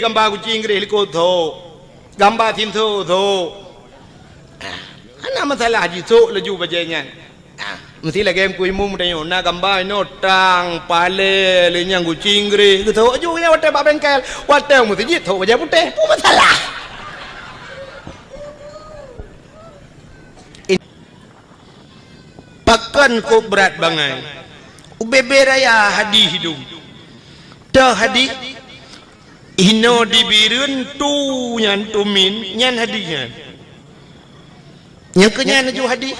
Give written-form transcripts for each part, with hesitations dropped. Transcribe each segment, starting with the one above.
gambar kucing gede liko tho gambar tim tho ana masalah haji tho laju bajanya mesti lagi yang kuimu mudanya na gambar no tang pale lenyang kucing gede tho aju nya wate ba bengkel wate mesti ji tho baja putih tu masalah pakan ko berat bangai ubebe raya hadih hidung dah hadih ino dibirun tu nyan tumin nyan hadihnya yang kenyan aju hadih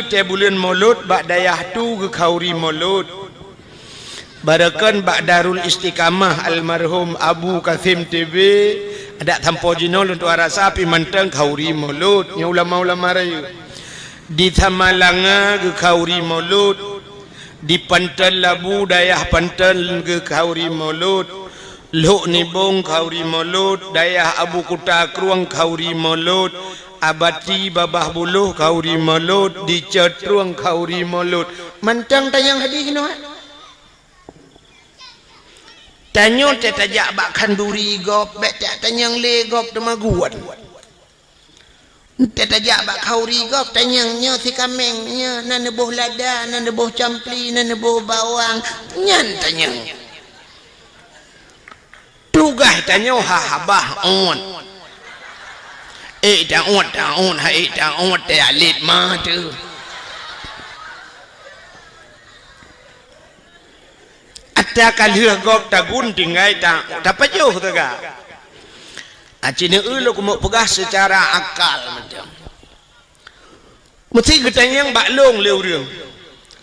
te bulan maulud bak dayah tu ke khauri maulud barakan bak darul istiqamah almarhum Abu Kasim TV ada tampo jinol untuk arasa api manteng khauri maulud nya ulama-ulama raya di Tamalanga ke khauri maulud di Pantal Labu dayah Pantal ke khauri maulud Lok Nibong khauri maulud dayah Abu Kuta Kruang khauri maulud Abati Babah Buluh khauri maulud di Cetruang khauri maulud mantang tayang hadis no tanyo te tajak bak kanduri gop bet tanyang le gop temaguan te tajak bak khauri gop tanyang nyo si kamengnya nan boh lada nan boh campli nan boh bawang nyan tanyang tugas tanyo ha habah on ta on hai ta on te alit ma tu ada kalih gop ta gun tinggai ta dapat jauh tu ga acine lo ku mau pegah secara akal macam mesti ketanyang bak long leu reung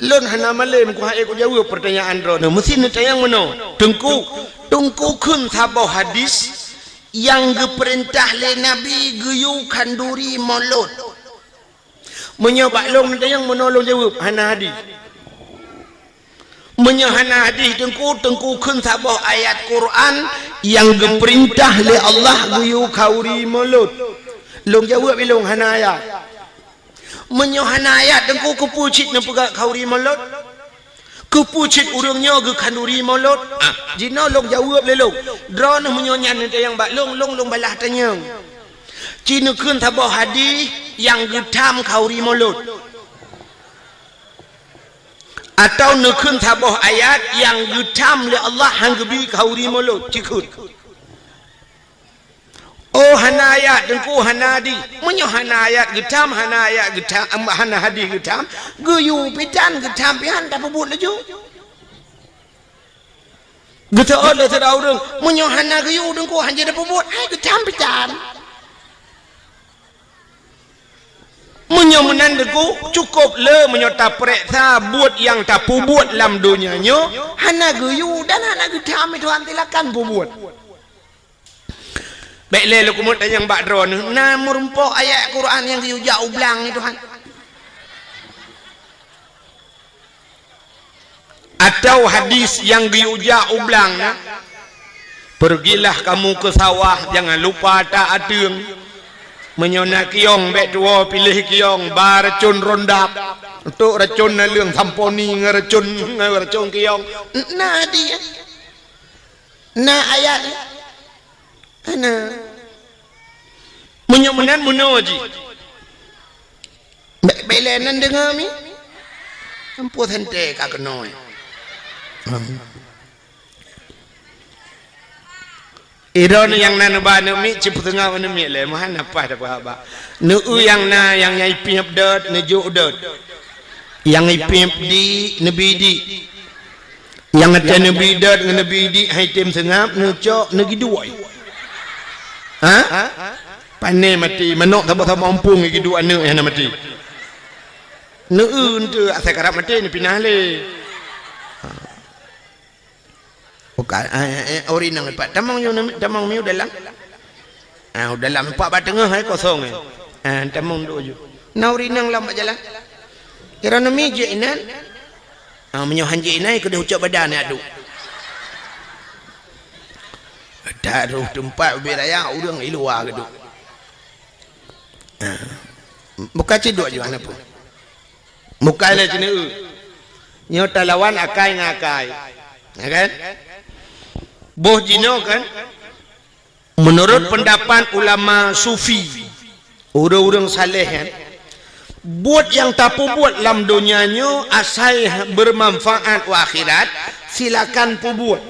lon hana malen ku hae ku jawab pertanyaan ro mesti netayang meno tungku kun sabah hadis yang diperintah le nabi geyu kanduri maulud menyobak long netayang menolong jawab hana hadis menyahana hadis tengku kun sabah ayat Quran yang diperintah le Allah guyu khauri maulud long jawab ilong hana ayat menyahana ayat tengku kepucit na pegak khauri maulud kepucit urangnya ge kanduri maulud jina long jawab le long drone menyonyan te yang bak long balah tanyang cina kun sabah hadis yang getam khauri maulud atau nekun tabah ayat yang getam le Allah hang gebi khauri maulud cikut oh hana ayat dengku hana di menyo hana ayat getam hana hadis getam geyu pitan getam pian tak pebut laju geta ada sedau deng menyo hana geyu dengku hanje dak pebut ai getam pitan menyomenan deku cukup le menyota periksa buat yang tak pubuat dalam dunianya hana geyu dan hana getam itu antilakan pubuat baik le kumut yang bak drone na merumpok ayat Quran yang geyu jauh belang itu Tuhan atau hadis yang geyu jauh belang pergilah kamu ke sawah jangan lupa tak adeng menyona kiong bet dua pilih kiong bar racun rondap untuk racun na leung tamponi ngeracun kiong na dia na ayat ana menyomenan munoji belenan dengar mi ampu hente ka kenoi Iron yang na ba na mi ciputengah na mi le mahan apa dah ba nu yang na yang nyai piap dot ne jo dot yang nyai piap di nabi di yang ada nabi dot dengan nabi di hai tem sengap ne cok ne giduai ha pane mati menok tak mampung gidu ane yang mati ne untu asal karap mati ni pinah le bukan ori nang pak tamang miu dalam dalam pak batengah hai kosong tamang do ju na ori nang lam jalan kira nami je inan menyo hanje inai ke ucap badan adu daruh tempat beraya urang iluar gedu bukan cedok je mana pun mukai le cene nyo talawan akai ngakai ya kan boh jino kan menurut pendapat ulama sufi orang-orang saleh kan buat yang tapu buat lam dunianya asal bermanfaat wa akhirat silakan pu buat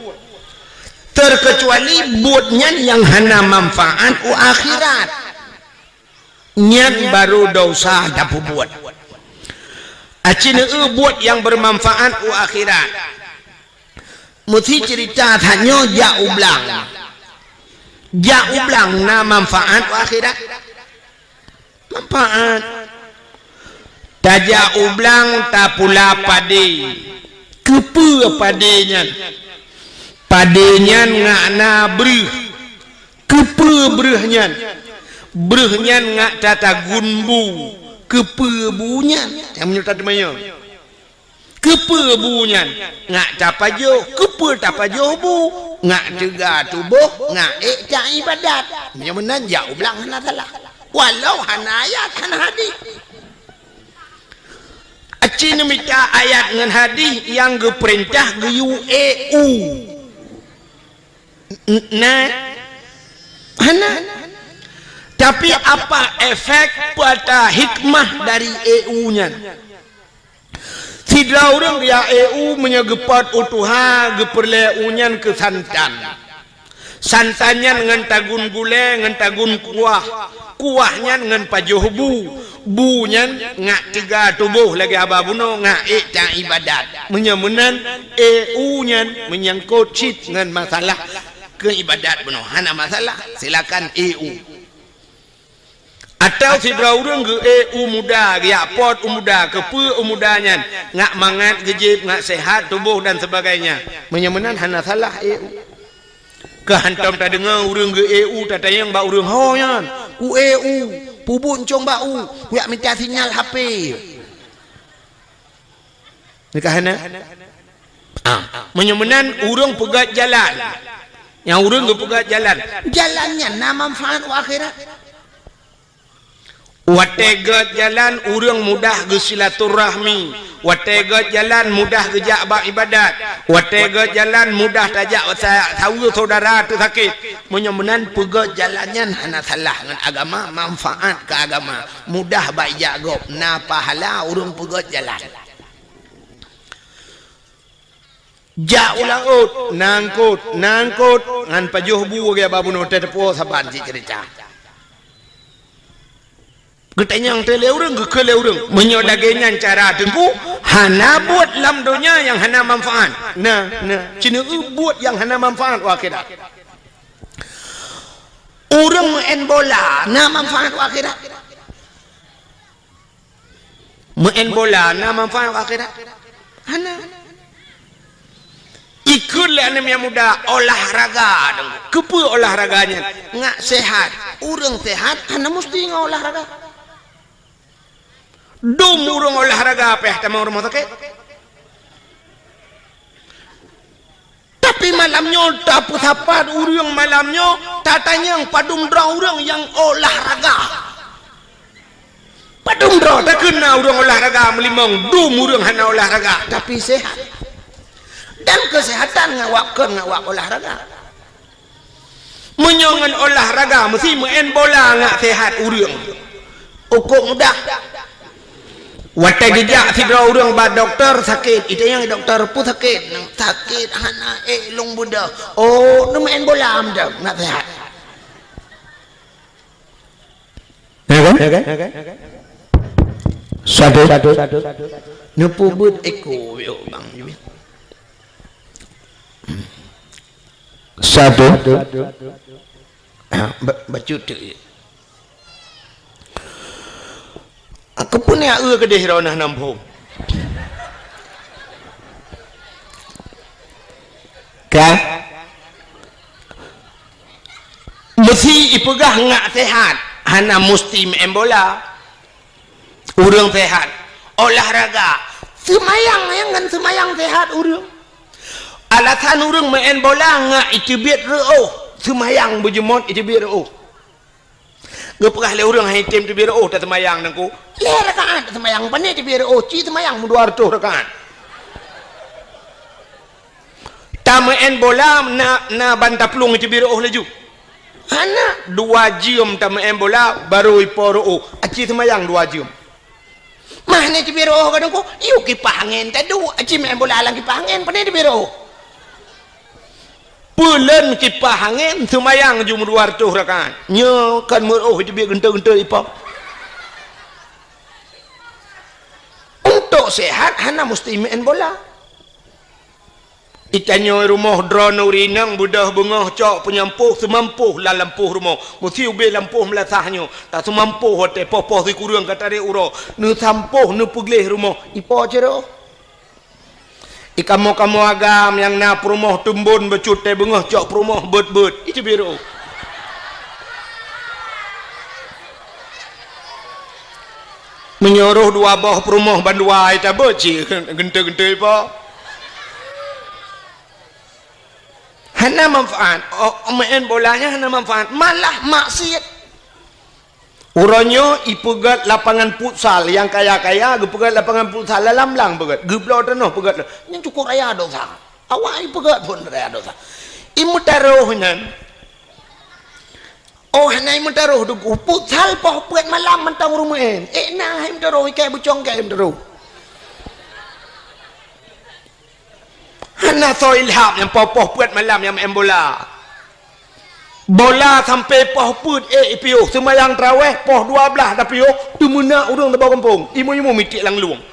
terkecuali buatnya yang hana manfaat wa akhirat nyat baru dosa tapu buat acina buat yang bermanfaat wa akhirat mesti cerita hanya ja ublang na manfaat wa akhirat manfaat taja ublang ta pula pade kepe padenya ngakna breh kepe brehnya ngak tata gunbu kepe bunyan yang menyerta demanya kepe bunyan ngak tapajo kepe tapajo bu ngak juga tubuh ngak ca ibadat yang menan ja ublang hana salah walau hana ayat hana hadis acina minta ayat dengan hadis yang geperintah geyu nah hana tapi apa efek pada hikmah dari nya sidra orang ya menyegepat utuha geperle unyan ke santannya dengan tagun gule dengan tagun kuahnya dengan pajohbu bunya ngak tiga tubuh lagi ababuno ngak ta ibadat menyemunan nya menyangkut cit dengan masalah keibadat buno hana masalah silakan atau sidra urang ge muda ya pot muda kepe mudanya ngak mangat gejib ngak sehat tubuh dan sebagainya menyemunan hana salah kehantam tak dengar urang ge tak tayang ba urang hoyan pubun cong bau ya minta sinyal HP nikahana menyemenan urang pegat jalan yang urang ge pegat jalannya na manfaat wa akhirat wategat jalan urang mudah ge silaturahmi wategat jalan mudah ge jak ibadat wategat jalan mudah tajak tahu saudara tu sakit menyemenan pegat jalannya hana salah dengan agama manfaat ke agama mudah baik jagop na pahala urang pegat jalan ja ulaut nangkut ngan pajuh bu ge babun hotel tepo saban si cerita getanya yang tele urang gekele urang menyodagenya cara tengku hana buat lam dunia yang hana manfaat nah cina buat yang hana manfaat wa akhirat urang main bola na manfaat wa akhirat main bola na manfaat wa akhirat hana ikutlah anak yang muda olahraga kepe olahraganya ngak sehat urang sehat hana mesti olahraga urang olahraga apa tamang rumah sakit tapi malamnya tapu sapat urang malamnya tatanya yang padum dra urang yang olahraga padum dra tak kena urang olahraga melimang urang hana olahraga tapi sehat dan kesehatan ngawak olahraga menyongan olahraga mesti main bola ngak sehat urang ukuk mudah watai gejak sidra urang ba doktor sakit itu yang doktor pun sakit hana long budak nu main bola amda nak sehat satu nu pubut eko yo bang satu bacut aku pun ya ke dehronah nampung kah mesti ipegah ngak sehat hana musti main bola urang sehat olahraga semayang kan semayang sehat urang alasan urang main bola ngak itibit reuh semayang bujemot itibit reuh gepegah le urang hai tim tibit reuh ta semayang nangku le rakaat semayang pane tibit reuh ci semayang 200 rakaat Tamain bola na banta pelung itu biru laju. Anak 2 jam tamain bola baru iporo aci semayang 2 jam. Mana itu biru kadang ko? Yuk kipas angin tadu aci main bola lang kipas angin pada itu biru. Pulen kipas angin semayang jum 200 rakaat. Nya kan muruh itu biar genta-genta ipap. Untuk sehat hana mesti main bola. Itanyo rumah drone urinang budah bengah cok penyampuh semampuh lah lampuh rumah mesti ube lampuh melasahnya tak semampuh hote popoh si kurang kata dia uro nu sampuh nu pugleh rumah ipo cero ikamu agam yang na rumah tumbun becut te bengah cok rumah bet itu biru menyuruh 2 bawah rumah bandua ita beci genta-genta ipo hana manfaat main bolanya hana manfaat malah maksiat uranyo ipegat lapangan futsal yang kaya-kaya gepegat lapangan futsal lalam-lang pegat geblo tanoh pegat yang cukup raya dosa awak ipegat pun raya dosa imu taruhnya hana imu taruh dugu futsal poh pegat malam mentang rumahin nah imu taruh ikai bucong kai imu taruh hana so ilham yang poh puat malam yang main bola sampai poh put ipiuh semayang terawih poh 12 dah piuh tu mena urang tebau kampung imu mitik lang luang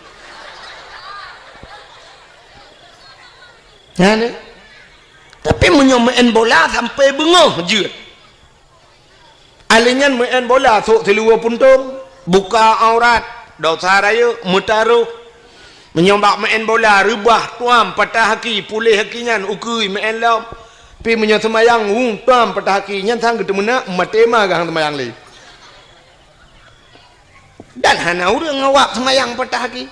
hana tapi main bola sampai bengah je alingan main bola sok seluar puntung buka aurat dosa raya mutaruh menyombak main bola rubah tuam patah haki pulih hakinyan ukui main lam pi menyo semayang tuam patah haki nyan sang ketemu nak matema gang semayang li dan hana urang ngawak semayang patah haki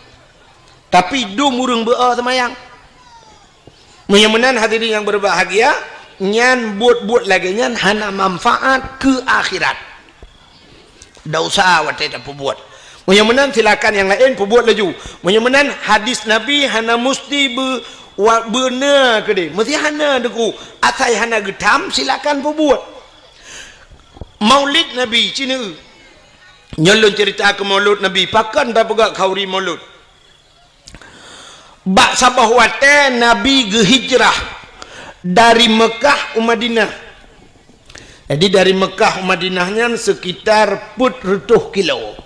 tapi dum urang bea semayang menyemenan hadirin yang berbahagia nyan buat lagi nyan hana manfaat ke akhirat dosa wate tak buat menyemenan silakan yang lain perbuat laju menyemenan hadis Nabi hana mesti benar ke dia mesti hana deku asai hana getam silakan perbuat maulid Nabi cina nyolong cerita ke maulid Nabi pakan tak pegak kauri maulid bak sabah wate Nabi gehijrah dari Mekah ke Madinah jadi dari Mekah ke Madinahnya sekitar 40 kilo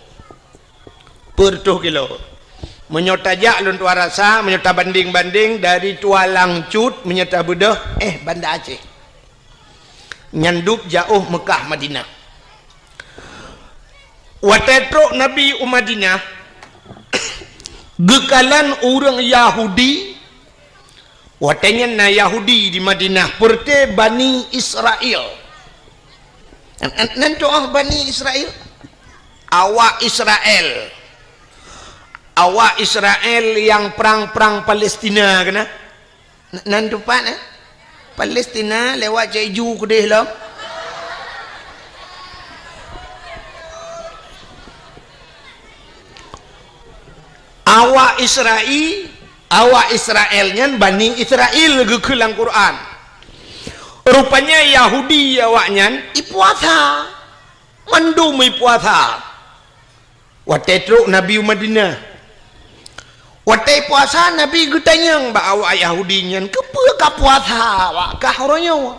menyotajak lun tua rasa menyota banding-banding dari tua langcut menyota bedah Banda Aceh nyandup jauh Mekah Madinah watetrok Nabi Madinah gekalan orang Yahudi watenya na Yahudi di Madinah perte Bani Israel nanti Bani Israel awak Israel yang perang Palestina kena nantupan Palestina lewat Jeju ke dia lah awak Israelnya Bani Israel ke kelang Quran rupanya Yahudi awaknya ipuasa mandum ipuasa watetruk Nabi Madinah watai puasa Nabi getanyang ba awak Yahudinya kepa puasa awak kah orangnya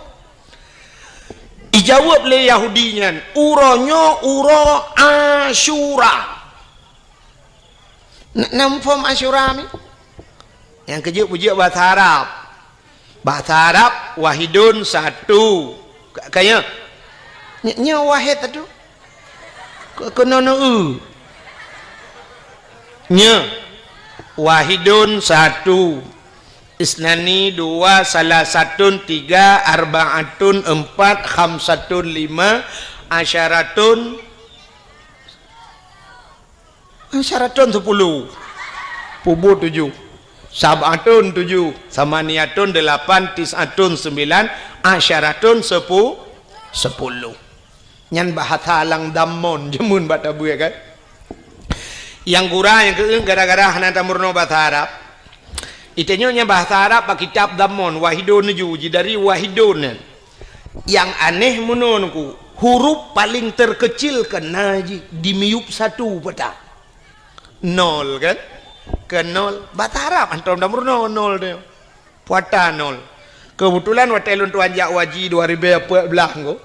dijawab le Yahudinya uronyo uro Asyura namfom Asyura mi yang kejuk-pujuk bahasa Arab wahidun satu kaya nya wahid tu kena nya wahidun satu isnani dua salasatun tiga arbaatun empat khamsatun lima asyaratun 10 pubu 7 sabatun 7 samaniatun 8 tisatun 9 asyaratun 10 nyan bahasa alang damon jemun batabu ya kan yang kurang yang keeng gara-gara hana tamurno bahasa Arab Itanya bahasa Arab pak kitab Damon Wahidun juji dari Wahidun. Yang aneh menurutku huruf paling terkecil kena dimiup satu peta. Nol kan? Ke nol. Bahasa Arab antum damur nol dia. Puata nol. Kebetulan watelun tuan jak waji 2014 ko.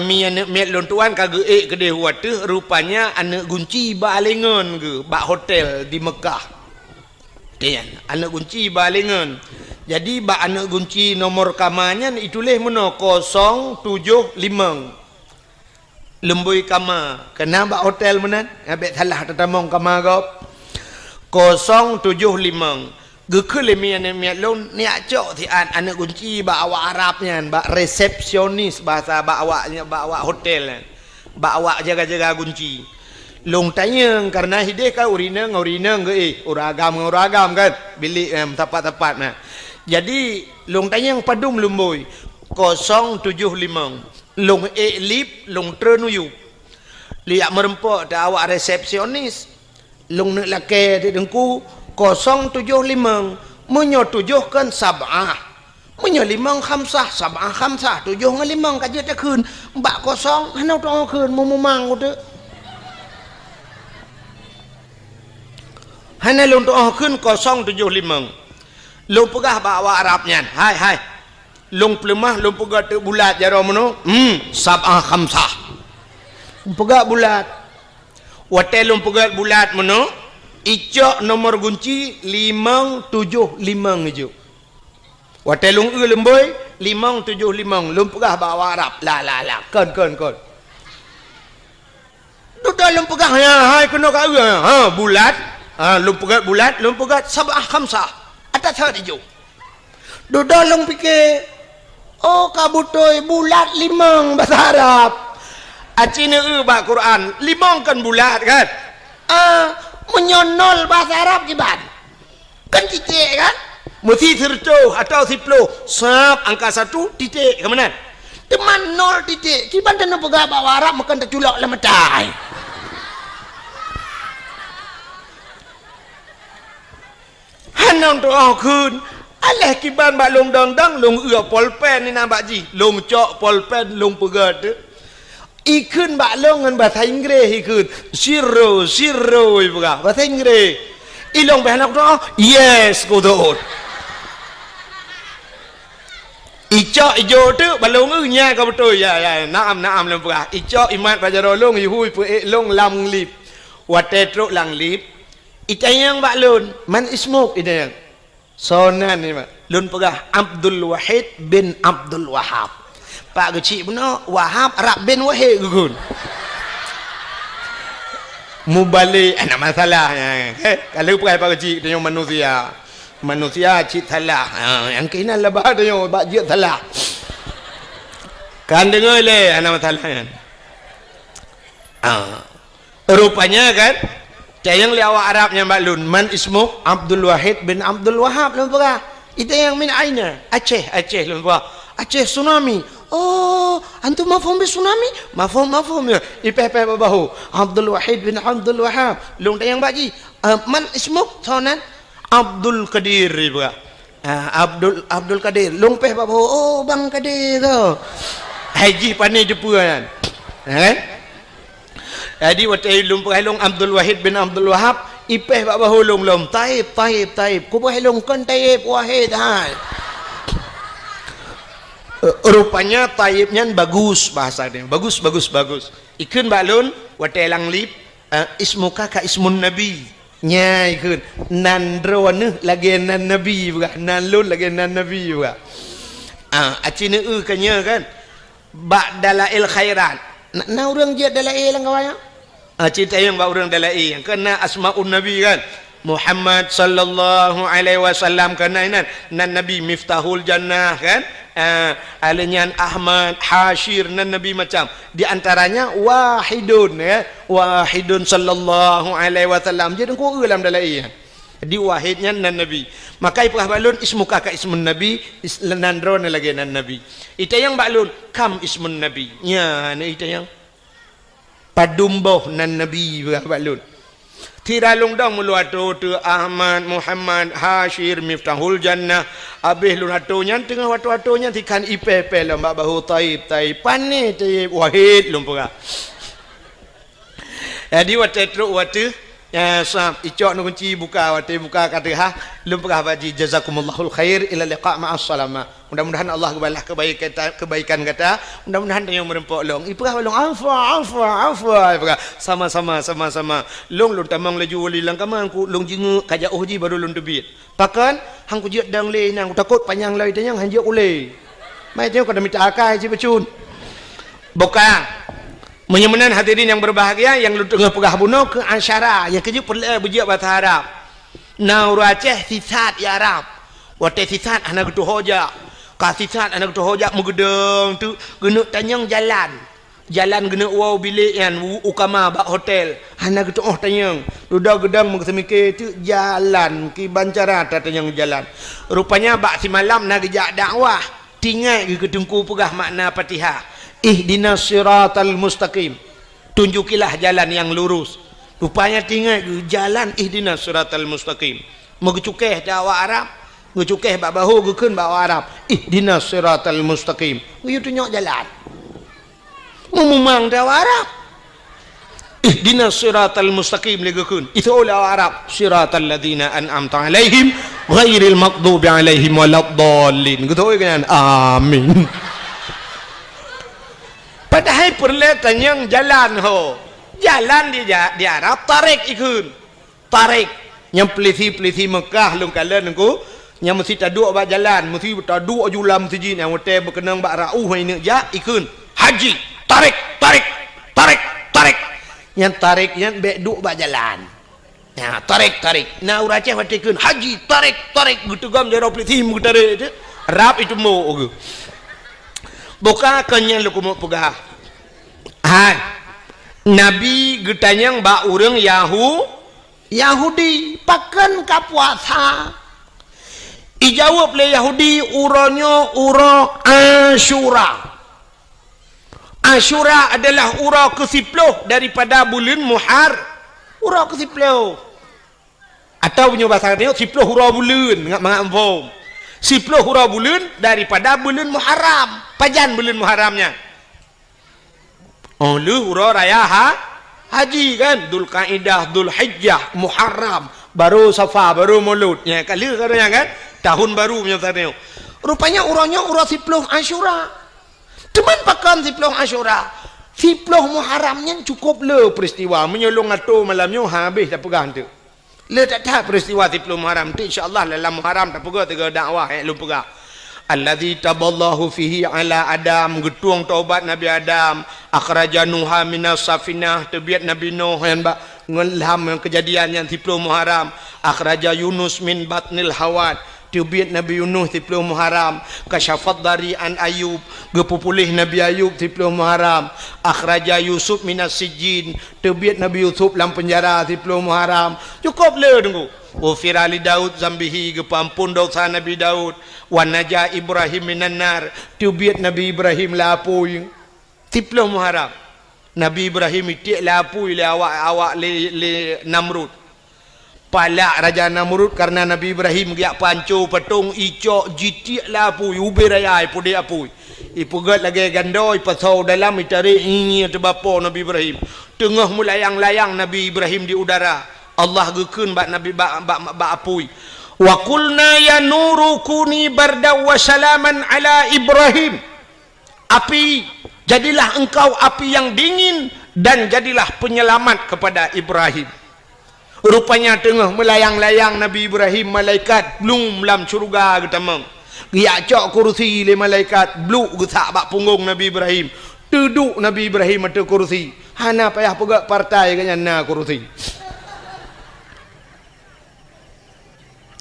Mi anak met lontuan kage kedai wate rupanya anak gunci balengan ke bak hotel di Mekah. Tian, anak kunci balengan. Jadi bak anak kunci nomor kamarnya itulah mana 075. Lembui kamar. Kena bak hotel mana? Abek salah tetamong kamar kau. 075. Gekele mi anak lon niak cok ti anak kunci bak awak Arabnya, bak resepsionis bahasa bak awaknya bak awak hotel. Bak awak jaga-jaga kunci. Long tanya karena hideh kan urina ke uragam kan bilik tepat-tepat nah. Jadi long tanya yang padum lumboi 075 long lip long trenuyu liak merempok dah awak resepsionis long nak laki di dengku 075 menyotujuhkan sab'ah menyolimang khamsah sab'ah khamsah 7 dengan 5 kaje tak kun mbak kosong hanau tong kun memang tu hanya lu untukขึ้น 075 lu pegah bawa Arabnya hai lu pelemah lu pegah tu bulat jaro mano sab'ah khamsah pegah bulat wate lu pegah bulat mano icok nomor kunci 575 ngejuk wate lu lemboi 575 lu pegah bawa Arab la kon tu dalam pegah hai kena ka bulat lumpugat bulat, lumpugat sab'ah khamsah. Atas hati jo. Dodo long pikir, oh kabutoi bulat 5 bahasa Arab. Acina bak Quran, 5 kan bulat kan? Menyonol bahasa Arab kiban. Kan titik kan? Mesti serto atau 10. Sab angka 1 titik ke mana? Teman 0 titik. Kiban dan pegah bawa Arab makan terculak lemetai. Hanang tu kun alah kiban bak long dang long polpen ni nampak ji long cok polpen long pegat ikun bak long ngan bahasa Inggeris ikun zero ibuka bahasa Inggeris ilong bahan aku yes ko tu icok ijo tu balong nya ka betul ya naam long pegat icok imat bajaro long hui pe long lam lip wate truk lang lip itayang bak lun man ismuk itayang sonan ni mak lun pegah Abdul Wahid bin Abdul Wahab pak kecil benar Wahab Arab bin Wahid gugun mubalik anak masalahnya kalau pegah pak kecil dia manusia cik salah yang kena lebah dia bak jik salah kan dengar le anak masalahnya rupanya kan yang liawak Arabnya mbak lun man ismuk Abdul Wahid bin Abdul Wahab lun pegah itu yang min aina Aceh lun pegah Aceh tsunami oh antum mafhum bi tsunami mafhum ya ipeh babahu Abdul Wahid bin Abdul Wahab lun yang baji man ismuk sonan Abdul Qadir pegah Abdul Qadir lun peh babahu oh bang Qadir tu haji pandai depu kan jadi waktu ilum penghalung Abdul Wahid bin Abdul Wahab ipeh bak bahulung lom taib ku penghalung kan taib wahid rupanya taibnya bagus bahasa dia bagus ikun balun waktu elang lip ismuka ka ismun nabi nya ikun nandro lagi nan nabi bukan nan lun lagi nan nabi bukan acina kanya kan bak dalail khairat na orang je dalail lang kawaya cerita yang bak orang dalail yang kena asmaun nabi kan Muhammad sallallahu alaihi wasallam kena nan nabi miftahul jannah kan alinyan Ahmad Hashir nan nabi macam di antaranya wahidun wahidun sallallahu alaihi wasallam jadi ku dalam dalail di wahidnya nan nabi maka ipah balun ismuka ka ismun nabi nandro lagi nan nabi itu yang balun kam ismun nabi nya itu yang padumboh nan nabi balun tiralung dong mulu atu tu Ahmad Muhammad Hashir Miftahul Jannah abih lu atu nyan tengah watu nyan tikan IPP lah mbak bahu taib pani taib wahid lumpura jadi watu ya sab icok nu kunci buka kata ha lumpura baji jazakumallahul khair ila liqa ma'as salama mudah-mudahan Allah balas kebaikan kata mudah-mudahan yang merempok long ipah long afwa sama long tamang laju wali lang kamang ku long jingu kaja uji baru long tebit pakan hang ku jiat dang le nang takut panjang lai tanyang hang jiat ule mai tengok kada minta akai ci becun boka menyemenan hadirin yang berbahagia yang lu tengah pegah bunuh ke Ansyara yang keju perlu berjiat bahasa Arab nauru Aceh sisat ya Arab wate sisat anak tu hoja kasisat anak tu hoja megedeng tu gena tanyang jalan gena wow bilik yan ukama bak hotel anak tu tanyang duda gedang mengsemike tu jalan ki bancara tanyang jalan rupanya bak si malam nak gejak dakwah tinggal ke tungku pegah makna Fatihah ihdinas siratal mustaqim tunjukilah jalan yang lurus rupanya tinggal jalan ihdinas siratal mustaqim megecukeh dakwah Arab ngecukeh bak bahu gekeun bawa Arab ihdinas siratal mustaqim you tunjuk jalan memang dakwah Arab ihdinas siratal mustaqim legekeun itu dakwah Arab siratal ladzina an'amta alaihim ghairil maghdubi alaihim waladdallin gitu kan amin. Padahal perlu tanyang jalan jalan di Arab tarik ikun tarik yang pelisi Mekah lung kalian nengku yang mesti taduk bak jalan mesti taduk julam masjid yang hotel berkenang bak rauh ini ja ikun haji tarik yang tarik yang bek duk bak jalan ya tarik na uraceh watikun haji tarik gitu gam jero pelisi mutarik Arab itu mau buka kenyang lu kumuk pegah Nabi getanyang ba urang Yahudi pakan ka puasa ijawab le Yahudi uronyo uro Asyura adalah uro ke-10 daripada bulan uro ke-10 atau punya bahasa dia 10 uro bulan ngak mangam 10 hurah bulan daripada bulan Muharram pajan bulan Muharramnya lu hurah raya haji kan Dzulqaidah Dzulhijjah Muharram baru Safar baru Maulud ya kali katanya kan tahun baru punya tadi rupanya uranya urah 10 Asyura cuman pakan 10 Asyura 10 Muharramnya cukup le peristiwa menyolong atau malamnya habis tak pegang tu le tak tahu peristiwa 10 Muharram tu insyaallah dalam Muharram tak pegah tiga dakwah lu pegah alladzi taballahu fihi ala Adam getuang taubat Nabi Adam akhraja Nuha minas safinah tabiat Nabi Nuh yang ngelham kejadian yang 10 Muharram akhraja Yunus min batnil hawad tabiat Nabi Yunus 10 Muharram kasyafat dari an Ayub gepupulih Nabi Ayub 10 Muharram akhraja Yusuf minas sijin tabiat Nabi Yusuf dalam penjara 10 Muharram cukup le tunggu wa firali Daud zambihi gepampun dosa Nabi Daud wa naja Ibrahim minan nar tabiat Nabi Ibrahim lapui 10 Muharram Nabi Ibrahim itik lapui le awak le Namrud palak Raja Namrud karena Nabi Ibrahim giak pancu petung icok jitik lapui ubirayai pudi apui ipugat lagi gandoi pasau dalam itari ini tebapo Nabi Ibrahim tengah melayang-layang Nabi Ibrahim di udara Allah gekeun bak Nabi bak apui wa qulna ya nuru kuni barda wa salaman ala Ibrahim api jadilah engkau api yang dingin dan jadilah penyelamat kepada Ibrahim rupanya tengah melayang-layang Nabi Ibrahim malaikat belum dalam syurga getamang dia cok kursi le malaikat bluk gesak bak punggung Nabi Ibrahim duduk Nabi Ibrahim ada kursi hana payah pegak partai kanya na kursi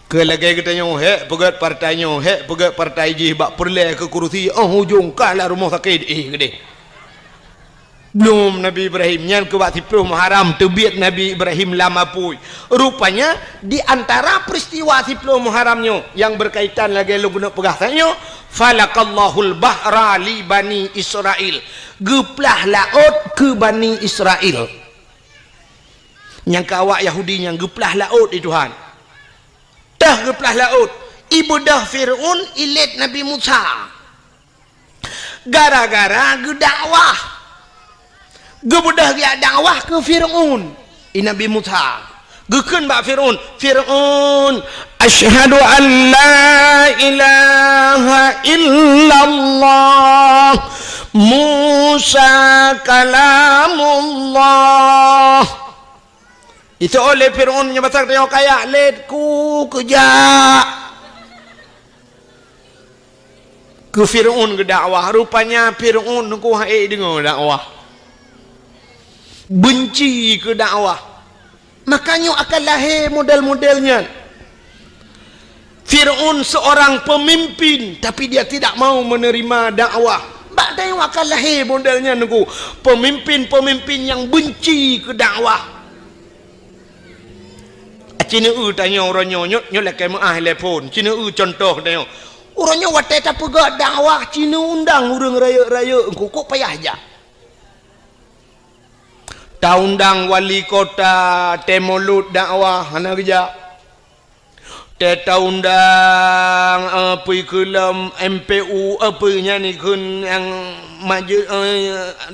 ke lagi kita nyoh pegat partainya pegat partai ji bak perle ke kursi hujung kalah rumah sakit gede belum Nabi Ibrahim nyan ke waktu 10 Muharram tebiat Nabi Ibrahim lama pui rupanya di antara peristiwa 10 Muharramnya yang berkaitan lagi lu guna pegasannya falakallahul bahra li bani Israel geplah laut ke bani Israel yang kawak Yahudi yang geplah laut di Tuhan dah geplah laut ibudah Fir'un ilit Nabi Musa gara-gara gedakwah gebudah dia dakwah ke Fir'un Nabi Musa gekeun bak Fir'un asyhadu an la ilaha illallah Musa kalamullah itu oleh Fir'un nyebasak tengok kayak letku kejak ke Fir'un ke dakwah rupanya Fir'un ku hai dengar dakwah benci ke dakwah makanya akan lahir model-modelnya Fir'un seorang pemimpin tapi dia tidak mau menerima dakwah bak tengok akan lahir modelnya nunggu pemimpin-pemimpin yang benci ke dakwah. Cina tanya orang nyok lekai maah telefon Cina contoh tengok orangnya watai tak pegak dakwah Cina undang orang raya-raya engkau kok payah aja tak undang wali kota temolut dakwah anak kerja tak undang apa kelam MPU apa ni kun yang maju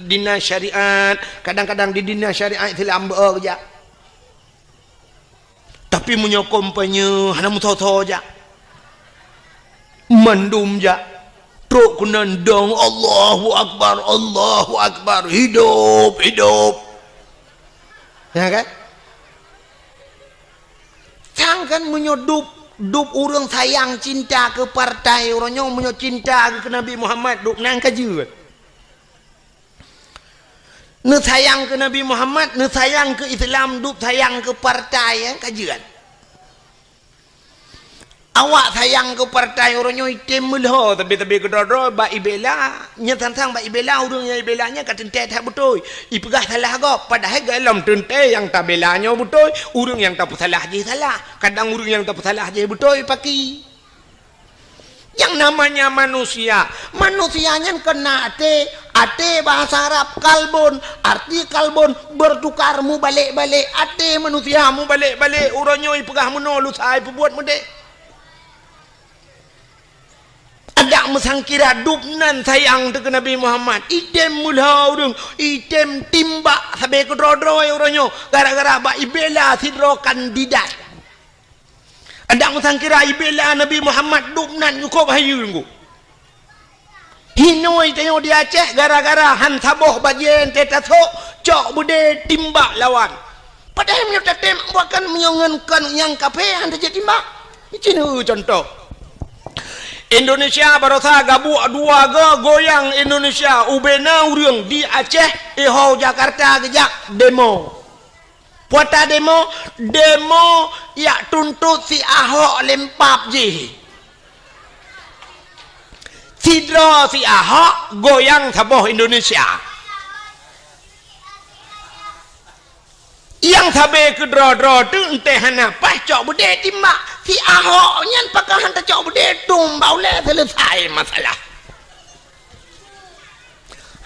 dinas syariat kadang-kadang di dinas syariat terlambat kerja tapi menyokong penye hana mutoto aja mandum aja truk kunandang Allahu Akbar hidup ya kan jangan menyodup orang sayang cinta ke partai orangnya menyo cinta ke Nabi Muhammad duk nang kaje ne sayang ke Nabi Muhammad ne sayang ke Islam duk sayang ke partai kajian awak sayang ke partai orangnya item melho tapi kedodro ba ibela nya tantang ba ibela urangnya ibelanya ka tente tak betul ipegah salah go padahal galam tente yang tak belanya betul urang yang tak salah je salah kadang urang yang tak salah je betul paki yang namanya manusianya kena ate bahasa Arab kalbon arti kalbon bertukar mu balik-balik ate manusia mu balik-balik urangnya ipegah menolu sai buat mede ada mesangkira dupnan sayang ke Nabi Muhammad item mulha urang item timbak sampai ke drodro urangnya gara-gara ba ibela sidro kandidat ada mesangkira ibela Nabi Muhammad dupnan cukup hayu ngku hinoi tengok di Aceh gara-gara han saboh bajen tetaso cok bude timbak lawan padahal menyerta tembak bukan menyongenkan yang kafe han jadi timbak ini contoh Indonesia barosa gabu dua goyang Indonesia ubena urang di Aceh ho Jakarta gejak demo puata demo ya tuntut si Ahok lempap je sidro si Ahok goyang saboh Indonesia yang sabe ke dro tu enteh hana pas cok bude timbak si Ahok nyan pakah hantar cok bude tumbau le selesai masalah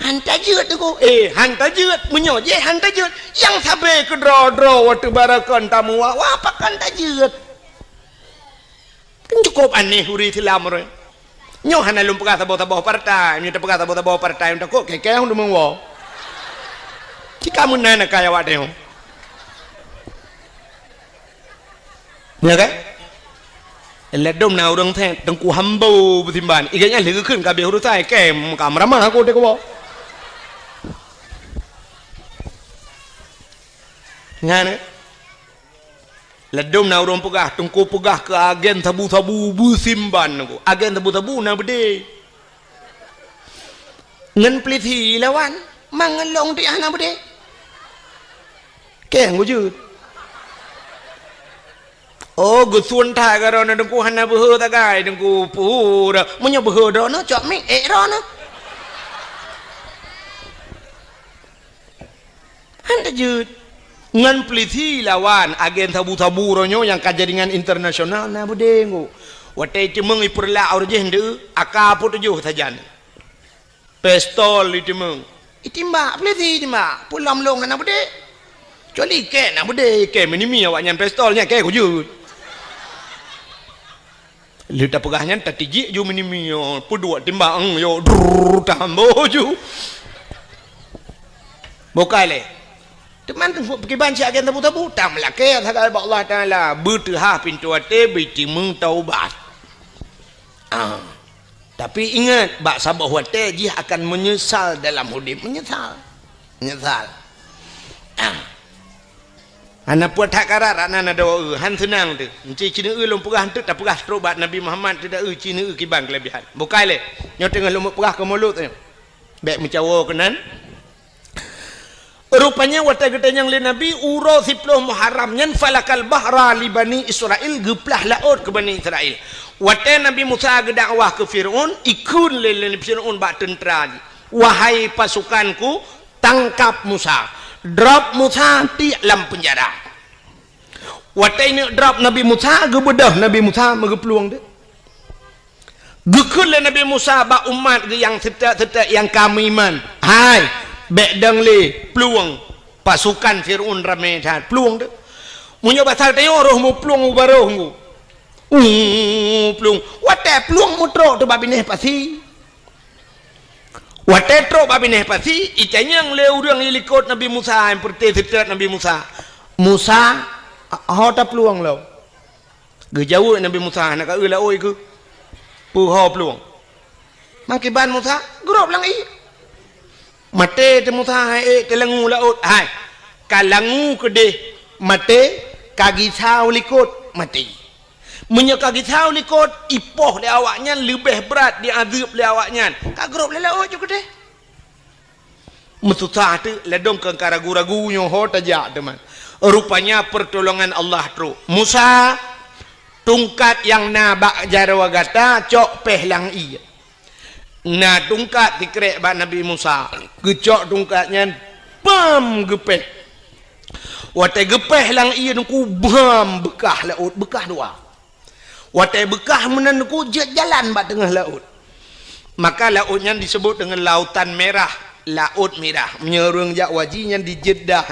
hantar jeut tu hantar jeut menyo je hantar jeut yang sabe ke dro waktu barakan tamu wa pakah hantar jeut kan cukup aneh huri Islam re nyo hana lum pakah taboh partai nyo pakah taboh partai untuk kok keke hon mong wo jika mun nana kaya wa deo ya kan ledom na urang theng tengku hambo butimban iganya legu keun ka be huru sai kem kameraman aku de ko ngane ledom na urang pegah tengku pegah ke agen tabu-tabu butimban aku agen tabu-tabu na bede ngan pliti lawan mangelong di ana bede keng wujud oh gusun tha ga ro na dengku hana beuh ta gai dengku pu da munyo beuh do no cok mi ro no handa jut ngan pliti lawan agen tabu-tabu ronyo yang kajaringan internasional na budengu watai timeng ipurla aurje hende aka putujuh sajan pistol itimeng itimba pliti timba pulam long na bude Kecuali ikan nak bedek, ikan menimi awaknya pistolnya ikan aku jut. Lu tak pegahnya tak tijik ju menimi yo, pudua timbang yo, tambo ju. Bukai le. Teman tu pergi baca akan tabu-tabu, tak melakir tak Allah Taala bertahap pintu hati bertimu taubat. Tapi ingat, bak sabah hati dia akan menyesal dalam hidup, menyesal. Anak puat hak karat anak doa han senang tu. Encik Cina lom perah tu tak perah terobat Nabi Muhammad tu dah Cina kiban kelebihan. Bukai le. Nyo tengah lom perah ke mulut tu. Baik mencawa kenan. Rupanya wata getanyang le Nabi uro 10 Muharram nyan falakal bahra li Bani Israel geplah laut ke Bani Israel. Wata Nabi Musa gedakwah ke Firaun ikun le Firaun bak tentera. Wahai pasukanku tangkap Musa. Drop Musa di dalam penjara. Watai ni drop Nabi Musa, gebedah Nabi Musa megepeluang dia. Gekul le Nabi Musa ba umat yang serta yang kami iman. Hai, bek dang le peluang pasukan Firaun ramai dah peluang dia. Munyo pasal tayo rohmu peluang barohmu. Peluang. Watai peluang mutro tu babineh pasti. Watetro babineh pasti itanyang le urang ilikot Nabi Musa yang perti setelah Nabi Musa. Musa hota peluang lo. Gejauh Nabi Musa nak ula oi ke. Puho peluang. Makiban Musa grop lang i. Mate te Musa te langu laut hai. Kalangu kede mate kagi sao likot mati. Menyekagi tahu likot ipoh le awaknya lebih berat diazab le awaknya. Kagrop le laut juga deh. Mesusah tu ledong ke ragu-ragu nyo ho tajak teman. Rupanya pertolongan Allah tru. Musa tungkat yang nabak jarawagata cok pehlang iya. Na tungkat dikrek ba Nabi Musa. Gecok tungkatnya pam gepeh. Watai gepeh lang iya nungku bam bekah laut bekah dua. Watai bekah menanku jalan bak tengah laut. Maka lautnya disebut dengan lautan merah, laut merah. Menyerung jak wajinya di Jeddah.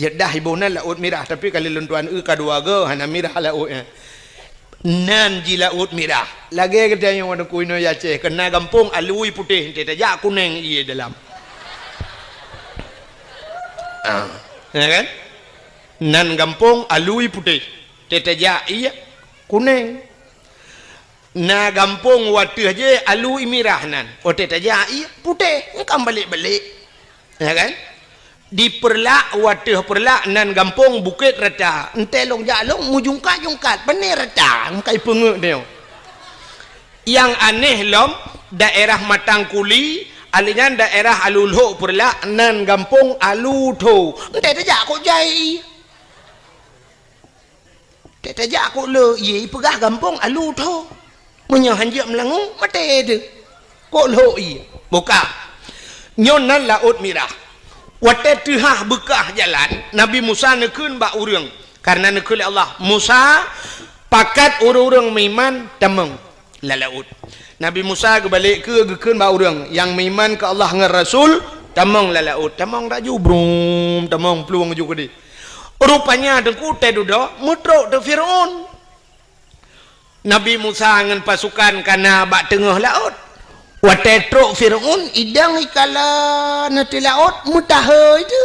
Jeddah ibuna laut merah, tapi kalau lentuan kedua go hana merah lautnya. Nan ji laut merah. Lagi kita yang wana kuino Aceh kena kampung alui putih tidak jak kuning iya dalam. Ya kan? Nan kampung alui putih tidak jak iya kuning. Na gampung waktu aja alu imirah nan. Ote taja iya putih. Engkau balik-balik. Ya kan? Di perlak waktu perlak nan gampung bukit rata. Entelong jalong mujungkat-jungkat. Benar rata. Engkau pengek dia. Yang aneh lom daerah Matangkuli alinya daerah Alulho perlak nan gampung alu to. Entai taja kok jai. Tak tajak aku le, ye pegah gampung alu tu. Munya hanjak melangu mate tu. Kok lo ye. Buka. Nyonan laut merah. Wate tuhah bekah jalan, Nabi Musa nekun ba urang. Karena nekul Allah. Musa pakat urang meiman tamang la laut. Nabi Musa kebalik ke gekun ba urang yang meiman ke Allah ngan Rasul tamang la laut. Tamang dak ju brum, tamang peluang juga di. Rupanya dengku tedudo mutro de Firaun. Nabi Musa dengan pasukan kana bak tengah laut. Watetro Firaun idang ikala nati laut mutahe itu.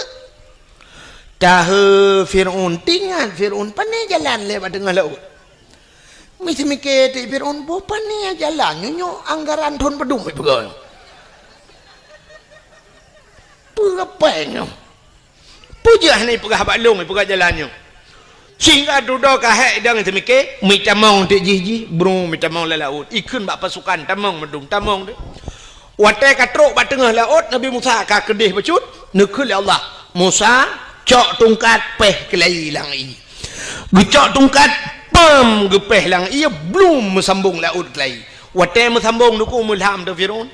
Tahe Firaun tinggal Firaun pandai jalan lewat tengah laut. Mesti mikir ti Firaun bo pandai jalan nyonyo anggaran thon pedung begoy. Pengapanya? Puja ni pegah balung pegah jalannya. Sehingga duduk kahek dang semike mi tamong te jiji bro mi tamong la laut ikun bak pasukan tamong medung tamong de. Watai katrok bak tengah laut Nabi Musa ka kedih becut nekul Allah. Musa cok tungkat peh kelai lang i. Gecok tungkat pam gepeh lang ia belum mesambung laut kelai. Watai mesambung nuku mulham de Firaun.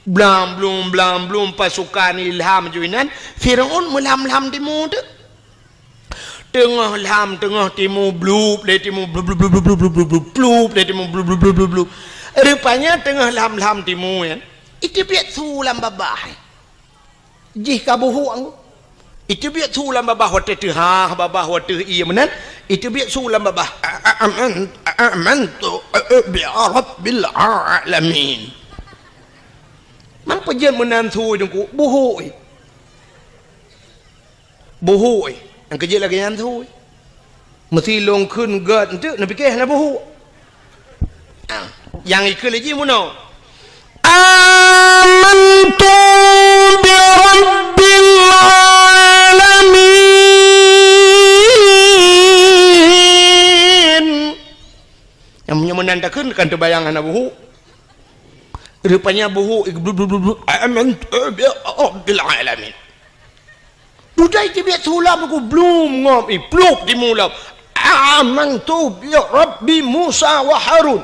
Belum pasukan ilham juinan Firaun melam-lam timur tu. Tengah lam tengah timur blub le timur blub le timur blub. Rupanya tengah lam timur kan. Itu biat sulam babah. Jih kabuhu ang. itu biar sulam babah wate tu ha babah wate iya menan itu biar sulam babah amantu bi rabbil alamin mang pejen menan thu jengku buhui ang kerja lagi yang thu mesti long kun gad tu nak fikir nak buhu yang ikut lagi mana amantu bi rabbil alamin yang menandakan kan terbayang anak buhu rupanya buhu amantu bi rabbil alamin budai dia biar sulam aku belum ngom pluk di mulam amantu bi rabbi Musa wa Harun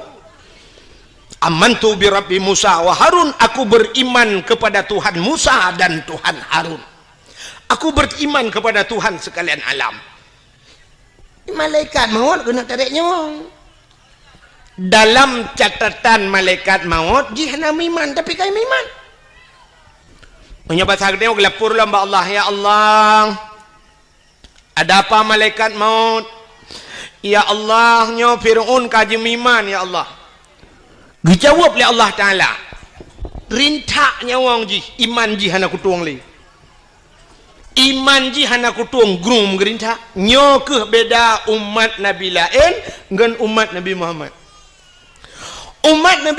amantu bi rabbi Musa wa Harun aku beriman kepada Tuhan Musa dan Tuhan Harun aku beriman kepada Tuhan sekalian alam malaikat maut kena tarik nyawa dalam catatan malaikat maut jihna iman tapi kai iman menyabat sagde lapor lamba Allah ya Allah ada apa malaikat maut ya Allah nyo Fir'aun kaji iman ya Allah dijawab oleh Allah Ta'ala rintak nyawang ji iman ji hana kutuang li iman ji hana kutuang grum gerintak nyo ke beda umat Nabi lain dengan umat Nabi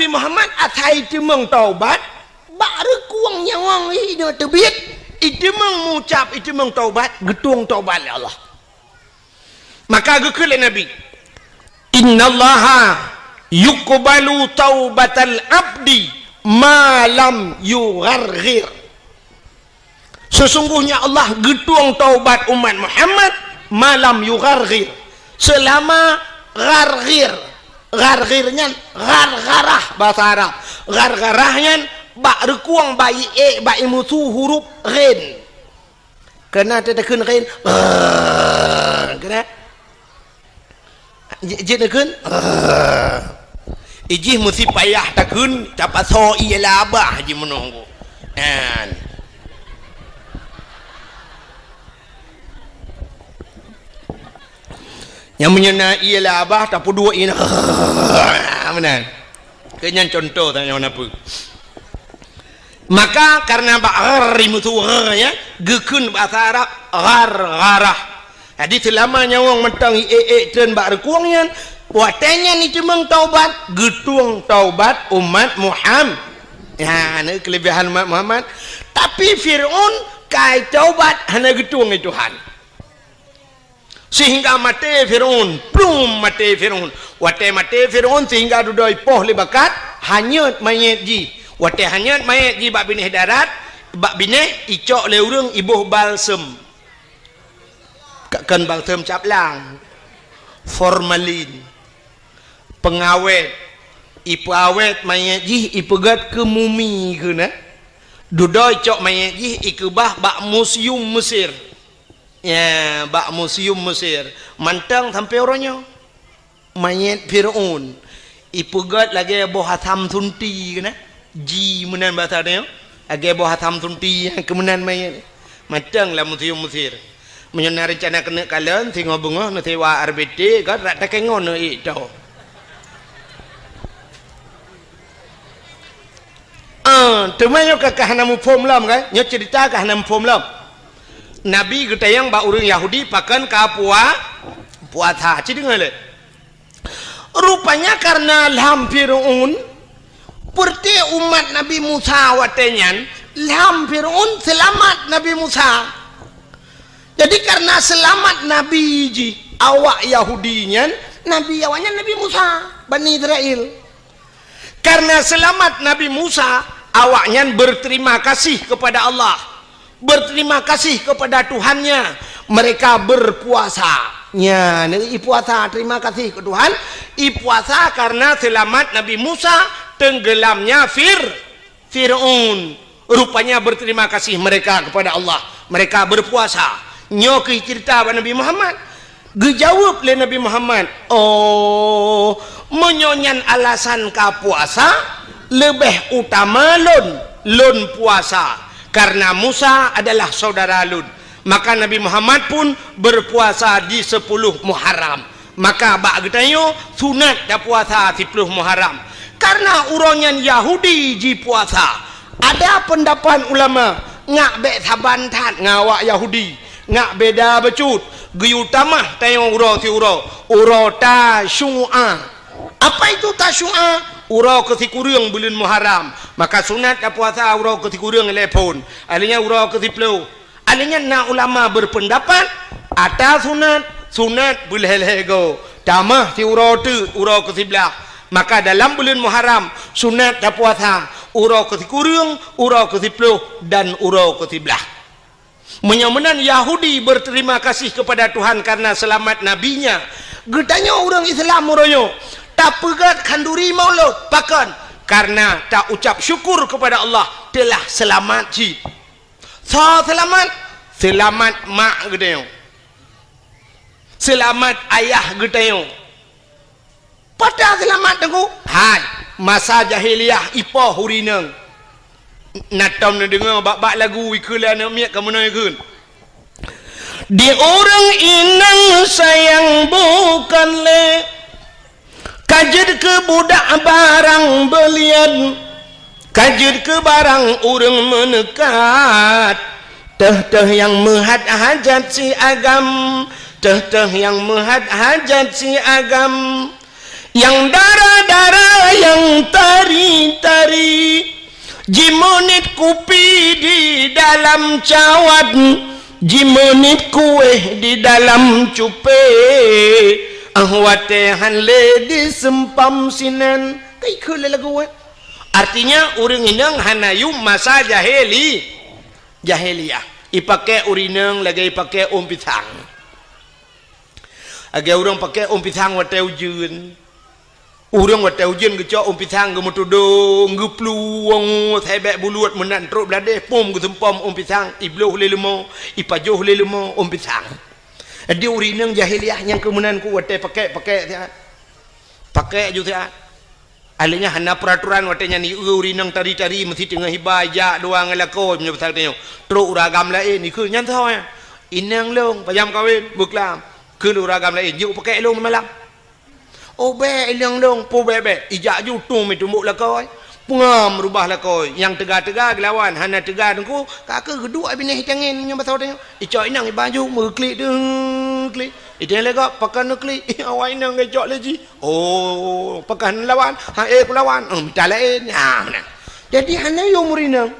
Muhammad atai temeng taubat baru kuang nyawang ini terbit itu mengucap itu taubat getung taubat oleh Allah maka gekele Nabi innallaha yuqbalu taubatal abdi ma lam yugharghir sesungguhnya Allah getung taubat umat Muhammad malam yugharghir selama gharghirnya ghargharah bahasa Arab ghargharahnya bak rekuang bayi bayi mutu huruf ghin kena tekan ghin kena jenakan ijih mesti payah takun dapat so ialah abah je menunggu kan yang menyena ialah abah tak dua ini benar kenyan contoh tanya apa maka karena ba'ar mutu ya gekun bahasa Arab ghargharah jadi selama nyawang mentang dan ba'ar kuangnya watenya ni cemeng taubat getung taubat umat Muhammad ya ini kelebihan umat Muhammad tapi Fir'aun kai taubat hanya getung Tuhan sehingga mati Fir'aun belum mati Fir'aun wate mati Fir'aun sehingga dudoi poh lebakat hanyut mayat ji wate hanyut mayat ji bak binih darat bak binih icok le urang ibuh balsem kan balsem caplang formalin pengawet ipu awet mayat ji ipegat ke mumi kena dudoi cok mayat ji ikebah bak museum Mesir ya bak museum Mesir mantang sampai orangnya mayat Fir'aun ipegat lagi boh hatam tunti kena ji menan bahasa dia agak boh hatam tunti yang kemenan mayat mantang lah museum Mesir menyana rencana kena kalian tengok bunga nanti wa RBT kan rak tak kengon itu temanyo kakah namu formlam kan nyo cerita kah namu formlam Nabi getayang ba urang Yahudi pakan ka puasa cideng le rupanya karena Fir'aun perti umat Nabi Musa watenyan Fir'aun selamat Nabi Musa jadi karena selamat Nabi ji awak Yahudinya Nabi awaknya Nabi Musa Bani Israel karena selamat Nabi Musa awaknya berterima kasih kepada Allah berterima kasih kepada Tuhannya mereka berpuasa nya puasa terima kasih ke Tuhan puasa karena selamat Nabi Musa tenggelamnya Fir'aun rupanya berterima kasih mereka kepada Allah mereka berpuasa nyoki cerita Nabi Muhammad dijawab oleh Nabi Muhammad oh menyonyan alasan ka puasa lebih utama lon puasa karena Musa adalah saudara lun Maka Nabi Muhammad pun berpuasa di 10 Muharram. Maka bak getayo sunat dah puasa 10 Muharram. Karena urangnya Yahudi ji puasa. Ada pendapat ulama ngak bek saban tat ngawak Yahudi, ngak beda becut. Geyu tamah tayo uro ti uro tasyu'a. Apa itu tasyu'a? Uro ketikurang bulan Muharram. Maka sunat dah puasa uro ketikurang lepon. Alinya uro ketiplu. Alinya na ulama berpendapat ada sunat bulhelego. Tamah ti uro tu uro ketibelah. Maka dalam bulan Muharram sunat dah puasa uro ketikurang, uro ketiplu dan uro ketibelah. Menyamanan Yahudi berterima kasih kepada Tuhan karena selamat nabinya. Getanya orang Islam muroyo tak pegat kanduri maulud pakan karena tak ucap syukur kepada Allah telah selamat ji. So selamat mak getanya, selamat ayah getanya. Pada selamat tengku hai masa jahiliyah ipoh hurineng natam na dengar bak lagu ikula nak miak ke mana ikun di orang inang sayang bukan le kajid ke budak barang belian kajid ke barang orang menekat teh yang menghad hajat si agam teh yang menghad hajat si agam yang darah-darah yang tari-tari jimonit kupi di dalam cawat jimonit kue di dalam cupe ahwate hanle di sempam sinan kai khule lagu artinya orang inang hanayu masa jahiliyah ipake urinang lagi ipake pisang agak orang pakai pisang wate ujun urang wat ujian gecok pisang gemutudung gepluwang hebek buluat menan truk belade pom gesempom pisang ibloh lelemo ipajoh lelemo pisang dia urinang jahiliyah yang kemunan ku wate pakai juga alanya hana peraturan watenya ni urinang tari-tari mesti tengah hibaya doang elako punya pasal tanya truk uragam lain ni ke nyantau ya inang long payam kawin buklam ke uragam lain juk pakai long malam obe ilang dong po bebe ijak ju tum itu muk lakoi pengam rubah lakoi yang tegak-tegak lawan hana tegak dengku kakak kedua bini hitangin nya basau tanya icok inang baju meklik deng klik itu lega pakan klik awak inang ngejok lagi oh pakan lawan ha lawan minta lain ha mana jadi hana yo murinang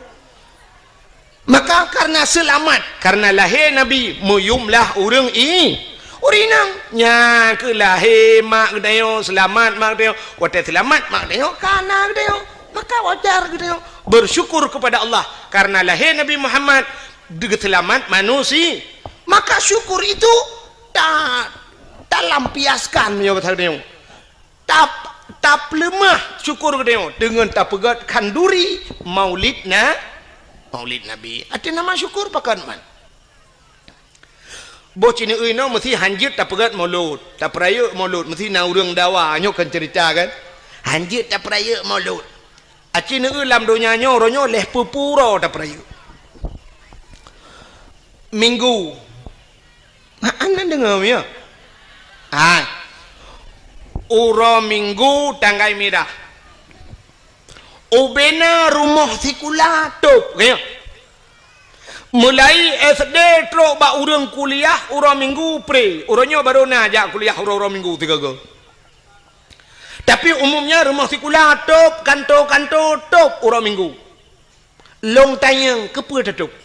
maka karena selamat karena lahir nabi muyumlah urang urinang nya ke lahir mak gedayo selamat mak gedayo wate selamat mak gedayo kana gedayo maka wajar gedayo bersyukur kepada Allah karena lahir Nabi Muhammad selamat manusia maka syukur itu tak lampiaskan ya betul gedayo tak lemah syukur gedayo dengan tak pegat kanduri maulid Nabi ada nama syukur pakan man bocah ni no mesti hanjit tak pegat maulud tak peraya maulud mesti na urang dawa nyo kan cerita kan hanjit tak peraya maulud aci ni lam donya nyo ronyo leh pupuro tak peraya minggu anda dengar ya uro minggu tanggai merah ubena rumah sikula tok ya mulai SD terus bak urang kuliah urang minggu pre urangnya baru najak kuliah urang minggu 3 go tapi umumnya rumah sekolah top kantor top urang minggu long tayang kepa tetuk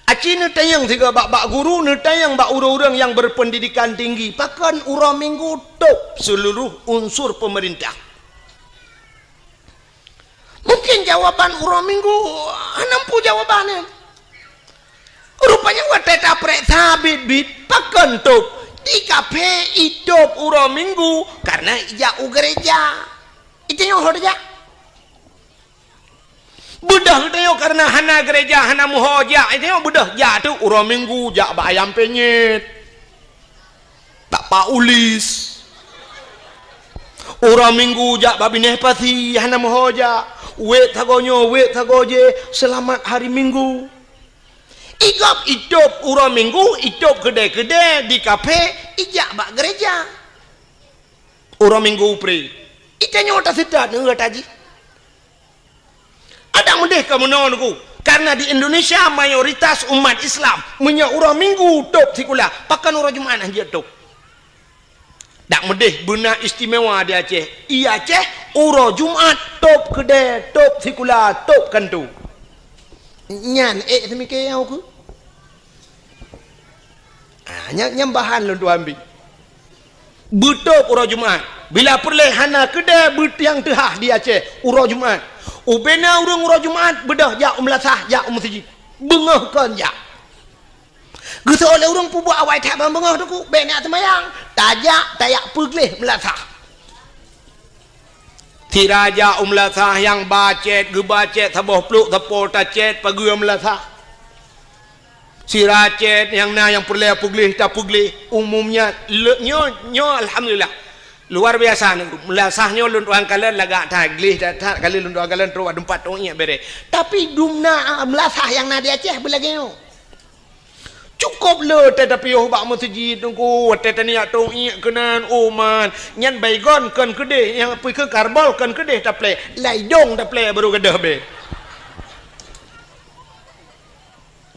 aci ne tayang tiga bak guru ne tayang bak urang-urang yang berpendidikan tinggi pakan urang minggu top seluruh unsur pemerintah mungkin jawaban urang minggu nampu jawabannya rupanya wate taprek sabit bit pakan top di kafe hidup urang minggu karena ijak gereja itu yang horja budah itu yang karena hana gereja hana muhoja itu yang budah ja tu urang minggu jak bayam penyet tak paulis urang minggu jak babineh pasi hana muhoja wet tagonyo wet tagoje selamat hari minggu Igap hidup urang minggu, hidup kedai-kedai di kafe, ijak bak gereja. Urang minggu pre. Itanya otak sedar nengah taji. Ada mendeh kamu nonku. Karena di Indonesia mayoritas umat Islam punya urang minggu top sikula, pakan urang Jumat aja top. Tak mendeh benar istimewa di Aceh. Iya Aceh urang Jumat top kedai, top sikula, top kantu. Nyan semikir aku. Nyambahan lu tu ambil betul urang Jumat bila perleh hana kedai yang tehah di Aceh urang Jumat ubena urang Jumat bedah jak melasah jak masjid bengah kan jak gitu oleh urang pubuak awai tak bengah tu ku benak semayang tajak tayak perleh melasah tiraja melasah yang bacet gebacet sabah peluk tapol tacet pagi melasah si racet yang perleh puglih tak puglih umumnya nyo alhamdulillah luar biasa melasahnya lun tuan kalian lagak taglih tak kali lun tuan kalian terus ada 4 orang bere tapi dumna melasah yang nadi Aceh belagino cukup le tetapi oh bak masjid tunggu tetania tong iya kenan oman nyan baygon kan kedeh yang pergi ke karbol kan kedeh tak play laidong tak play baru kedah be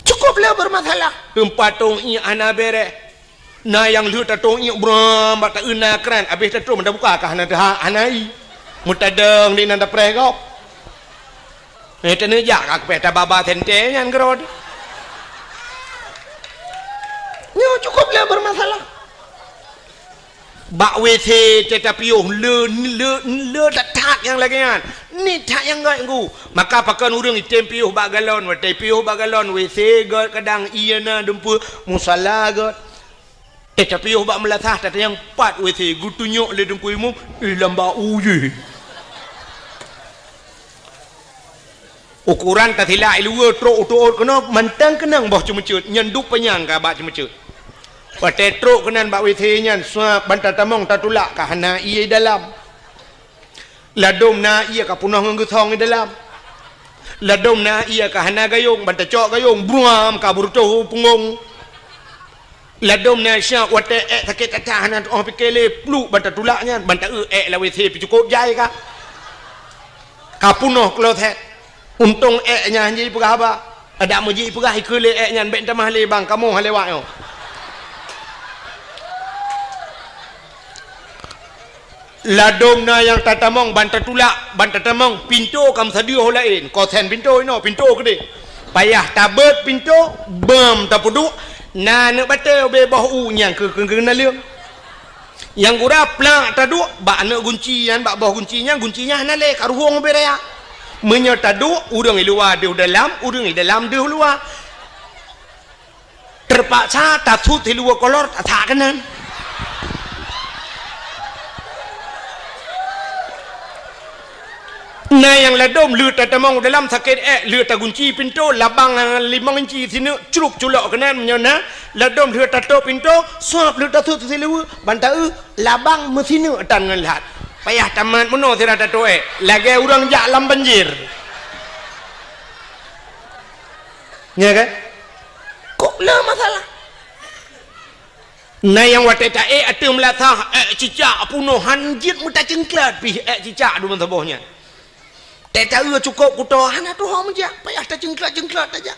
cukup lah bermasalah tempat tong i ana bere na yang lu ta tong i bram ba ta una kran habis ta tu mendak buka kah na dah anai mutadeng ni nanda pre kau tene jak ak pe ta baba tente nyan gerod nyo cukup lah bermasalah bak WC tetapi le tak yang lagi kan ni tak yang gak ku maka pakan urang item piuh bak galon watai piuh bak galon WC god kadang iana dempu musalla god tetapi piuh bak melasah tata yang 4 WC gu tunjuk le dempu imum lamba uye ukuran tak hilak luar trok kena mantang kenang boh cemecut nyenduk penyang ka bak cemecut Pakai truk kenan bak WC nyan suap bantal tamong tatulak ka hana iya dalam ladom na iya ka punah ngenggetong di dalam ladom na iya ka hana gayung bantal cok gayung buam kabur tuh punggung ladom na syak wate sakit tahan oh pikele plu bantal tulaknya bantal la WC pi cukup jai ka kapunoh klothet untung nya hanji pegah ba ada muji pegah ikule nyan bek tamah le bang kamu halewak yo ladom na yang tatamong bantat tulak bantat tamong pintu kam sadio lain kosen pintu ino pintu gede payah tabet pintu bem tapuduk na nak batal be bahu nyang ke na leung yang gura plak taduk bak nak guncian bak bawah guncinya na le karuhong beraya menyo taduk urang i luar de dalam urang i dalam de luar terpaksa tatut di luar kolor tak kanan nah yang ladom lu tatamong dalam sakit lu tagunci pintu labang 5 inci sini cerup culok kena menyona ladom lu tato pintu suap lu tato silu bantai labang mesinu tan ngelat payah taman meno sira tato lagi urang jak lam banjir ya kan kok lah masalah nah yang wateta atu melatah cicak punuh hanjit muta cengklat pi cicak du mentabahnya tak tahu cukup kutohan tu hom je payah tak jengklat aja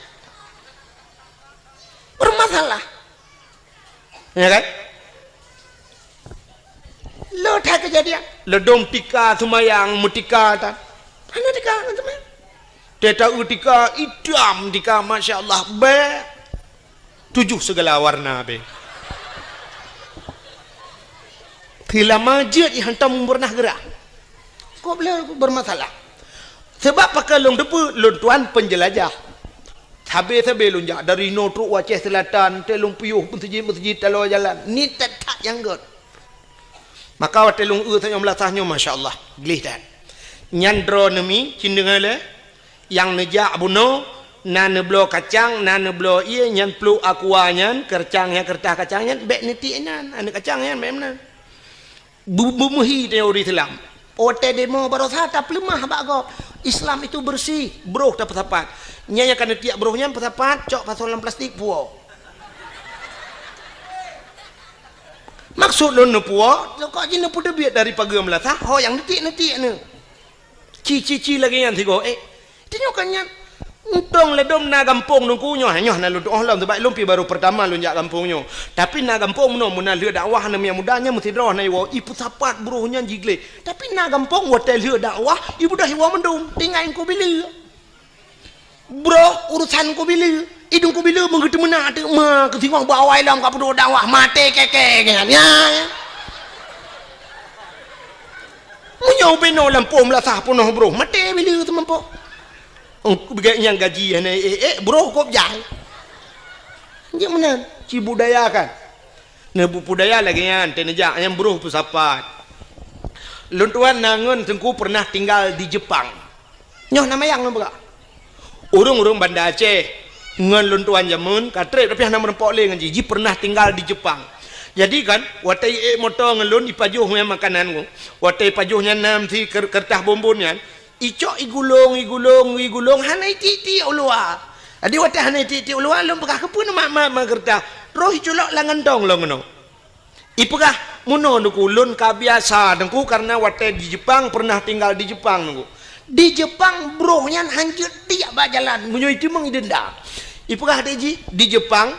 bermasalah ya kan lo tak kejadian lo dom tika sumayang mutika tak mana tika teman tak tahu tika idam tika masya-Allah be 7 segala warna be bila majid hantam pernah gerak kok boleh bermasalah sebab pakai long depu long tuan penjelajah habis lonjak dari Notruk Aceh Selatan telung piuh masjid talo jalan ni tak yang god maka telung tanya melasahnya masya-Allah glih dan nyandro nemi cindengale yang nejak buno nan neblo kacang nan neblo iya nyan plu akuanyan kercangnya kertah kacangnya bek niti nan ane kacangnya bek mana bumbu muhi teori Islam Ote demo baru sata pelemah bago. Islam itu bersih, bro tak pesapat. Nyaya kana tiak brohnya pesapat, cok pasolan plastik puo. Maksud lo nu puo, kok jin nu biat dari pagi melatah, ho yang netik ne. Ci lagi yang tigo, tinyokannya. Untong ledom na gampong nung kunyo hanyo na lu oh lam sebab lumpi baru pertama lu jak gampongnya tapi na gampong no mun leu dakwah na yang mudanya mesti roh na iwo ipu sapat bruhnya jigle tapi na gampong hotel leu dakwah ibu dah iwo mendum tingain ko bilu bro urusan ko bilu idung ko bilu mengetu mena tu ma ketingong bawai lam ka pedo dakwah mate keke kan ya munyo beno lampom la sah punoh bro mate bilu tempo yang gaji bro kok jai dia mana ci budaya kan nebu budaya lagi yang tenejak yang bro pusapat luntuan nangun tengku pernah tinggal di Jepang nyoh nama yang lembga urung Banda Aceh ngan luntuan jamun katre tapi hana merempok le ngan ji pernah tinggal di Jepang jadi kan watai motor ngelun ipajuh makanan ko watai pajuhnya nam si kertas bombonnya icok igulung hanai titi ulua adi wata hanai titi ulua lom pekah kepun mak kerta roh iculok langan dong longono ipekah muno nuku lun kabiasa nungku karena wata di Jepang pernah tinggal di Jepang nungku di Jepang brohnya hancur tiap bajalan munyo itu mang idenda ipekah di Jepang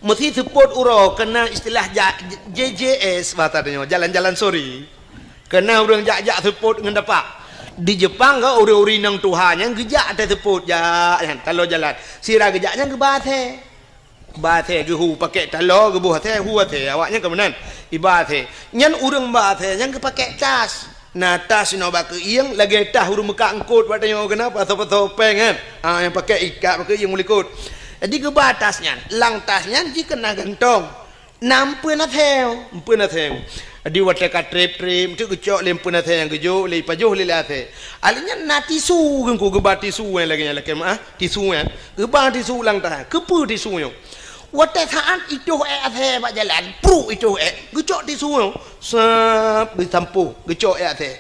mesti support uro kena istilah JJS batadnya jalan-jalan sorry kena urang jak support ngan dapat di Jepang ke uri-uri nang Tuhan yang gejak ada teput ya kalau jalan sira gejaknya ke bathe ke hu pakai talo ke buah teh hu teh awaknya ke menan ibathe nyan urang bathe yang ke pakai tas nah tas no bak ieng lagi tah urang meka angkut batanya kenapa topeng kan yang pakai ikat pakai yang mulikut jadi ke batasnya lang tasnya jika kena gantong nampeun atheu di wate ka trip tu kecok lempun athe yang gejo le pajuh le athe alinya na tisu ku gebati tisu lagi nya lagi tisu ya geba tisu lang tah kepu tisu yo wate saat itu athe ba jalan pru itu gecok tisu yo sap ditampu gecok athe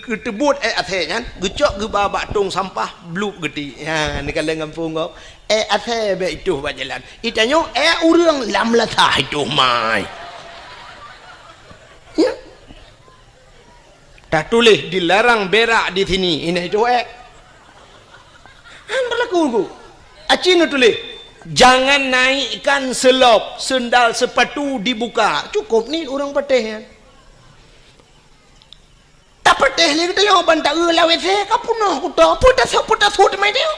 getebut athe nya gecok geba batung sampah bluk geti ha ni kalau ngampung kau athe be itu ba jalan itanyo urang lam latah itu mai ya. Tak tulis dilarang berak di sini. Ini itu berlaku. Acin tulis jangan naikkan selop, sendal sepatu dibuka. Cukup ni orang pateh ya. Tak pateh ni kita yang bantah lawet saya kapunah kuda putas hut mai dia.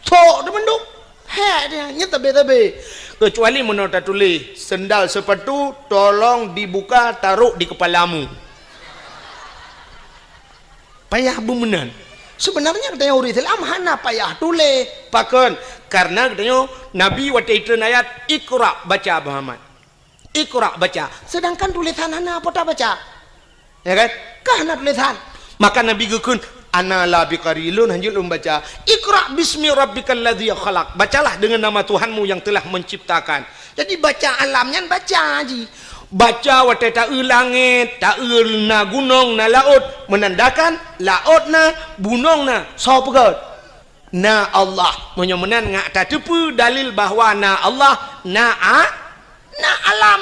So demanduk. Ha dia nya tabe kecuali menurut tulis sendal sepatu tolong dibuka taruh di kepalamu payah bumenan sebenarnya katanya uri Islam hana payah tulis pakon karena katanya Nabi waktu itu ayat Iqra baca Muhammad Iqra baca sedangkan tulisan hana apa tak baca ya kan kahana tulisan maka Nabi gekun ana la biqarilun hanjul membaca Iqra bismi rabbikal ladzi khalaq bacalah dengan nama Tuhanmu yang telah menciptakan jadi baca alamnya baca haji baca wate ta langit ta na gunung na laut menandakan laut na gunung na sapa na Allah menyemenan ngak ta tepu dalil bahawa na Allah na alam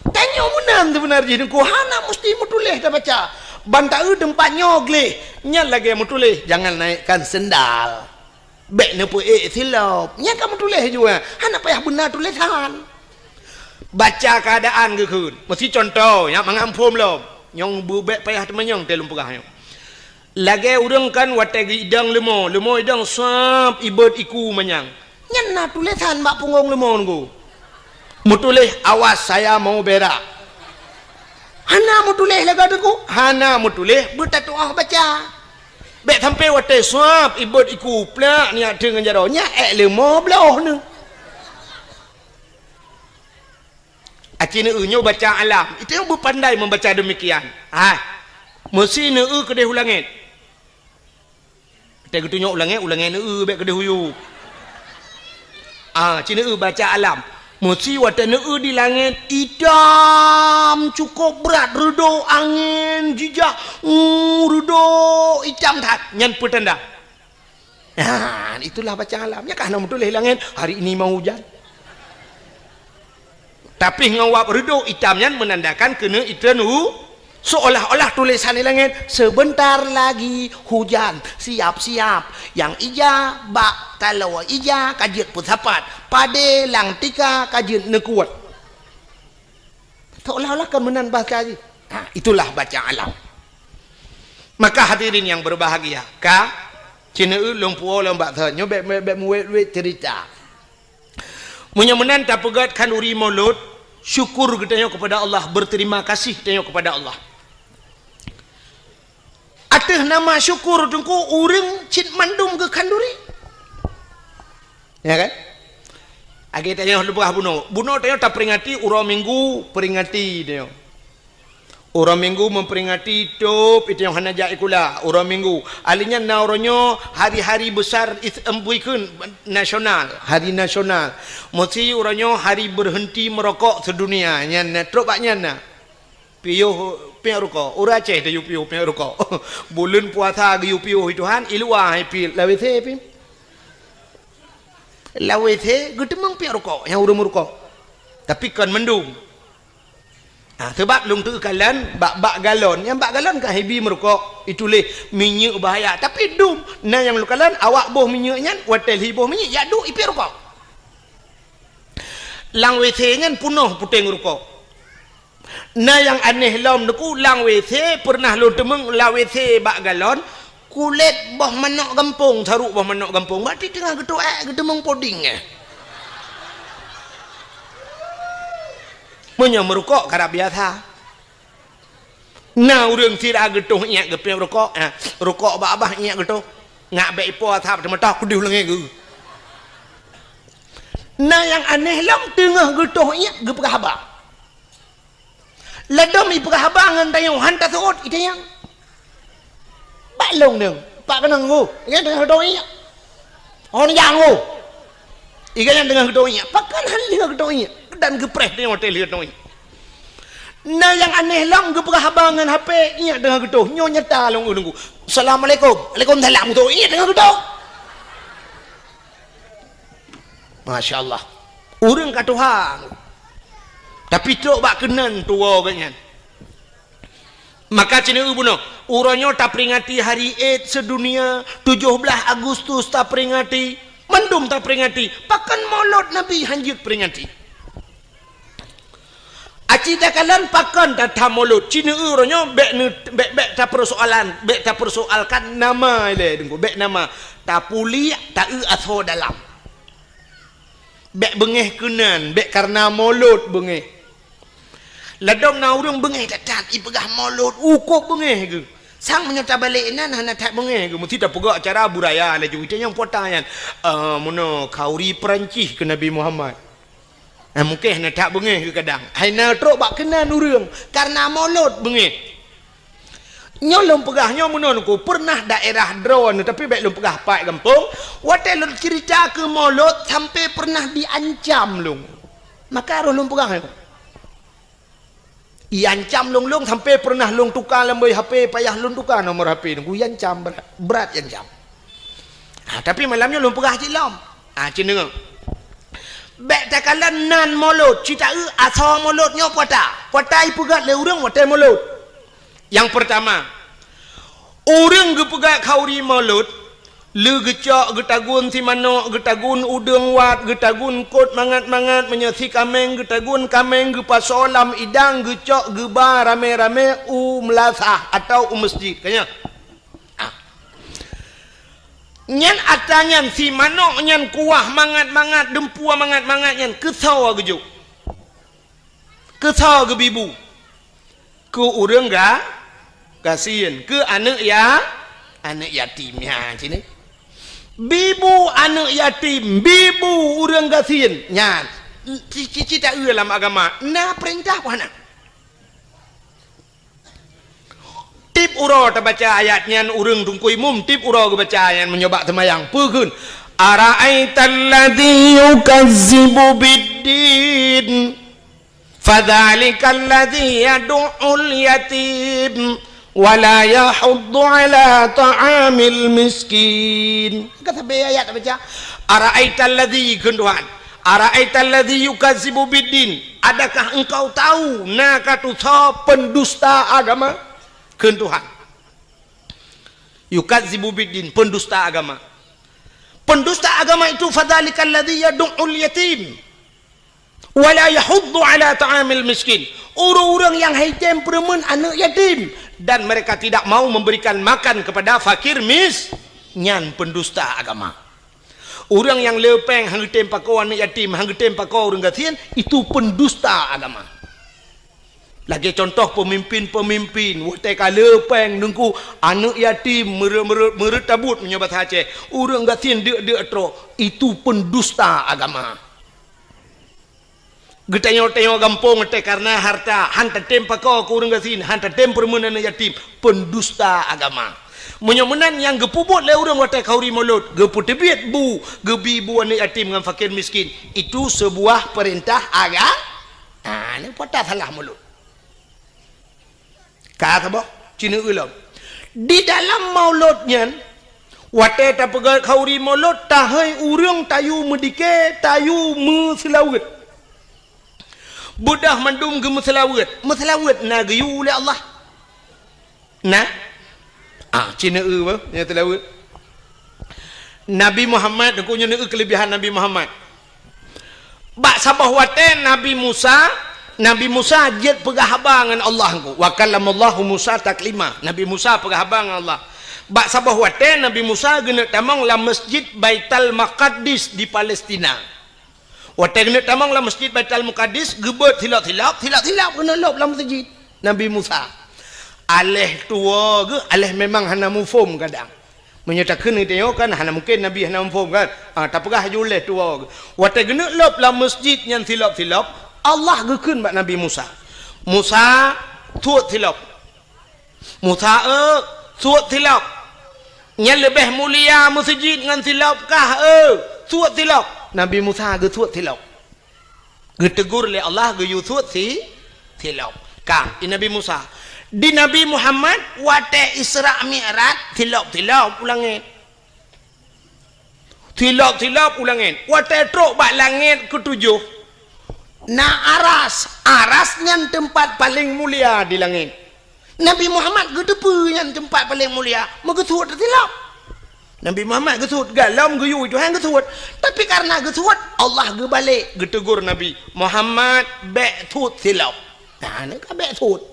tanya menang sebenarnya jadi ku hana mesti mutulih dah baca bantah tempat nyogle nya lagi mau tulis jangan naikkan sendal bek ne pu silap nya kamu tulis juga hana payah benar tulisan baca keadaan gekun mesti contoh ya mangampum lo nyong bu bek payah temenyong telum pegah lagi urang kan wategi idang lemo idang sap ibet iku manyang nya na tulisan mak punggung lemo nggo mu tulis awas saya mau berak hana mu tulis laga deku hana mu tulis bertatuah baca bek sampai wate swab ibut iku plak ni ada dengan jaronya lemo belah ni acina nyo baca alam itu yang berpandai membaca demikian mesti ne kedeh ulangit kita getunyok ulangit ne bek kedeh huyu cina baca alam Mesti watana di langit hitam cukup berat redo angin jijak redo hitam tak nyan petanda. Nah, itulah baca alam. Ya kan betul langit hari ini mau hujan. Tapi ngawap redo hitamnya menandakan kena itanu seolah-olah tulisan di langit sebentar lagi hujan, siap-siap. Yang ija bak kalau ija kajian pusapat pade lang tika kajian nekuat. Seolah-olah kan menambah lagi. Nah, itulah baca alam. Maka hadirin yang berbahagia, ka cina ulung puo lembak tanya bet muwet cerita. Menyemenan tak pegat kan uri mulut syukur kita kepada Allah, berterima kasih kita kepada Allah. Ateh nama syukur tungku urang cit mandum ke kanduri. Ya kan? Agi tanya lebah buno tanya tak peringati urang minggu peringati tanya. Urang minggu memperingati hidup itu yang hana jai kula urang minggu. Alinya nauronyo hari-hari besar embuikeun nasional, hari nasional. Mesti uranyo hari berhenti merokok sedunia. Nyan truk baknya na. Piyo rokok. Ura Aceh dah piyo rokok. Bulan puasa ge piyo Tuhan ilua hai pi lawethe pi. Lawethe gedemang piyo rokok yang urang rokok. Tapi kan mendung. Sebab lung tu kalan bak galon yang bak galon kan hebi merokok itu leh minyak bahaya tapi dum na yang lu kalan awak boh minyaknya hotel hiboh minyak ya du ipi rokok lang WC ngan punuh puteng rokok na yang aneh lom deku lang WC pernah lu temeng la WC bak galon kulit boh manok gampung saruk boh manok gampung berarti tengah gedemong poding punya merokok karena biasa. Nah urang tidak getuh iak gepeng rokok, rokok abah iak getuh, ngak baik ipo atap cuma tak kudu lengan ge. Nah yang aneh lam tengah getuh iak gepeng abah. Ladom ipeng abah ngan tayong hantar suot itu yang. Balong dong, pak kenang go, ikan tengah getuh iak. Orang yang go, ikan yang tengah getuh iak, pakan hal tengah getuh iak. Dan gepreh di hotel lihat noi. Nah yang aneh lang gepreh habangan HP nya dengan gedoh nyo nyata long nunggu. Assalamualaikum. Waalaikumsalam tu. Iya dengan gedoh. Masya-Allah. Urang ka Tuhan. Tapi tok bak kenan tua banyak. Maka cina ubuno, uranyo tak peringati hari Eid sedunia 17 Agustus tak peringati, mendum tak peringati, pakan maulud Nabi hanjut peringati. Acita kalan pakan tata mulut cina uronyo bek tak persoalkan nama le dengku bek nama tak puli tak aso dalam bek bengeh kenan bek karena mulut bengeh ladong na urang bengeh tak ipegah mulut ukok bengeh ke sang menyata balik nan hana tak bengeh ke mesti tak pegak acara buraya le ju yang potayan mono kauri Perancis ke Nabi Muhammad. Mungkin nak tak bengeh ke kadang. Haina truk bak kenan urang karena mulut bengeh. Nyolong pegahnya menon ku pernah daerah drone tapi baik lum pegah pai kampung. Watel lu cerita ke mulut sampai pernah diancam lung. Maka roh lum pegah. Iancam lung sampai pernah lung tukar lembai HP payah lung tukar nomor HP ku iancam berat iancam. Tapi malamnya lum pegah cilom. Cina bek takalan nan mulut cita asal mulutnya potai pegat le urang watai mulut. Yang pertama urang gepegat kauri mulut le gecak getagun si manok getagun udang wat getagun kot mangat-mangat menyasi kameng getagun kameng gepasolam idang gecak geba rame-rame melasah atau masjid kayaknya nyan atanyan si manok nyan kuah mangat-mangat dempua mangat-mangat nyan kesau gejuk kesau ke bibu ke urang ga kasihan ke anak yatimnya sini bibu anak yatim bibu urang kasihan nyan cici tak dalam agama na perintah apa nak tip uro ta baca ayatnya urang tungkui mum tip uro ke baca ayat menyoba temayang pegun ara'aital ladzi yukazzibu biddin fadzalikal ladzi yad'ul yatim wala yahuddu ala ta'amil miskin. Kata ayat baca ara'aital ladzi Tuhan, ara'aital ladzi yukazzibu biddin, adakah engkau tahu nakatu pendusta agama? Tuhan, yukazzibu biddin, pendusta agama. Pendusta agama itu fadzalikal ladzi yad'ul yatim wala yahuddu ala ta'amil miskin, orang-orang yang haitem peremen anak yatim dan mereka tidak mau memberikan makan kepada fakir nyan pendusta agama. Orang yang lepeng hang tem pakau anak yatim, hang tem pakau orang gatien, itu pendusta agama. Lagi contoh pemimpin-pemimpin wateka lepeng nengku anak yatim meretabut menyobat Aceh, orang gatien dia tro, itu pendusta agama. Getanya-tanya gampong te karena harta hanta tem pakau ku urang gasin hanta tem permunan yatim, pendusta agama. Menyomenan yang gepubut le urang wate kauri mulut gepu tebiet bu gebi bu anak yatim dengan fakir miskin, itu sebuah perintah agama. Ni potah salah mulut kata boh cina ulam di dalam mauludnya wate ta pegat kauri mulut tahai urang tayu medike tayu meselawet budah mandum ke meselawet na gayu oleh Allah na cina apa yang telawet Nabi Muhammad kunya kelebihan Nabi Muhammad bak sabah wate Nabi Musa jet pegahabangan Allah ku wa kallamallahu Musa taklima, Nabi Musa pegahabangan Allah bak sabah wate Nabi Musa gena tamang la masjid Baitul Maqdis di Palestina. Wate gena tamang la masjid Baitul Maqdis gebet hilap kena lop la masjid Nabi Musa. Aleh tua ke aleh memang hana mufum kadang. Menyatakan itu kan hana mungkin Nabi hana mufum kan. Tak pegah juleh tua ke. Wate gena lop la masjid yang hilap Allah gekeun bak Nabi Musa. Musa tuat hilap. Musa tuat hilap. Yang lebih mulia masjid dengan hilap kah tuat hilap. Nabi Musa ge tuat hilap. Ge tegur le Allah ge yu tuat hilap. Kang Nabi Musa. Di Nabi Muhammad wate Isra Mi'raj tilap ulangin. Tilap ulangin. Wate truk bak langit ketujuh. Na arasnya tempat paling mulia di langit. Nabi Muhammad gedepu yang tempat paling mulia. Megetut tilap. Nabi Muhammad getut galam geyu itu hang getut. Tapi karena getut Allah ge balik getegur Nabi Muhammad betut tilap. Nah ni ka betut.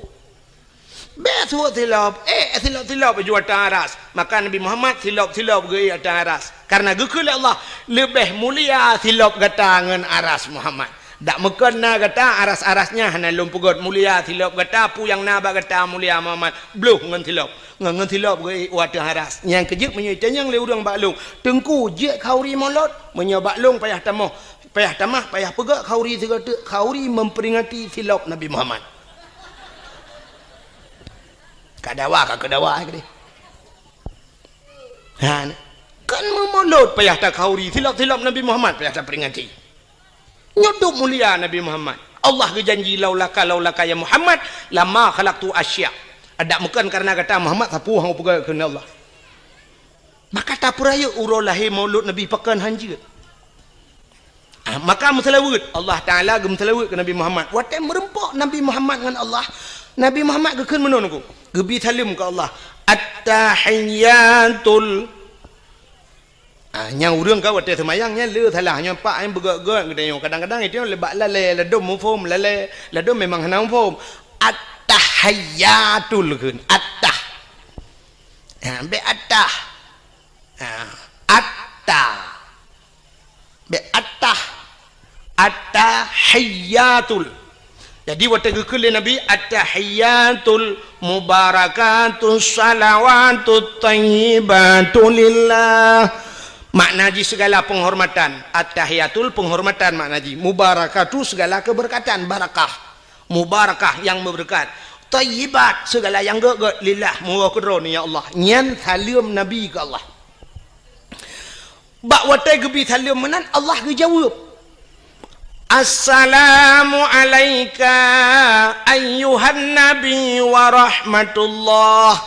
Betut tilap. Tilap ju atas. Maka Nabi Muhammad tilap ge atas aras. Karena gekul Allah lebih mulia tilap gatangan aras Muhammad. Dak mekena kata aras-arasnya hana lumpugot mulia tilap kata puyang naba kata mulia Muhammad bluh ngan tilap ge wadah aras yang kejek menyetanya yang le urang baklung tengku je kauri molot menyobaklung payah tamah payah pegak kauri segata kauri memperingati tilap Nabi Muhammad kadawa ke kan memolot payah tak kauri tilap Nabi Muhammad payah tak peringati nyodok mulia Nabi Muhammad. Allah berjanji laulaka ya Muhammad lama khalaqtu asya. Ada bukan karena kata Muhammad sapu hang pegang ke Allah. Maka tak peraya urau lahir maulud Nabi pakan hanjir. Maka musalawat Allah Taala gemsalawat ke Nabi Muhammad. Wate merempok Nabi Muhammad dengan Allah. Nabi Muhammad kekeun menon ku. Gebi salim ke Allah. At-tahiyyatul yang urang kau wate semayangnya le salah hanya pak yang begak-gak kadang-kadang itu lebak lale ledom mufum lale ledom memang henang mufum at-tahiyyatul kun at-tah be at-tah at-tah be at-tah at-tahiyyatul jadi wate gekul Nabi at-tahiyyatul mubarakatus salawatut thayyibatul lillah. Maknaji segala penghormatan, at-tahiyatul penghormatan maknaji, mubarakatu segala keberkatan, barakah, mubarakah yang berberkat, thayyibat segala yang geget lillah muwakadron ya Allah, nyan salim Nabi ke Allah. bak watai gebi thalim menan Allah ge jawab assalamu alayka ayyuhan nabi wa rahmatullah.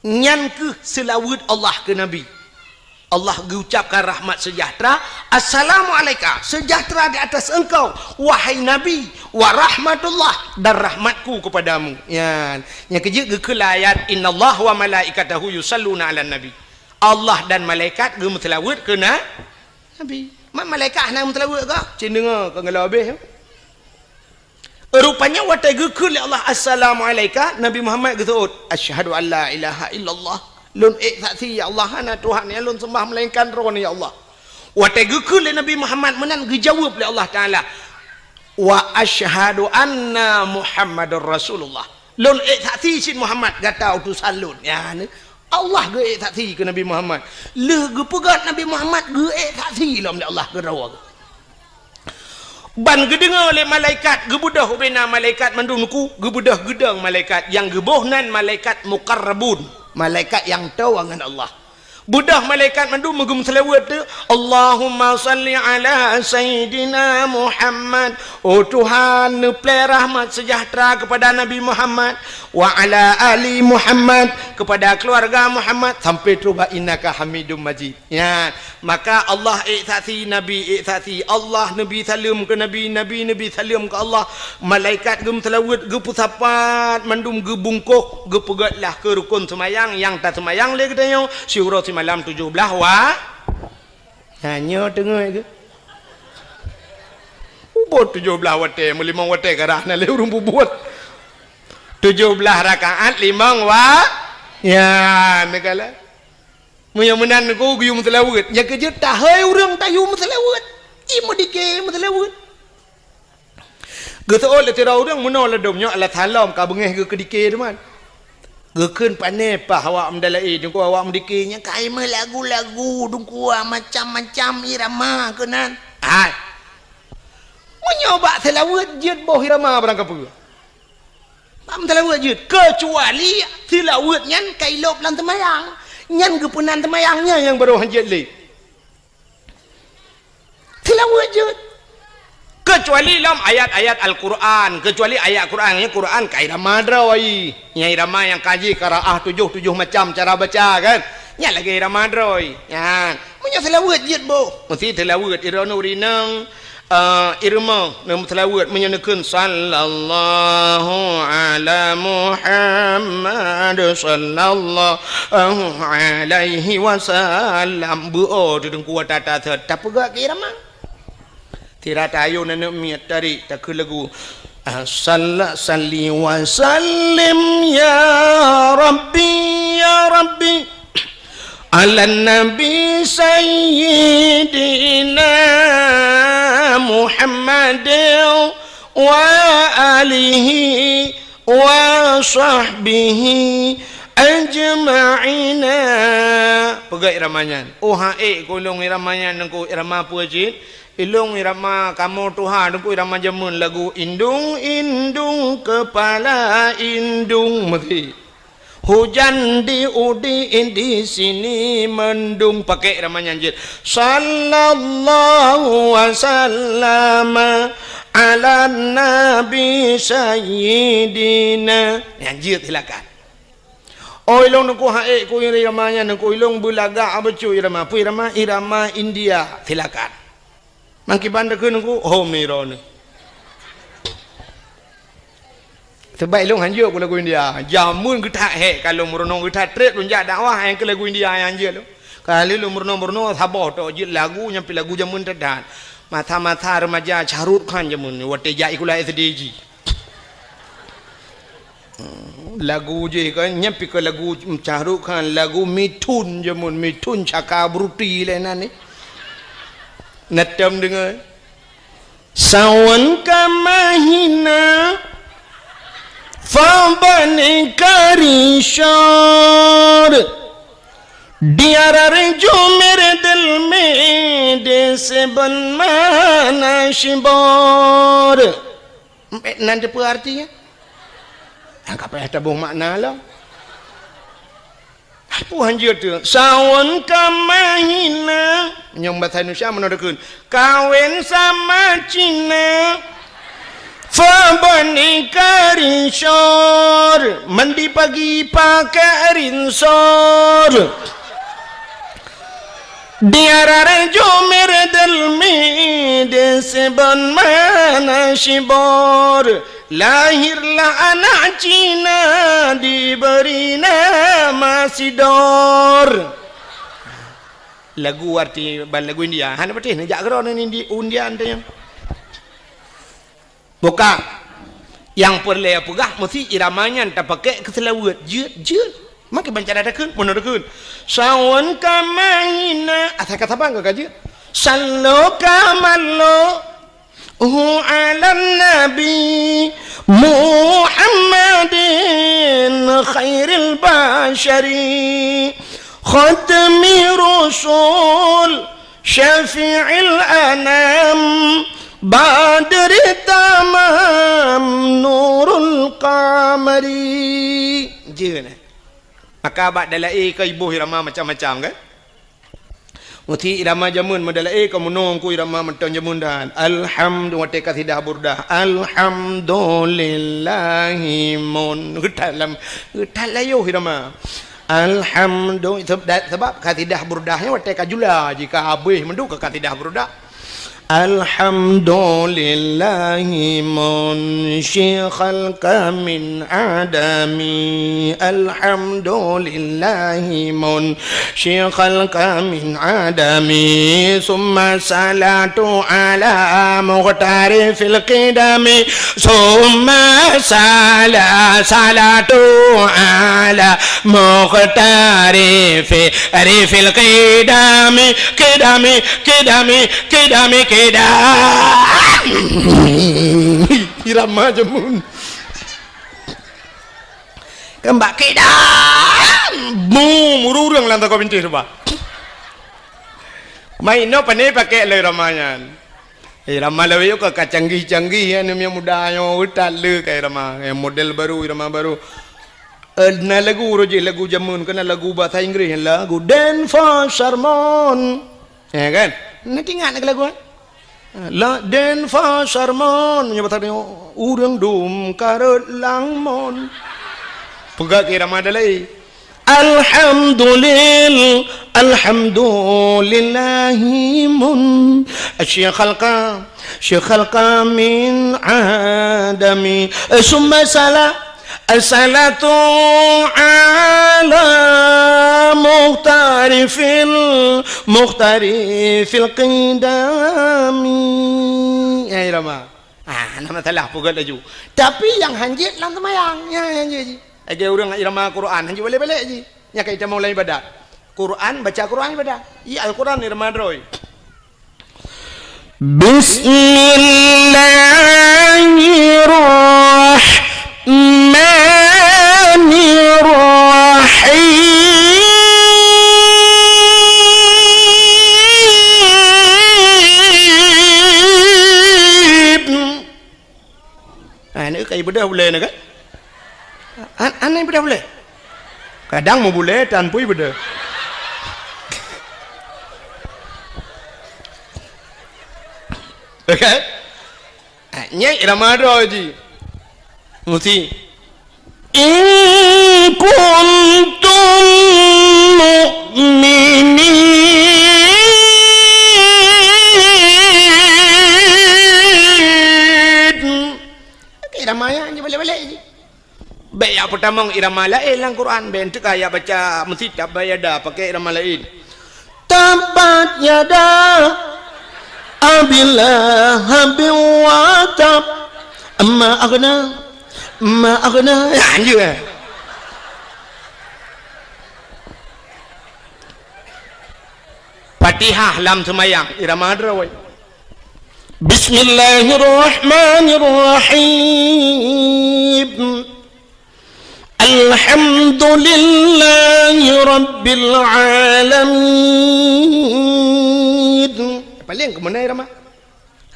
Nyan ke selawat Allah ke nabi, Allah mengucapkan rahmat sejahtera, assalamualaikum, sejahtera di atas engkau wahai nabi, wa rahmatullah, dan rahmatku kepadamu. Yan yang kerja ke ayat innallah wa malaikatahu yusalluna ala nabi, Allah dan malaikat ge melawat ke nabi. Mak malaikat nak melawat ke cin dengar ke ngala habis. Rupanya watai ge ke Allah assalamualaikum, Nabi Muhammad ge taut asyhadu an la ilaha illallah, lun saksi ya Allah ana Tuhan yang lun sembah melainkan roh ni ya Allah. Watai ge ke Nabi Muhammad menan ge jawab oleh Allah Taala wa asyhadu anna Muhammadar Rasulullah, lun saksi sin Muhammad gata utusan lun. Ya ni Allah ge saksi ke Nabi Muhammad, le ge pegat Nabi Muhammad ge saksi lah Allah ge rawa. Ban gedengar oleh malaikat gebudah bina malaikat mandungku gebudah gedang malaikat yang gebohnan malaikat muqarrabun, malaikat yang tahu dengan Allah. Budah malaikat mandung megum selawat tu Allahumma salli ala sayyidina Muhammad, oh Tuhan play rahmat sejahtera kepada Nabi Muhammad, wa ala ali Muhammad, kepada keluarga Muhammad, sampai tu ba innaka hamidum majid. Ya, maka Allah saksi nabi saksi Allah, nabi salam ke nabi, nabi salam ke Allah, malaikat gem selawat ge pusapat mandum ge bungkuh ge pegatlah ke rukun semayang yang tak semayang le katanya syura malam 17 wa hanya tengah ke ubot 17 wate melimang wate karah na le urung bubuat 17 rakaat 5 wa ya negala mun menan ku guyum selawat nya kerja tahai urang tayu selawat imu dike selawat ge taol le tira urang menol domnya Allah taala ka bengeh ge kedike teman gekeun pane pah awak mendalai dengku awak mendikirnya kai lagu-lagu dengku macam-macam irama kenan ai menyoba selawat jeut boh irama barang apa am selawat jeut kecuali selawat nyan kai lop lan temayang nyan gepunan temayangnya yang baru hanjet le selawat jeut kecuali dalam ayat-ayat Al-Quran, kecuali ayat Quran yang Quran kai irama droi nya irama yang kaji qiraah 7 macam cara baca kan nya lagi irama droi ya munyo selawat jeut bo mesti selawat irana urinang irma nam selawat menyenekeun sallallahu ala Muhammad sallallahu alaihi wasallam bu dengku tata tak pegak ke irama tira tayo na miat dari tak lagu salli wa sallim ya rabbi ala nabi sayyidina Muhammad wa alihi wa sahbihi ajma'ina. Pegai iramanya oh hae kolong iramanya nengku irama puajit ilung irama kamu Tuhan dengku irama jamun lagu indung kepala indung mati hujan di di sini mendung pakai iramanya anjir sallallahu wasallam ala nabi sayyidina anjir silakan. Oh ilung nengku hae ku iramanya nengku ilung bulaga abecu irama pu irama India silakan. Mangki bandar ke nunggu homirone sebab ilung hanjur ku lagu India jamun kita he kalau merenung kita trek runjak dakwah yang ke lagu India yang hanjur lu kali lu merenung sabah tu jit lagu nyampi lagu jamun tedan mata-mata remaja carut kan jamun wate jai kula SDG lagu je kan nyampi ke lagu carut kan lagu mitun jamun mitun cakabruti lenan ni natam dengan sawan kamahina fabani karishar diara rejo mere dil mein dese ban mana shibor nanti apa artinya angkat apa tabuh makna lah apa hanjir tu sawan kamahina yang bahasa Indonesia menurutkan kawin sama Cina Fabani karinsor mandi pagi pakai rinsor diarare jomer dalmi desban mana shibor lahirlah anak Cina diberi nama Sidor. Lagu arti lagu India hana berarti nak jak geron ni undian tu yang buka yang perle pegah mesti iramanya tak pakai keselawat jeut makin baca dadakan menurutkan sawan kamahina asal kata bang ke jeut sallu kamallu ala nabi Muhammadin khairil bashari khatmi rasul syafi'il anam badri tamam nurul qamari je nah maka abad dalai ke ibu irama macam-macam kan muti irama jamun modalai ke menong ku irama mentong jamun dan alhamdulillah te kasidah burdah alhamdulillahi mun dalam yo irama alhamdulillah sebab kasidah burdahnya wate kajula jika habis mendu ke kasidah burdah alhamdulillahi munsyikhal kamin adami alhamdulillahi munsyikhal kamin adami summa salatu ala muqtari fil qidami summa salatu ala muqtari fil qidami irama jamun kembak kedam mururang lantak kau binti sebab main no pandai pakai le ramanya irama lewe ke canggih-canggih yang muda yang utat le ke irama model baru irama baru na lagu roji lagu jamun kena lagu bahasa Inggris lagu Dan for Sharmon ya kan nanti ingat lagu la den fa sarmon nya batang urang dum karut langmon pegak kira madalai alhamdulillahi mun asy-khalqa min adami summa salatu ala muhtari fil qidami ya irama nama salah pugal laju tapi yang hanjit lang temayang ya hanjit age urang irama Quran hanjit balik-balik ji nya kai mau lain ibadat Quran baca Quran ibadat iya Al-Quran irama droi Bismillahirrahmanirrahim ini kayak bedah boleh nak aneh bedah boleh kadang mau boleh tanpa bedah okay nyai Ramadan ji mesti in kuntum mu'minin irama yang balik-balik je baik yang pertama irama lain dalam Quran bentuk ayat baca mesti tabat yada pakai irama lain tabat yada abillah biwatab amma aghna anjir Fatihah lam semayang irama drawai Bismillahirrahmanirrahim Alhamdulillahi rabbil alamin paling ke mana irama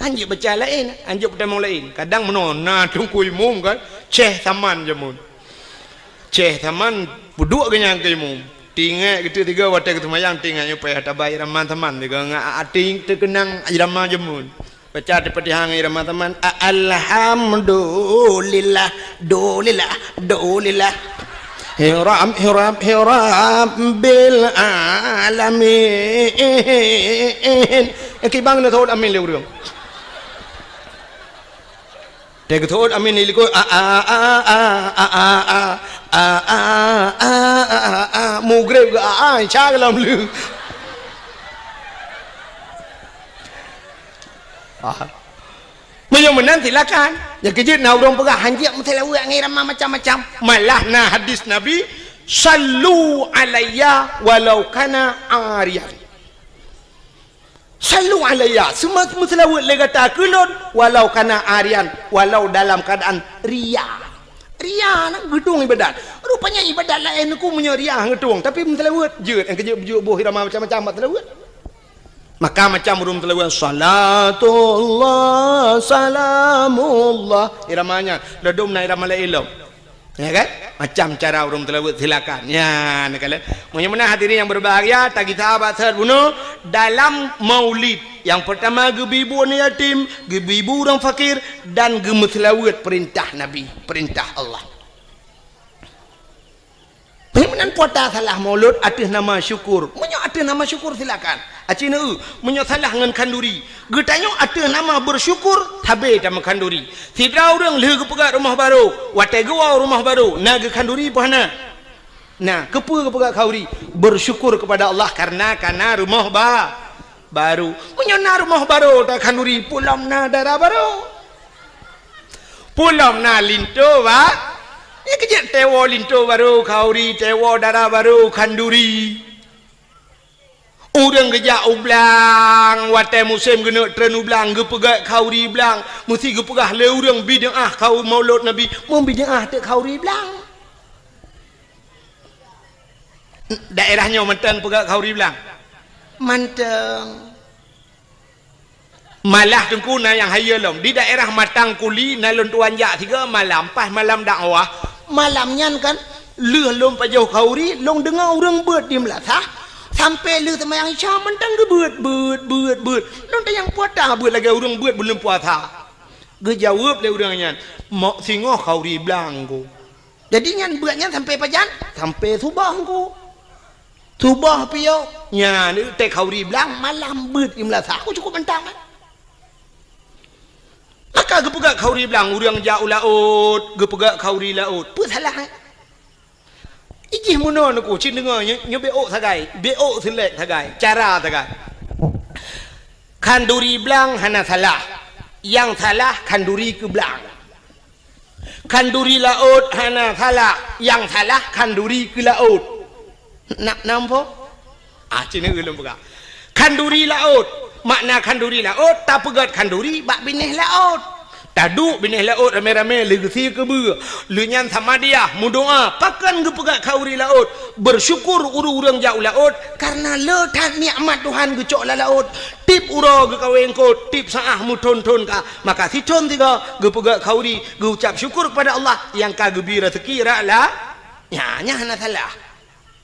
anjir baca lain anjir pertama lain kadang menona tungkui mum kan ceh taman jamun ceh taman buduk kenyang ke mum tinggal gitu tiga wadah ketemu yang tinggal nyupai ada bayar teman-teman tiga nggak ating terkenang irama jemun baca seperti hang irama teman alhamdulillah dolillah hiram bil alamin kibang na thod amin lewrung te thod amin ni ko mugre cha lam lu menang silakan ya kejut na urang pegah hanjak mutelawa ngirama macam-macam malah na hadis nabi sallu alayya walau kana ariyan sallu alayya semua mutelawa legata kulun walau kana ariyan walau dalam keadaan ria nak gedung ibadat rupanya ibadat lain ku punya ria gedung tapi mutelawa jeut yang kejut bujuk boh irama macam-macam mutelawa maka macam urung telawan salatullah salamullah iramanya ledum na irama lailom ya kan macam cara urung telawat silakan ya nakala punya hadirin yang berbahagia tak kita abad bunuh dalam maulid yang pertama gebibu ni yatim gebibu orang fakir dan gemetelawat perintah nabi perintah Allah Pemenan puata salah maulud atas nama syukur. Menyo atas nama syukur silakan. Acina menyo salah ngan kanduri. Getanyo atas nama bersyukur tabe sama kanduri. Tidak orang leh ke pegat rumah baru. Watai gua rumah baru. Nah ke kanduri pahana. Nah kepu ke pegat kauri bersyukur kepada Allah karena rumah baru. Menyo na rumah baru tak kanduri pulam na darah baru. Pulam na linto ba. Ya kejap tewo linto baru kauri tewo darah baru kanduri urang kejap ublang watai musim kena tren ublang gepegak kauri blang mesti gepegah le urang bid'ah kau maulud nabi membid'ah te kauri blang daerahnya mentang pegak kauri blang manteng malah tengkuna yang hayalom di daerah matang kuli nalon tuan jak tiga malam pas malam dakwah malamnya kan leh lom pajau kauri long dengar orang beut di melatah sampai leh temayang isya mentang ke beut long tayang puasa beut lagi orang beut belum puasa ge jawab le urangnya mak singoh kauri blango jadi nyan beutnya sampai pajan sampai subah ku subah piau nya ni te kauri blang malam beut di melatah aku cukup mentang maka gepegak kauri belang urang jauh laut gepegak kauri laut apa salah ijih muno aku cin dengar nyo beok sagai beok selek sagai cara sagai kanduri belang hana salah yang salah kanduri ke belang kanduri laut hana salah yang salah kanduri ke laut nak nampo cin ngelum pegak kanduri laut makna kanduri laut tak pegat kanduri bak binih laut taduk binih laut rame-rame legesi ke ber lenyan sama dia mudoa pakan ke pegat kauri laut bersyukur urang jauh laut karena letak nikmat Tuhan ke cok laut tip uro ke kawin ko tip saah mu ton ka maka si ton tiga ke pegat kauri ke ucap syukur kepada Allah yang ka gebira sekira lah nya hana salah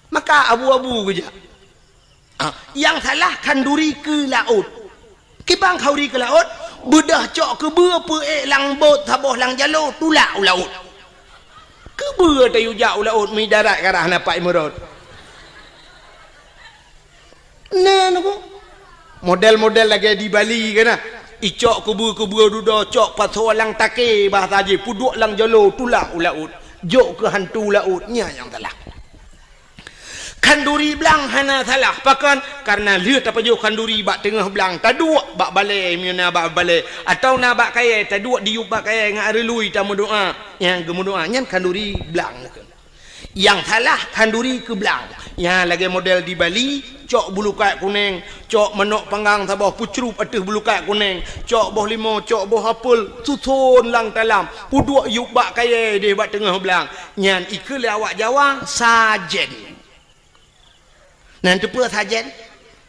maka abu-abu ke yang salah kanduri ke laut kibang kauri ke laut bedah cok ke berapa lang bot taboh lang jalur tulak laut ke ber tayu jauh laut mi darat karah napak imurut nah aku model-model lagi di Bali kan icok ke ber duda cok pasal lang take bahasa je puduk lang jalur tulak laut jok ke hantu lautnya yang salah kanduri belang hana salah pakan karena lihat apa jauh kanduri bak tengah belang taduk bak balai miana bak balai atau na bak kaya taduk diuk bak kaya ngak relui tamu doa yang gemu doa nyan kanduri belang yang salah kanduri ke belang yang lagi model di Bali cok bulu kat kuning cok menok panggang tabah pucrup atas bulu kat kuning cok boh limo cok boh apel susun lang dalam puduk yuk bak kaya dia bak tengah belang nyan ikut awak Jawa sajen nanti apa sajen?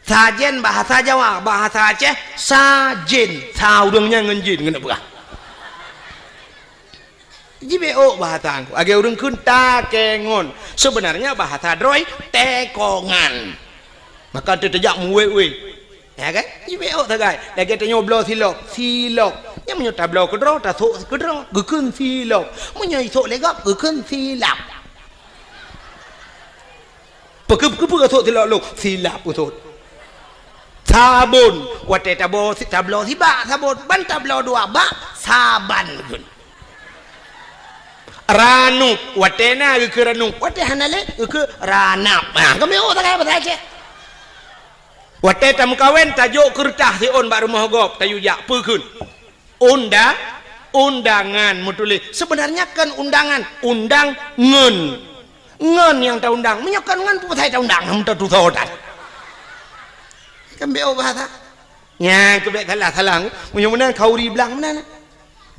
Sajen bahasa Jawa, bahasa Aceh sajen. Saudangnya ngenjin kenapa? JBO bahasa angku age urang kun takengon sebenarnya bahasa droi tekongan maka tetejak muwe ya kan JBO tagai lagi tenyo blo silok nya menyo tablo kedro ta sok kedro gekeun silok menyo sok legap gekeun silap pekep sok silap usut sabun wate tablo si ba sabun ban tablo dua ba saban gun ranuk watena ke ranuk wate hanale ke ranap nah kami tagai bahasa Aceh wate tam kawen tajuk kertas si on bak rumah gop tayu jak pekeun undangan mutuli sebenarnya kan undangan ngen yang ta undang menyokan ngan putai ta undang ham ta tu thotan kan beo bahasa nya ke bek salah munya khauri blang mana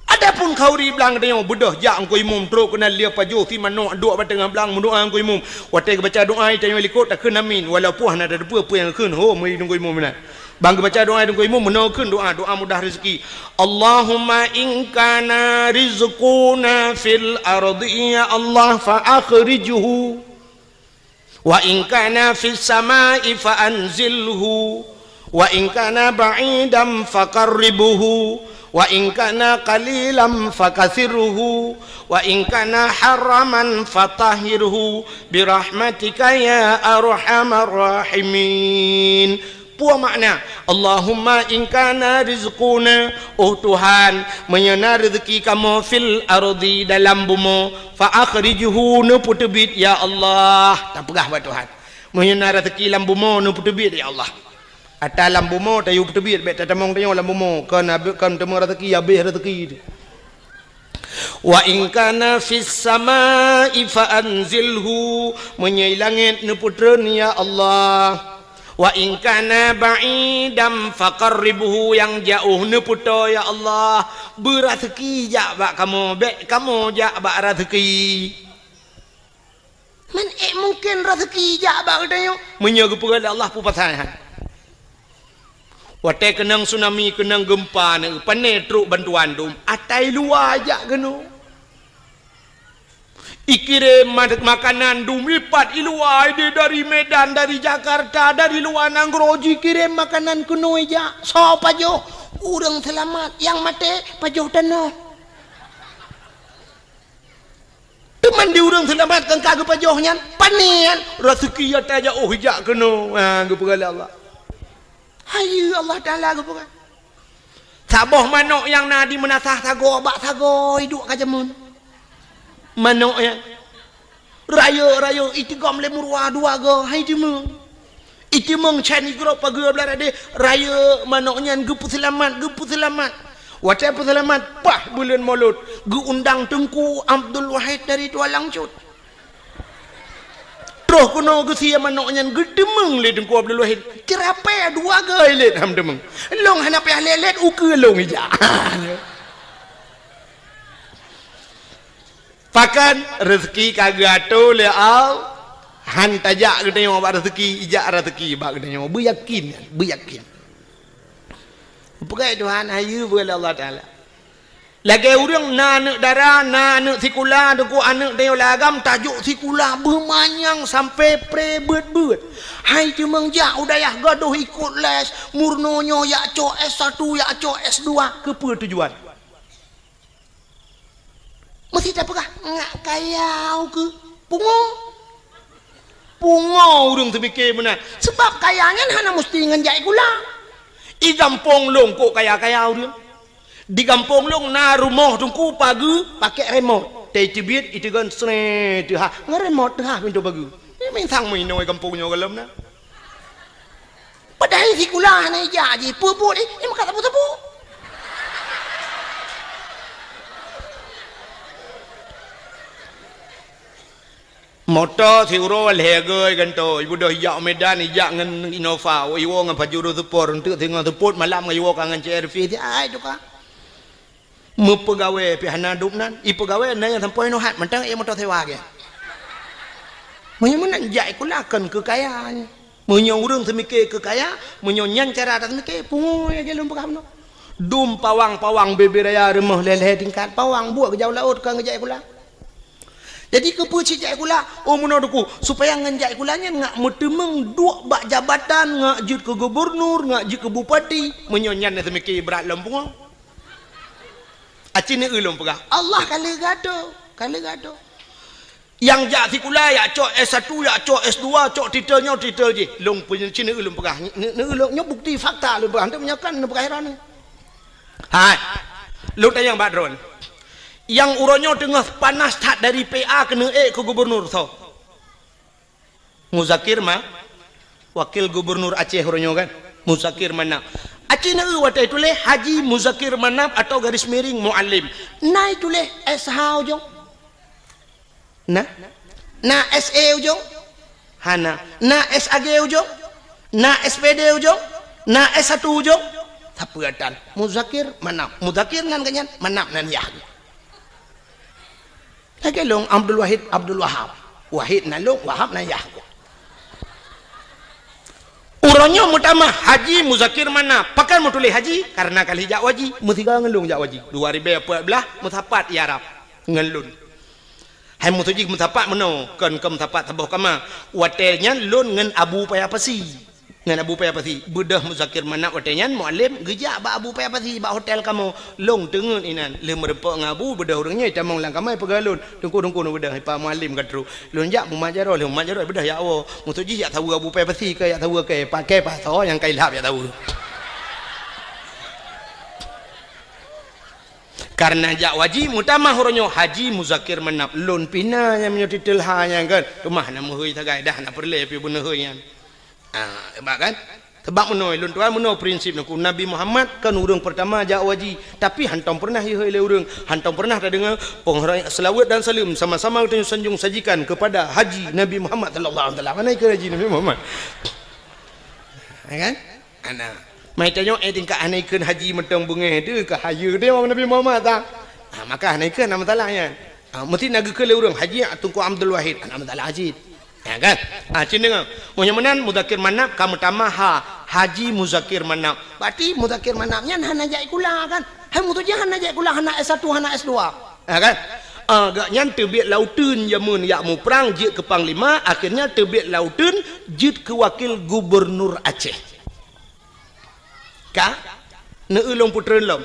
adapun khauri blang dia bedah jak angko imum teruk kena lia pajo si manok duk ba tengah blang doa angko imum wate baca doa tanya likut tak kena amin walaupun ada apa yang keun ho mai dungko imum mana bang baca doa dungko imum menakeun doa mudah rezeki Allahumma in kana rizquna fil ardi ya Allah fa akhrijhu wa in kana fis samai fa anzilhu wa in kana ba'idan faqarribhu wa in kana qalilan fakathirhu wa in kana haraman fatahhirhu birahmatika ya arhamar rahimin. Puas makna Allahumma in kana rizquna Tuhan menyana rezeki kamu fil ardi dalam bumi fa akhrijhu nu putebit ya Allah tak pegah ba Tuhan menyana rezeki dalam bumi nu putebit ya Allah ata lam bumo tayu tebit bet tatamong tayo lam bumo kan temu rezeki habis rezeki wa in kana fis samai fa anzilhu menyilangit ne putreun ya Allah wa in kana ba'idam faqarribhu yang jauh ne puto ya Allah berazeki jak bak kamu bet kamu jak bak rezeki man mungkin rezeki jak bak tayo menyaga pegala Allah pu pasal wate kenang tsunami kenang gempa ne pane truk bantuan dum atai luar ajak keno ikirim makanan dum lipat iluai dari Medan dari Jakarta dari luar Nangroji kirim makanan keno aja so pajo urang selamat yang mate pajo tanah teman di urang selamat kan kagak pajohnya panian rezeki aja jak keno ge pegala Allah hayu Allah Ta'ala ke bukan saboh manok yang nadi menasah sago bak sago hidup kajamun manok ya raya itigam le murwa dua go hai jemeng itimeng chani gro pageu belarade raya manoknya gepu selamat wate selamat pah bulan Maulud ge undang Tengku Abdul Wahid dari Tualang Cut roh kuno gesia manoknya gedemeng le Tengku Abdul Wahid kirape dua gai le ham demeng long hanape lelet uke long ija pakan rezeki kagato le au han tajak gede yo ba rezeki ija rezeki ba gede yo beyakin pegai Tuhan ayu bela Allah Taala lagi urang na darah na sikula deku anak dia lagam tajuk sikula bermanyang sampai prebet hai cemeng jak udayah gaduh ikut les murnonyo ya co S1 ya co S2 kepe tujuan mesti tak pegah ngak kayau ke pungo urang terfikir benar sebab kayanya hana mesti nganjai kula i gampong long kok kaya urang di kampung long na rumah tungku pagi pakai remote tei tibit itu kan sne tu ha ngeremote tu ha pintu pagi ni main sang main noi kampungnya galam na padahal si kula na jaji pupu ni maka tapu motor si uro lehegoi kan to ibu dah yak Medan yak ngan Innova iwo ngan pajuro support untuk tengah support malam iwo kangen CRV ti ai tu ka pegawai pihana dupnan i pegawai na yang sampai no hat mentang ia motor sewa ke mana jai kulakan kekayaan menyo urang semikir kekaya menyo nyan cara tak semikir pungo ya gelum pegam no Dum pawang bebe raya remah leleh tingkat pawang buat ke jauh laut kan ngejak kula. Jadi ke puci jak kula menaduku supaya ngenjak kulanya ngak mutemeng duk bak jabatan ngak jut ke gubernur ngak jut ke bupati menyonyan semiki berat lempung. Acine ulum pegah. Allah kali gado. Yang jak si kula ya cok S1 ya cok S2 cok titel je. Long punya cine ulum pegah. Ne ulum nya bukti fakta lu pegah. Hendak menyakan ne pegah heran. Hai. Lu tanya Badron. Yang uronyo tengah panas tak dari PA kena ke gubernur so. Muzakir mah wakil gubernur Aceh uronyo kan. Muzakir Manap. Aceh na watai tule Haji Muzakir Manap atau garis miring muallim. Nai tule SH ujung. Na SE ujung. Hana. Na SAG ujung. Na SPD ujung. Na S1 ujung. Tapuatan. Muzakir Manap. Muzakir nan ganyan. Manap nan yah. Lagi long Abdul Wahab. Wahid na long Wahab na yah. Uronyo mutama Haji Muzakir Manap. Pakan mutuli haji karena kali jak waji. Mutiga ngelung jak waji. 2014 mutapat Arab ngelun. Hai mutujik mutapat meno kan ke mutapat tabuh kama. Watelnya lun ngen Abu Payapasi. Ngan Abu Payapasi. Bedah Muzakir Manap watelnya mualim gejak ba Abu Payapasi ba hotel kamu long tengen inan. Le merepok ngabu bedah orangnya camang lang kamai pegalun. Tungku bedah pa mualim katru. Lun jak mumajaro bedah ya Allah. Mutujik ya tahu Abu Payapasi ke ya tahu ke pakai paso yang kailap ya tahu. Karena jak waji mutama horonyo Haji Muzakir Manap lun pina yang menyotitel hanya kan. Rumah nama hui tagai dah nak perle pi bener hui kan. Sebab kan sebab menoi lun tuan menoi prinsip naku Nabi Muhammad kan urang pertama jak waji tapi hantam pernah ye le urang hantam pernah tak dengar pengharai selawat dan salim sama-sama kita sanjung sajikan kepada Haji Nabi Muhammad sallallahu alaihi wasallam. Mana ke Haji Nabi Muhammad kan ana mai tanya tingkat anaikeun haji metong bunga tu ke hayu dia orang Nabi Muhammad tak maka anaikeun nama talahnya mesti naga ke le urang Haji Tunku Abdul Wahid nama talah haji. Ya kan? Cina dengar. Munyaman Muzakir Manap kamu tamah Haji Muzakir Manap. Berarti Muzakir Manapnya hana jai kula kan. Hai mutujih hana jai kula hana S1 hana S2. Ya kan? Agaknya terbit lautun jamun yak mu perang jit ke panglima akhirnya terbit lautun jit ke wakil gubernur Aceh. Ka? Ne ulung putreun lom.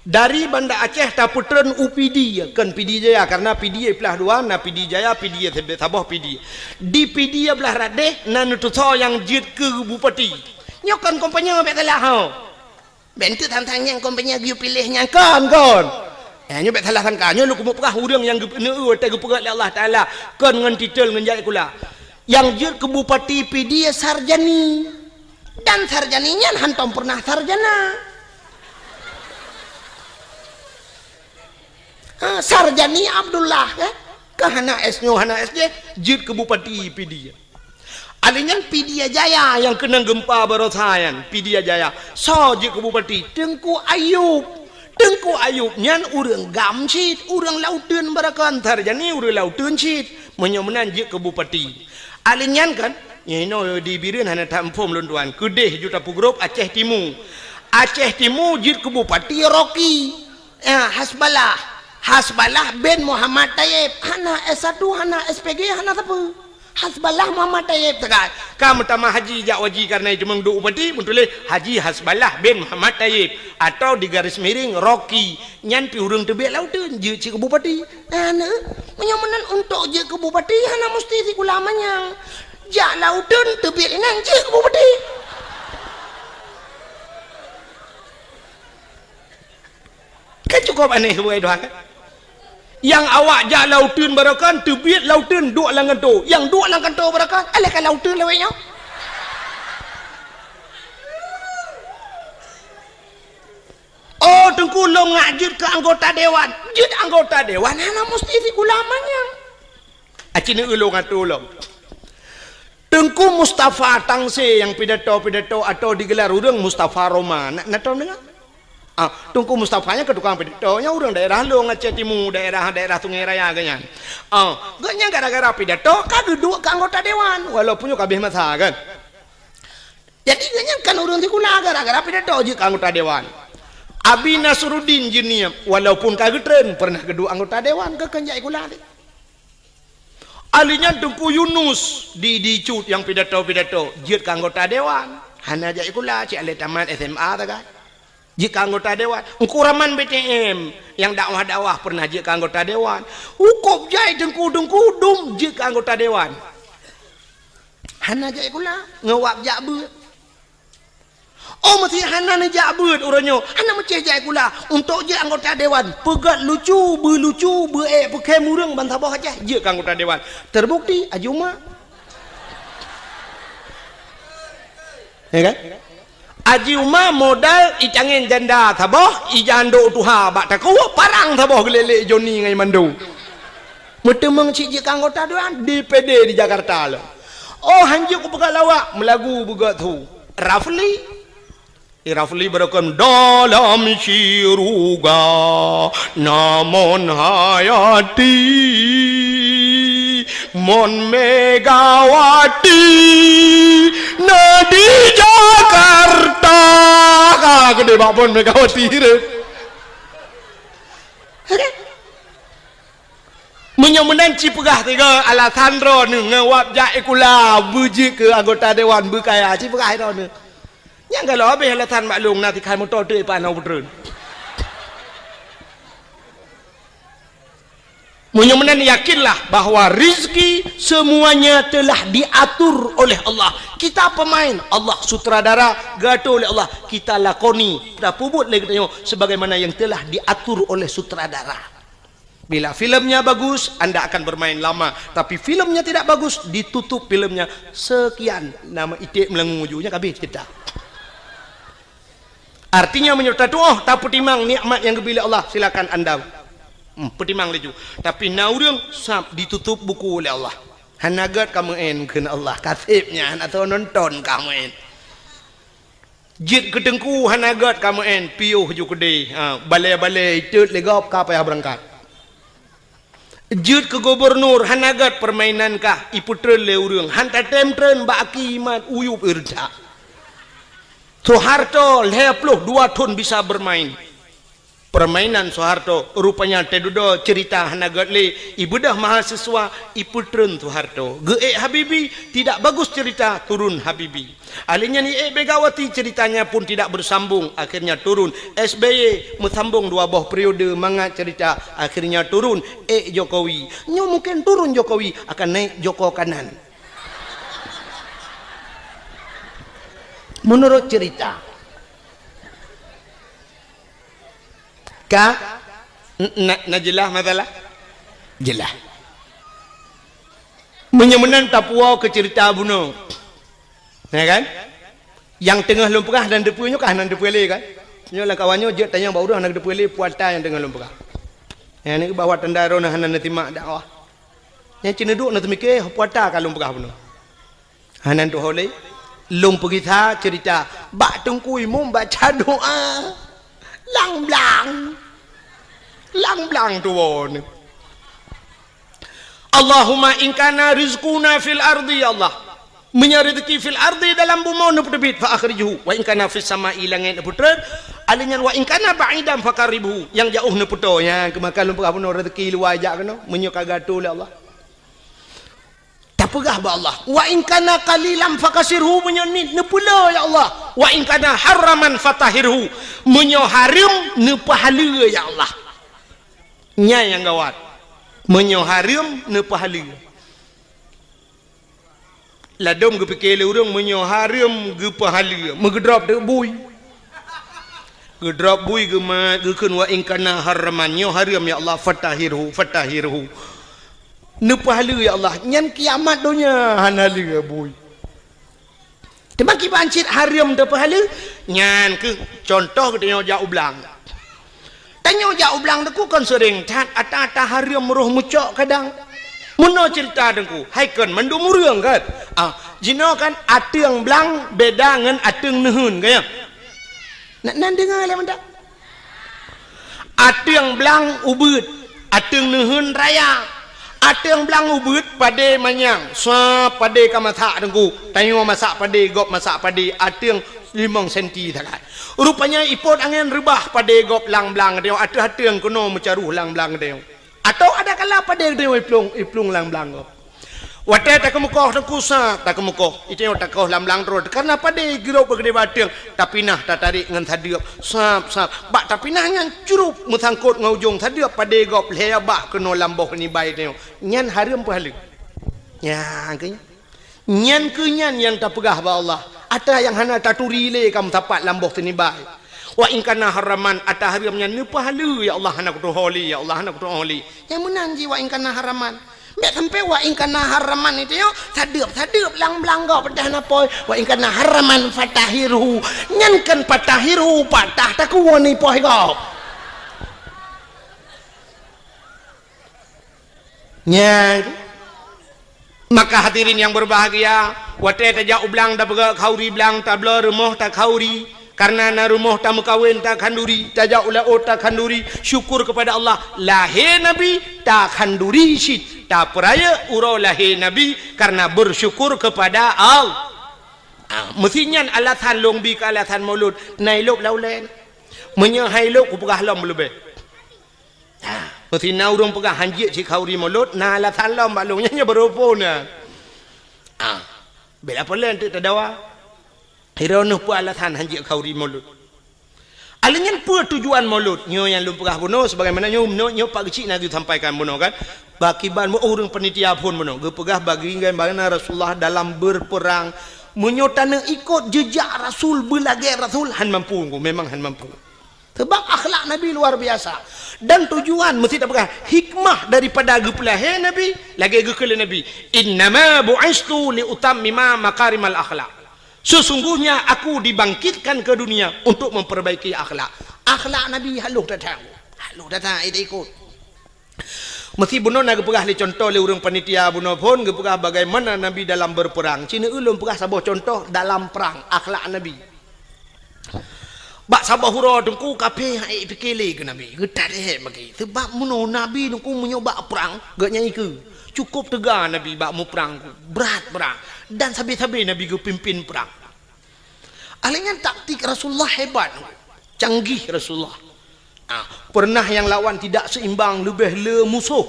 Dari Banda Aceh ta putreun UPD kan PD Jaya karena PD belah dua na PD Jaya PD Sabah PD. Di PD belah radeh na nutuso yang jit ke bupati. Nyokan kompanya bet telah ha. Bentu tang-tang yang kompanya giu pilihnya kan. Nyo bet telah tangka nyo lu kumu pegah urang yang geu te geu Allah Taala kan ngan titel ngan jai kula. Yang jit ke bupati PD sarjani. Dan sarjaninya hantom pernah sarjana. Sarjani Abdullah kan ke hana S-nyo hana SJ jid ke bupati PD alingan PD Jaya yang kena gempa barosayan PD Jaya so jid ke bupati Tengku Ayub nyan urang gamsit urang lauteun barakan sarjani urang lauteun sit menyomenan jid ke bupati alingan kan nyino di bireun hana tampom lun tuan kedeh juta pugrop Aceh Timur jid ke bupati Rocky Hasbalah bin Muhammad Tayyib hana S1 hana SPG hana apa Hasbalah Muhammad Tayyib tegal kamu tamah haji jak waji karena itu mengdu upati muntule Haji Hasbalah bin Muhammad Tayyib atau di garis miring Rocky nyan pi urang tebek lauteun je ci ke bupati ana menyomenan untuk je ke bupati hana mesti si ulamanya jak lauteun tebek nan je ke bupati kan cukup aneh buai doa kan yang awak jak lauteun barakan tebit lauteun duk lang kanto yang duk lang kanto barakan alih kan lauteun lewenya oh tengku long ngajit ke anggota dewan jit anggota dewan hana mesti si ulamanya acine ulung atu ulung Tengku Mustafa Tangse yang pidato atau digelar urang Mustafa Roma nak tahu dengar Tungku Mustafanya ke tukang pidatonya orang daerah lu Aceh Timur daerah Sungai Raya ganyan ganyan gara-gara pidato kan duduk ke anggota dewan walaupun kabeh masa kan jadi ganyan kan orang sikula gara-gara pidato je ke anggota dewan Abi Nasruddin Junior walaupun kagetren pernah kedua anggota dewan ke kanjai kula ni. Alinya Tengku Yunus di cut yang pidato jit ke anggota dewan. Hana jai kula cik ale tamat SMA ta kan. Jit ke anggota dewan. Engku Rahman BTM yang dakwah pernah jit ke anggota dewan. Hukum jai Tengku dum jit ke anggota dewan. Hana jai kula ngewak jak beut. Oh mesti hana ni jak beut uranyo. Hana macam jai kula untuk je anggota dewan. Pegat lucu, pakai murung bantabah aja je ke anggota dewan. Terbukti Ajuma. Ya kan? Ajuma modal icangin janda tabah, ijando tuha bak taku parang tabah gelele Joni ngai Mandung. Metemeng cik je ke anggota dewan DPD di Jakarta lah. Oh hanjuk ku pegat lawak melagu begat tu. Rafli berakam dalam syuruga namun hayati mon Megawati nadi Jakarta gede bakpon Megawati menyemenan cipegah tiga alasan ro ngewap jak ikula buji ke anggota dewan berkaya cipegah ro ne yang kalau habis alasan maklum nanti kan motor tu panau betul menyemenan yakinlah bahwa rizki semuanya telah diatur oleh Allah. Kita pemain, Allah sutradara, gato oleh Allah, kita lakoni dah pubut lagi tanya sebagaimana yang telah diatur oleh sutradara. Bila filmnya bagus, anda akan bermain lama. Tapi filmnya tidak bagus, ditutup filmnya. Sekian nama itik melengung ujungnya habis kita. Artinya menyertai oh tak petimang nikmat yang diberi Allah, silakan anda petimang leju. Tapi naurung sab ditutup buku oleh Allah. Hanagat kamu en kena Allah kasibnya atau nonton kamu en. Jit ketengku hanagat kamu en piuh ju gede. Balai-balai tut legop ka payah berangkat. Jut ke gubernur hanagat permainan kah iputren leurung hanta temtren baki mat uyup irja. Soeharto 52 tahun bisa bermain permainan Soeharto rupanya tedudo cerita hanagat le ibudah mahasiswa iputren Soeharto ge Habibi tidak bagus cerita turun Habibi alinya ni Megawati ceritanya pun tidak bersambung akhirnya turun SBY mesambung 2 buah periode manga cerita akhirnya turun Jokowi nyo mungkin turun Jokowi akan naik Joko kanan menurut cerita jelas masalah jelas menyemenan Papua ke cerita bunuh ya kan yang tengah lumpurah dan depunya kanan depule kan nyolah kawannya je tanya baru anak depule puata yang tengah lumpurah yang ni bawa tendaro nah hanan timak dakwah yang cina duk nak mikir puata ka lumpurah bunuh hanan tu holei long pergi tha cerita bak tengkui mum baca doa lang blang tu won Allahumma in kana rizquna fil ardi ya Allah menyarezeki fil ardi dalam bumi nu pedebit fa akhrijuhu wa in kana fis samai langit putret alinyan wa in kana ba'idan fakaribuhu yang jauh nu puto yang kemakan lumpur apa rezeki luar ajak kena menyoka gato oleh Allah tapegah ba Allah wa in kana qalilan fakasirhu menyonit ne pula ya Allah wa in kana haraman fatahirhu menyo haram ne pahala ya Allah nya yang gawat menyo haram ne pahala ladom ge pikir le urang menyo haram ge pahala megedrop de bui gedrop bui ge mat ge keun wa in kana haraman nyo haram ya Allah fatahirhu ne pahala ya Allah nyan kiamat dunia hanali boy temaki bancit haram de pahala nyan ke contoh ke jauh belang tanya jauh belang deku kan sering tat ata haram roh mucok kadang muno cerita deku haikon mandum murang kan jino kan ateung belang beda ngan ateung nehun kaya nak dengar le mendak ateung belang ubut ateung nehun raya ateung belang ubut pade manyang swa pade ka masak dengku tayo masak pade gop masak pade ateung 5 senti takkan. Rupanya ipot angin rebah pada gop lang-lang dia ada yang kena mencaruh lang-lang dia. Atau ada kala pada dia iplung lang-lang gop. Wadah tak kemukoh tak kusak tak kemukoh itu yang tak kau lam-lang terus karena pada girau bergede batang tapi nah tak tarik dengan thadiap sap bak tapi nah nyan curup musangkut ngaujung thadiap pada gop leya bak kena lamboh ni baik tengok nyan haram pahala ya angkanya nyan ke nyan yang tak pegah ba Allah ada yang hana taturi le kamu tapat lamboh ni baik wa in kana haraman ada haramnya ni pahala ya Allah hana kutu holi ya Allah hana kutu holi yang menanji wa in kana haraman mek sampai wa in kana haraman itu yo sadeup lang-lang gau pedah napoi wa in kana haraman fatahiru nyankan fatahiru patah tak ku woni poi gau nya maka hadirin yang berbahagia wate tajak ublang da bega khauri blang tabla rumah tak khauri karena na rumah tak mekawin tak khanduri tajak ula tak khanduri syukur kepada Allah lahir nabi tak khanduri syit tak peraya urau lahir nabi karena bersyukur kepada Allah mestinya alatan longbi ke alatan maulud nailuk laulen menyahailuk ku pegah lom lebih mesti na urang pegah hanjit si khauri maulud na alatan lom balungnya berupuna bela polen tu tadawa Hironuh pu alatan hanjik khauri maulud. Alingan pu tujuan maulud. Nyo yang lumpah buno sebagaimana nyo pak kecil nak sampaikan buno kan. Bakiban mu urang panitia pun buno. Gepegah bagi bagaimana Rasulullah dalam berperang menyotana ikut jejak Rasul belage Rasul han mampu memang han mampu. Sebab akhlak Nabi luar biasa. Dan tujuan mesti tak pegah hikmah daripada gepelahe Nabi lagi gekele Nabi. Innama bu'istu li utammima makarimal akhlak. Sesungguhnya aku dibangkitkan ke dunia untuk memperbaiki akhlak. Akhlak Nabi haluh datang ikut. Mesti buno nak pegah le contoh le urang panitia buno pun gepegah bagaimana Nabi dalam berperang. Cina ulun pegah sabah contoh dalam perang akhlak Nabi. Bak sabah hura dengku kape hai pikele ke Nabi. Getat he bagi. Sebab muno Nabi dengku menyoba perang gak nyai ke. Cukup tegar Nabi bak mu perang berat perang dan sabi-sabi Nabi ke pimpin perang. Alingan taktik Rasulullah hebat, canggih Rasulullah. Pernah yang lawan tidak seimbang lebih le musuh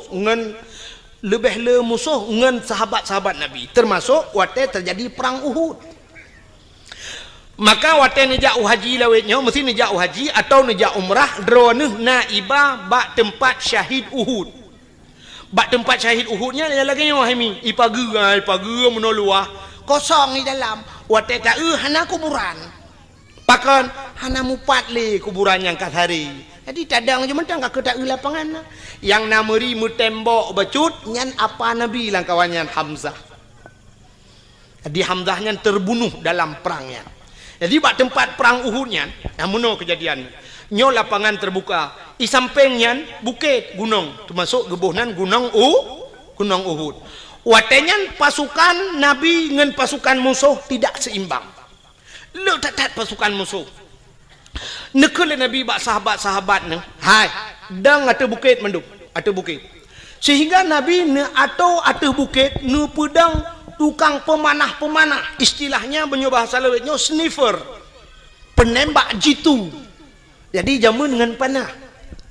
dengan sahabat-sahabat Nabi, termasuk waktu terjadi perang Uhud. Maka waktu nejak haji lawetnya mesti nejak haji atau nejak umrah droneh naibah bak tempat syahid Uhud. Bak tempat syahid Uhudnya yang lagi wahimi ipagi menoluah kosong di dalam wate tak hana kuburan pakan hana mupat le kuburan yang kat hari jadi tadang je mentang ka tak lapangan yang nameri mu tembok becut nyan apa Nabi lang kawannya Hamzah jadi Hamzahnya terbunuh dalam perangnya jadi bak tempat perang Uhudnya namuno kejadian nyo lapangan terbuka i sampingnya bukit gunung termasuk gebuhnan gunung Uhud watenyan pasukan Nabi dengan pasukan musuh tidak seimbang le tatat pasukan musuh nekele Nabi bak sahabat-sahabat nang hai dang ate bukit menduk ate bukit sehingga Nabi ne atau ate bukit ne pedang tukang pemanah istilahnya bahasa lewetnya sniffer penembak jitu jadi jamun dengan panah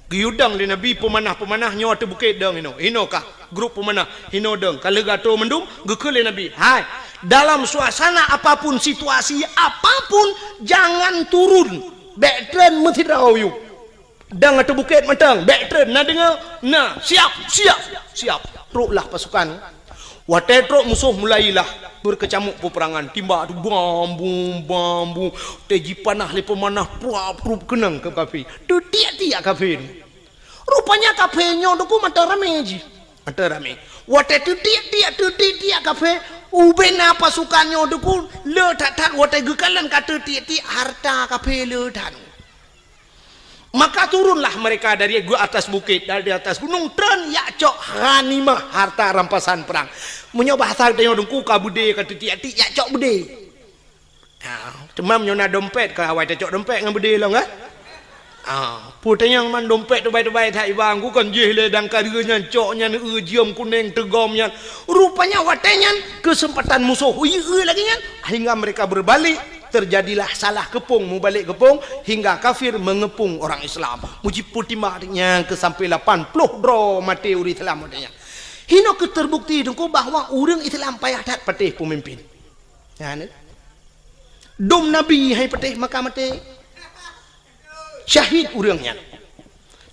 giudang le Nabi pemanah nyo ate bukit dang ino kah grup pemanah hino dang kalau gato mendung gekele Nabi hai dalam suasana apapun situasi apapun jangan turun backtrain mesti rayu dang ate bukit matang backtrain na dengar na siap truklah pasukan wate truk musuh mulailah berkecamuk peperangan timba bambu teji panah le pemanah pruap kenang ke kafe tu tiak kafe rupanya kafe nyo doku mata rame ji mata rame wate tu tiak kafe ubena pasukannya doku le tak wate gekalan kata tiak harta kafe le dan maka turunlah mereka dari atas bukit dari atas gunung tren ya cok ghanimah harta rampasan perang menyoba asal tengok dengku ka bude kata tiak ya cok bude cuma menyona dompet ka awai cok dompet dengan bude lo kan putanya man dompet tu baik-baik tak ibang ku kan jeh le dang karenya coknya jiam kuning tegomnya rupanya watenya kesempatan musuh lagi kan hingga mereka berbalik terjadilah salah kepung mubalik kepung hingga kafir mengepung orang Islam. Muji putimanya ke sampai 80 dro mati uri Islam adanya. Hino ke terbukti dengku bahawa orang Islam payah dat patih pemimpin. Ya ne. Dom Nabi hai patih maka mati. Syahid urangnya.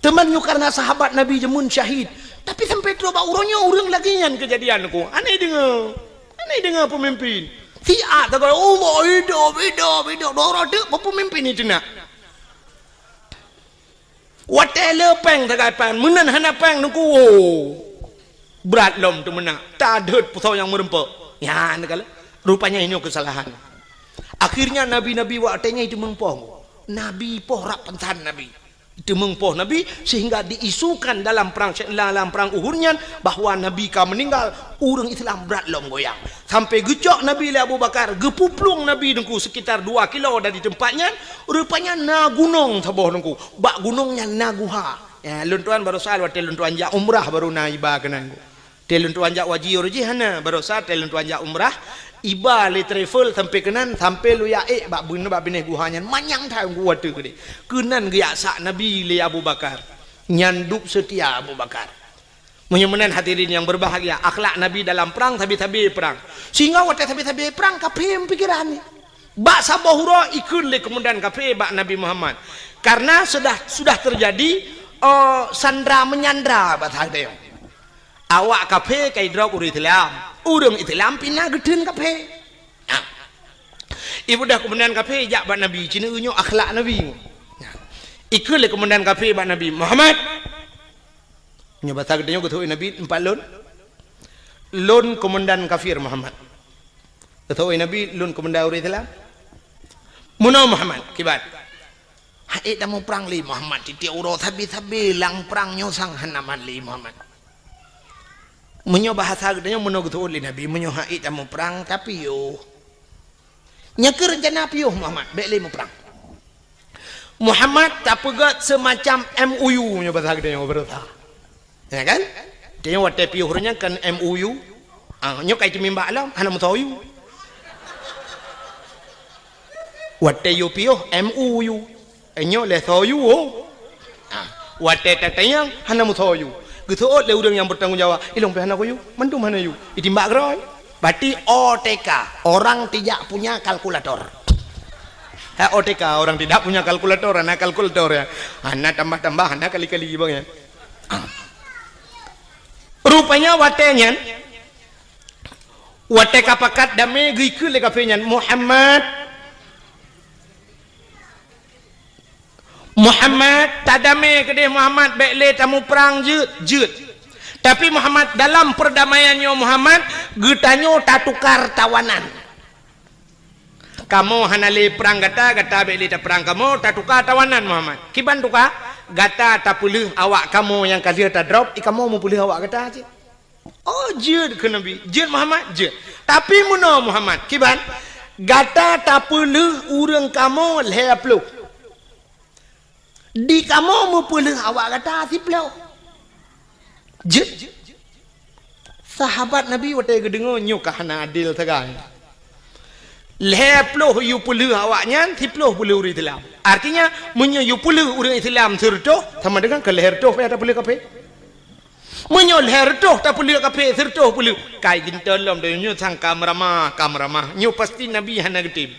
Temannya karena sahabat Nabi jemun syahid. Tapi sampai tu urangnya urang lagi nyan kejadian ku. Aneh dengar pemimpin. Tiak tak kalau hidup dorang tu pemimpin itu nak. Watele peng tak kapan menan hana peng nungku berat lom tu menak. Tak ada pusau yang merempak. Ya nak rupanya ini kesalahan. Akhirnya nabi-nabi watenya itu mengpoh. Nabi poh rap pentan Nabi. Itu mengpoh Nabi sehingga diisukan dalam perang Uhudnya bahawa Nabi ka meninggal orang Islam berat lom goyang sampai gejok Nabi le Abu Bakar gepuplung Nabi dengku sekitar 2 kilo dari tempatnya rupanya na gunung taboh dengku bak gunungnya naguha ya luntuan baru sal wa luntuan ja umrah baru na iba kenan luntuan ja waji urjihana baru sal luntuan ja umrah iba le travel sampai kenan sampai lu ya bak bune bak bineh guhanya manyang thai gua tu gede kenan ge sak Nabi le Abu Bakar nyanduk setia Abu Bakar menyemenan hadirin yang berbahagia akhlak Nabi dalam perang tabi-tabi perang sehingga waktu tabi-tabi perang kapem pikiran ni bak sabahura ikut le kemudian kape bak Nabi Muhammad karena sudah terjadi sandra menyandra bak hadem awak kape kai drop uri Islam urang Islam pindah gedeun kape. Nah. Ibu dah kemudian kape jak bak Nabi cina unyo akhlak Nabi. Nah. Ikut le kemudian kape bak Nabi Muhammad. Nya bahasa gedenya ketui Nabi 4 lon. Lon komandan kafir Muhammad. Ketui Nabi lon komandan uri Islam. Muno Muhammad kibat. Hai tamu perang li Muhammad titik uro tabi-tabi lang perang nyosang hanaman li Muhammad. Menyo bahasa gedenya menurut oleh Nabi menyo haid tamu perang tapi yo nyake rencana piuh Muhammad bek le perang Muhammad tak pegat semacam MOU nya bahasa gedenya berita ya kan dia wate piuh nya kan MOU nyo kai timimba alam hana mutayu wate yo piuh MOU nyo le soyu wate tatayang hana mutayu gitu le urang yang bertanggung jawab ilong pe hana ko yu mandum hana yu itimbak groy berarti OTK orang tidak punya kalkulator OTK orang tidak punya kalkulator anak kalkulator ya anak tambah anak kali-kali bang ya rupanya watenya wateka pakat dame gikul le kafenya Muhammad tadame kedeh Muhammad bekle tamu perang jut tapi Muhammad dalam perdamaiannya Muhammad getanyo tak tukar tawanan kamu hanale perang gata bekle ta perang kamu tak tukar tawanan Muhammad kiban tukar gata tak pulih awak kamu yang kalia tak drop kamu mau pulih awak gata aja oh jut ke Nabi jut Muhammad jut tapi muno Muhammad kiban gata tak pulih urang kamu lehaplu di kamu mau pulih awak kata siplau je sahabat Nabi waktu gedengo nyuk hana adil tagai leploh yu pulih awaknya siploh pulih uri Islam artinya menyo yu pulih uri Islam sertoh sama dengan ke leher toh ada pulih kape menyo leher toh tak pulih kape sertoh pulih kai gintelom de nyu sang kamramah nyu pasti Nabi hana getim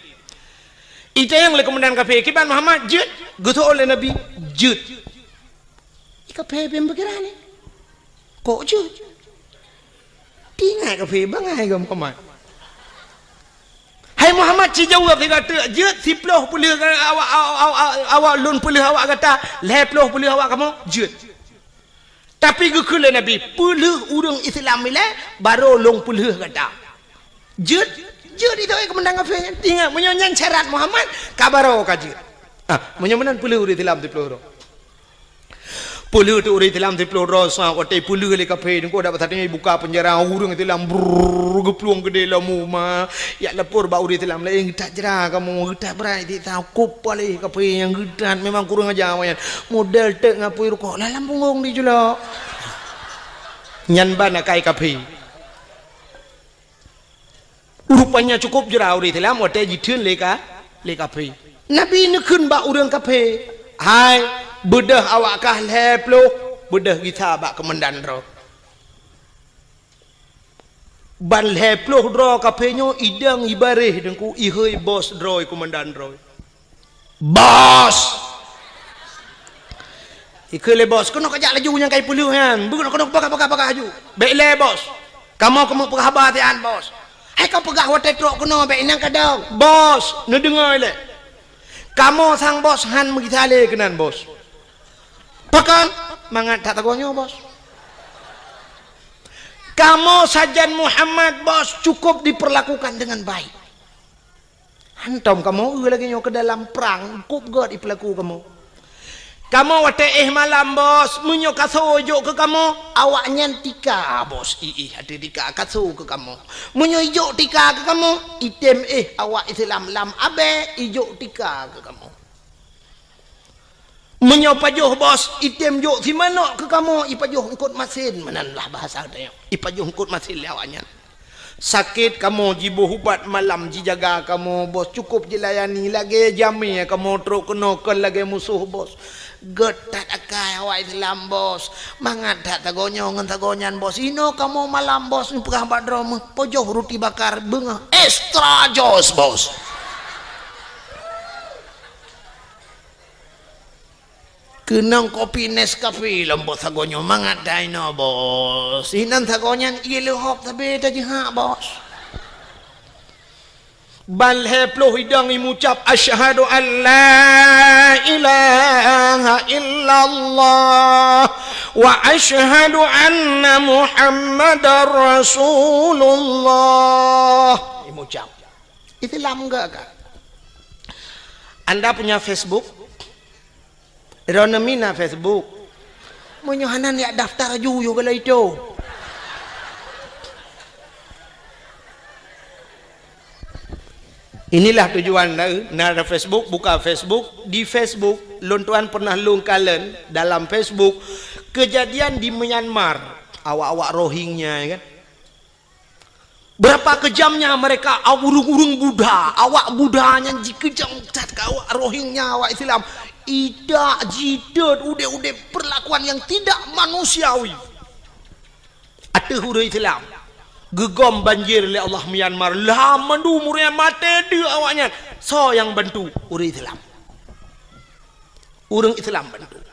itu yang le kemudian kafe kiban Muhammad jut gitu oleh Nabi jut kafe bem berkira ni kok jut tinggal kafe bangai ke Muhammad hai Muhammad ci jawab dia kata jut siploh pulih awak lun pulih awak kata leploh pulih awak kamu jut tapi gekule Nabi pulih urang Islam ile baru long pulih kata jut jadi itu kemenang kafir tinggal menyonyan syarat Muhammad kabaro kaji menyomanan puluh uri dalam 10 ro puluh tu uri dalam 10 ro sa otai puluh le kafir ko dapat tadinya buka penjara urang itu dalam gepluang gede lamu ma ya lapor ba uri dalam lain tak jera kamu tak berai di takup pale kafir yang gedan memang kurang aja wayan model tek ngapui kok dalam punggung di jula nyan bana kai kafir rupanya cukup jera uri Islam wate jithun leka le kafe nabi ni kun ba urang kafe hai bedah awak kah leplo bedah kita ba kemendan ro ban leplo ro kafe nyo idang ibareh dengku ihoi bos droi kemendan ro bos ikele bos kono kajak laju yang kai puluh kan bukan kono pakai aju baik le bos kamu penghabar tian bos hai kau pegah watai truk kono baik nang kadang bos nu dengar le kamu sang bos han megitale kenan bos pakan mangat tak tagonyo bos kamu sajan Muhammad bos cukup diperlakukan dengan baik hantam kamu lagi nyo ke dalam perang kup god diperlaku kamu watai malam bos munyo kaso jo ke kamu awaknya tika bos ada tika kaso ke kamu munyo ijo tika ke kamu item awak Islam lam abe ijo tika ke kamu munyo pajuh bos item jo si mana ke kamu ipajuh engkut masin menanlah bahasa dia ipajuh engkut masin awaknya sakit kamu jibo hubat malam jijaga kamu bos cukup jilayani lagi jami kamu truk kenokan lagi musuh bos getat akai awak Islam bos mangat tak tagonyo ngan tagonyan bos ino kamu malam bos ni pegah badrom pojoh roti bakar bengah extra jos bos kenang kopi Nescafe lembut tagonyo mangat daino bos inan tagonyan ilu hop tapi tadi ha bos bal heploh hidang imucap asyhadu an la ilaha illallah wa asyhadu anna Muhammadar Rasulullah imucap Islam enggak kak anda punya Facebook Ironemina Facebook menyohanan ya daftar juyo kalau itu inilah tujuan nara Facebook buka Facebook di Facebook lontuan pernah lungkalen dalam Facebook kejadian di Myanmar awak-awak Rohingya kan berapa kejamnya mereka urung-urung Buddha awak Buddhanya dikejam cat ke awak Rohingya awak Islam idak jidat udah perlakuan yang tidak manusiawi ada huruf Islam gegom banjir oleh Allah Myanmar lah mandu murnya mati dia awaknya so yang bantu urang Islam bantu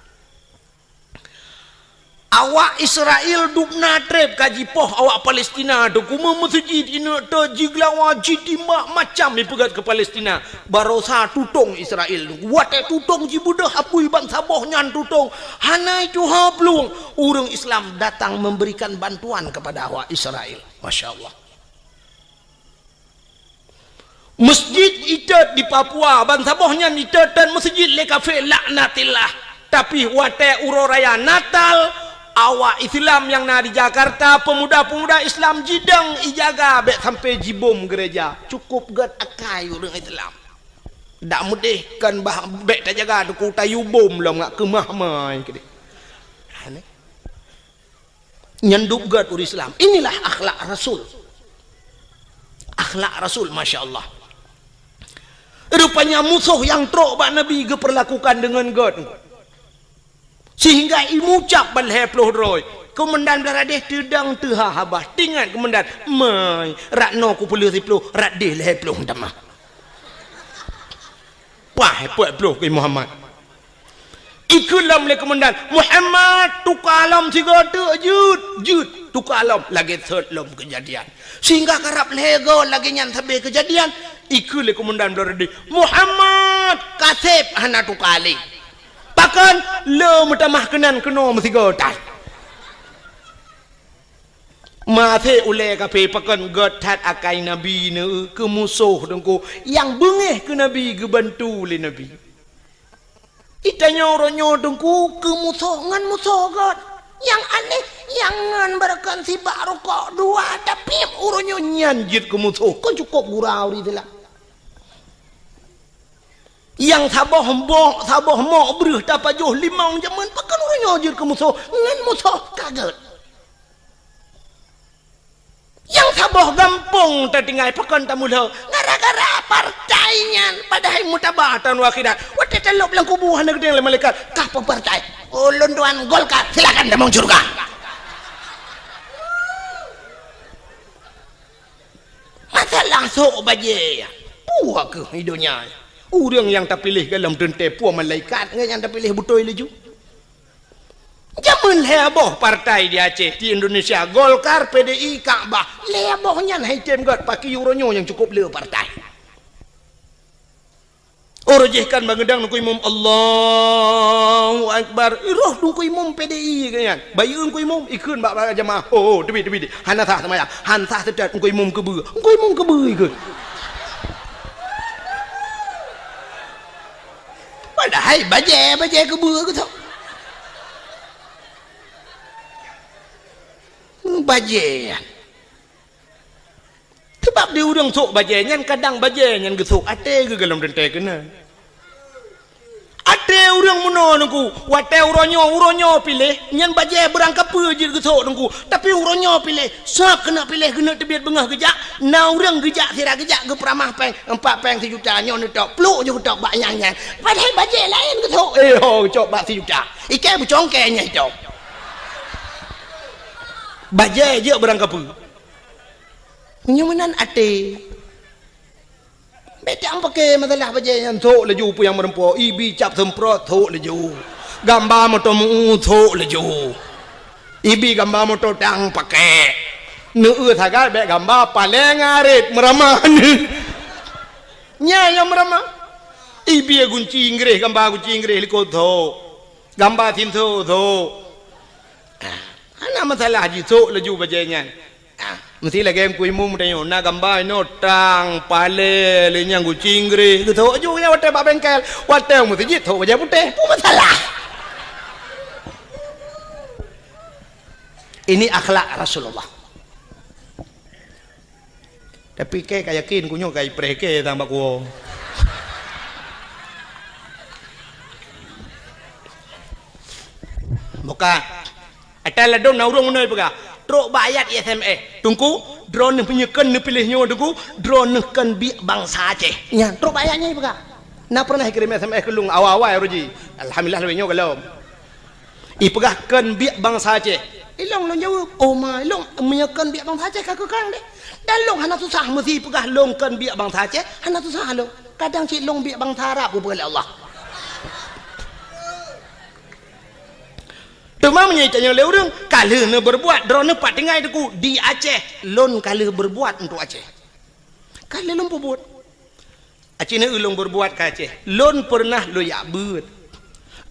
awak Israel duk natrep kaji poh awak Palestina tu kuma masjid ina ta jiglawa jitima macam dipegat ke Palestina barosa tutong Israel wate tutong jibudah apui bangsa boh nyan tutong hanai tu hablung urang Islam datang memberikan bantuan kepada awak Israel Masya Allah masjid itat di Papua bangsa boh nyan itat dan masjid le kafe laknatillah tapi wate uroraya Natal awak Islam yang di Jakarta pemuda-pemuda Islam jidang ijaga bek sampai jibom gereja cukup gad akai orang Islam tak mudih kan bek tak jaga tu tayu bom lah ngak kemah mai ke nyanduk gad orang Islam inilah akhlak Rasul Masya Allah rupanya musuh yang trok bak Nabi perlakukan dengan gad sehingga imucap balheploh roy komandan beladeh tedang teha habah tingat komandan mai rakno ku puluh riploh radeh leheploh damah wah heploh ke Muhammad ikulam le komandan Muhammad tukalam siga jud tukalam lagi third lom kejadian sehingga karap lego lagi nyan sabe kejadian ikul le komandan beladeh Muhammad kasep hana tukali pakan le mutamah kenan keno mesti gotai mathe ule kape pakan gotat akai nabi ne ke musuh dengku yang bengeh ke nabi ke bantu le nabi itanya oronyo dengku ke musuh ngan musuh god yang aneh yang ngan barakan si baru kok dua tapi oronyo nyanjit ke musuh kan cukup gurau di dalam yang saboh mo berih dapat juh limau zaman pakan orang nyojir ke musuh ngan musuh kaget yang saboh gampung tertinggal pakon tamula gara-gara partainya padahal mutabatan wakidat wate telok belang kubuhan gede oleh malaikat kah partai ulun tuan Golkar silakan demong surga. Masalah sok baje puak ke hidupnya orang yang tak pilih dalam tente puak malaikat yang tak pilih betul leju. Jaman heboh partai di Aceh di Indonesia Golkar PDI Ka'bah hebohnya haitem god pakai euronyo yang cukup le partai orojehkan bangedang nuku imam Allahu Akbar roh nuku imam PDI kan bayun nuku imam ikun bak jamaah debi hanasah sama ya hansah sedat nuku imam kebe ikut padahal baje kebe gitu baje sebab dia orang sok baje nyan kadang baje nyan gesok ate ke dalam dente kena ate orang muno nungku wate uronyo pilih nyan baje berangkap je gesok nungku tapi uronyo pilih sak kena pilih kena tebiat bengah gejak na orang gejak sira gejak ke peramah peng 4 peng 1 juta nyon tok pluk je tok bak nyan padahal baje lain gesok cok bak 1 juta ike bucongkenya itu baje je berangkap nyamanan ate beda pakai masalah baje yang thok leju pu yang merempo ibi cap semprot thok leju gambar moto mu thok leju ibi gambar moto dang pakai nu thaga be gambar paling arit meramah nya yang meramah ibi gunci inggris gambar gunci inggris liko thok gambar tin thok ana masalah ji thok leju bajenya mesti lagi yang kuimu mudanya na gambar no tang pale lenyang gunci inggris thok ju nya wate bak bengkel wate mesti ji thok baja putih pu masalah ini akhlak Rasulullah tapi ke yakin kunyo kai preke tambah ku buka atal ladong na urung munoi pega trok bayat SMS tungku drone penyekan ne pilihnya tungku drone kan bi bangsa Aceh nya trok bayatnya pega na pernah kirim SMS kelung awal-awal roji alhamdulillah lebihnya kalau i pegah kan bi bangsa Aceh ilong long jawab oh ma ilong menyekan bi bangsa Aceh kakak kang deh dan long hana susah mesti pegah long kan bi bangsa Aceh hana susah lo kadang cik long bi bangsa Arab pegah Allah Cuma menyitanya oleh orang kalau ne berbuat drone pat tinggal itu di Aceh lon kalau berbuat untuk Aceh kalau lon berbuat Aceh ne ulung berbuat ke Aceh lon pernah lo ya beut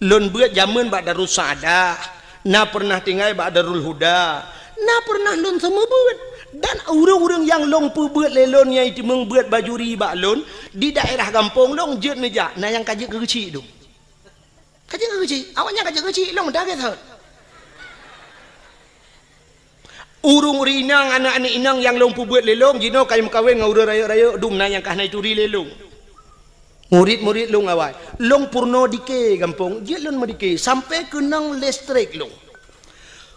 lon beut zaman bak Darul Saadah na pernah tinggal bak Darul Huda na pernah lon semua beut dan orang-orang yang long perbuat lelon yang itu membuat bajuri bak lon di daerah kampung long jet neja na yang kajik kecil tu kajik kecil awaknya kajik kecil long dah kata urung rinang anak-anak inang yang lompu buat lelong jino kayu kawin ngau raya-raya dumna yang kahna itu ri lelong murid-murid long awal long purno dike kampung je lon medike sampai kenang listrik long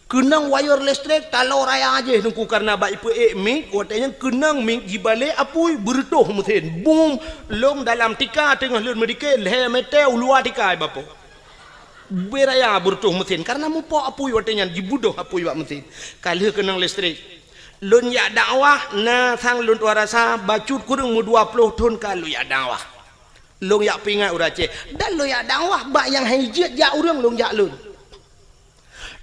kenang wire listrik talau raya aja nungku karena bak ipu mik katanya kenang mik jibale apui bertuh mesin boom long dalam tika tengah lon medike le metel luar tika bapo beraya bertuh mesin karena mupo apui watenya dibudoh apui wak mesin kalau kenang listrik lon ya dakwah na sang lon rasa bacut kurang mu 20 ton kalau ya dakwah long ya pingat urace dan lo ya dakwah bak yang hijat ya urang long ya lon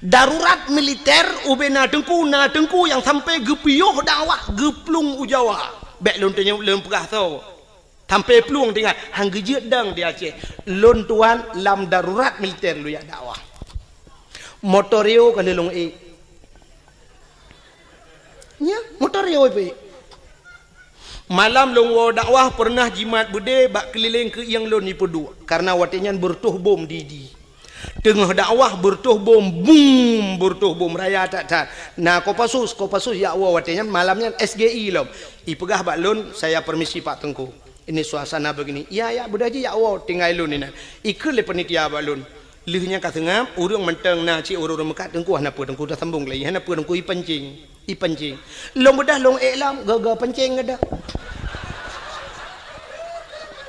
darurat militer ubena tengku yang sampai gepioh dakwah geplung ujawa bek lon tanya lon pegah tau sampai peluang tinggal hang gejek dang di Aceh lon tuan lam darurat militer lu ya dakwah motorio kalau long nya motorio malam long wo dakwah pernah jimat bude bak keliling ke yang lon ni pedu karena watinyan bertuh bom didi tengah dakwah bertuh bom boom bertuh bom raya tak nah kopasus ya wo watinyan malamnya SGI lom ipegah bak lon saya permisi Pak Tengku ini suasana begini ya budaji ya Allah tinggal lun ini ikut le penitia balun lihnya katengam urang menteng na ci urang mekat tengku hana pu tengku dah sambung lagi hana pu tengku i pancing i pancing long bedah long iklam gagal pancing ada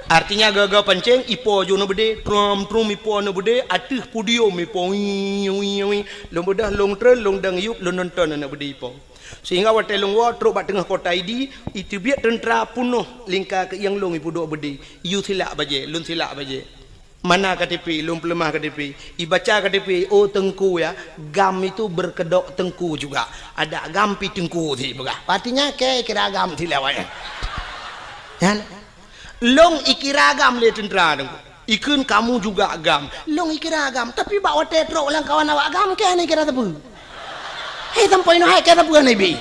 artinya gagal pancing ipo jo no bede trum ipo no bede atih pudio ipo long bedah long tren long dang yup long nonton na bede ipo sehingga watai long wa truk bat tengah kota idi itu biak tentera punuh lingkar ke yang long ipo do bede yu silak baje lun silak baje mana KTP long pelemah KTP ibaca KTP oh tengku ya gam itu berkedok tengku juga ada gampi tengku sih bukan artinya kayak kira gam silawanya kan long ikira agam le tentera dong ikun kamu juga agam long ikira agam tapi bawa tetro lang kawan awak agam ke ni kira tebu hei tampai no hai kira tebu ni bi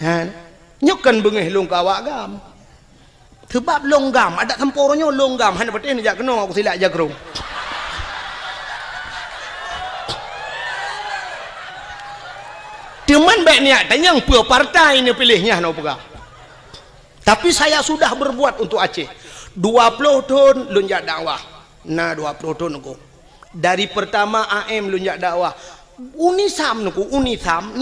han nyokan bengeh long kawa agam sebab long gam ada tempornya long gam han betul ni jak kena aku silap jagrong Teman baik niat tanya pua partai ini pilihnya no pega. Tapi saya sudah berbuat untuk Aceh. 20 tahun lunjak dakwah. Nah 20 tahun aku. Dari pertama AM lunjak dakwah. Unisam nuku nisam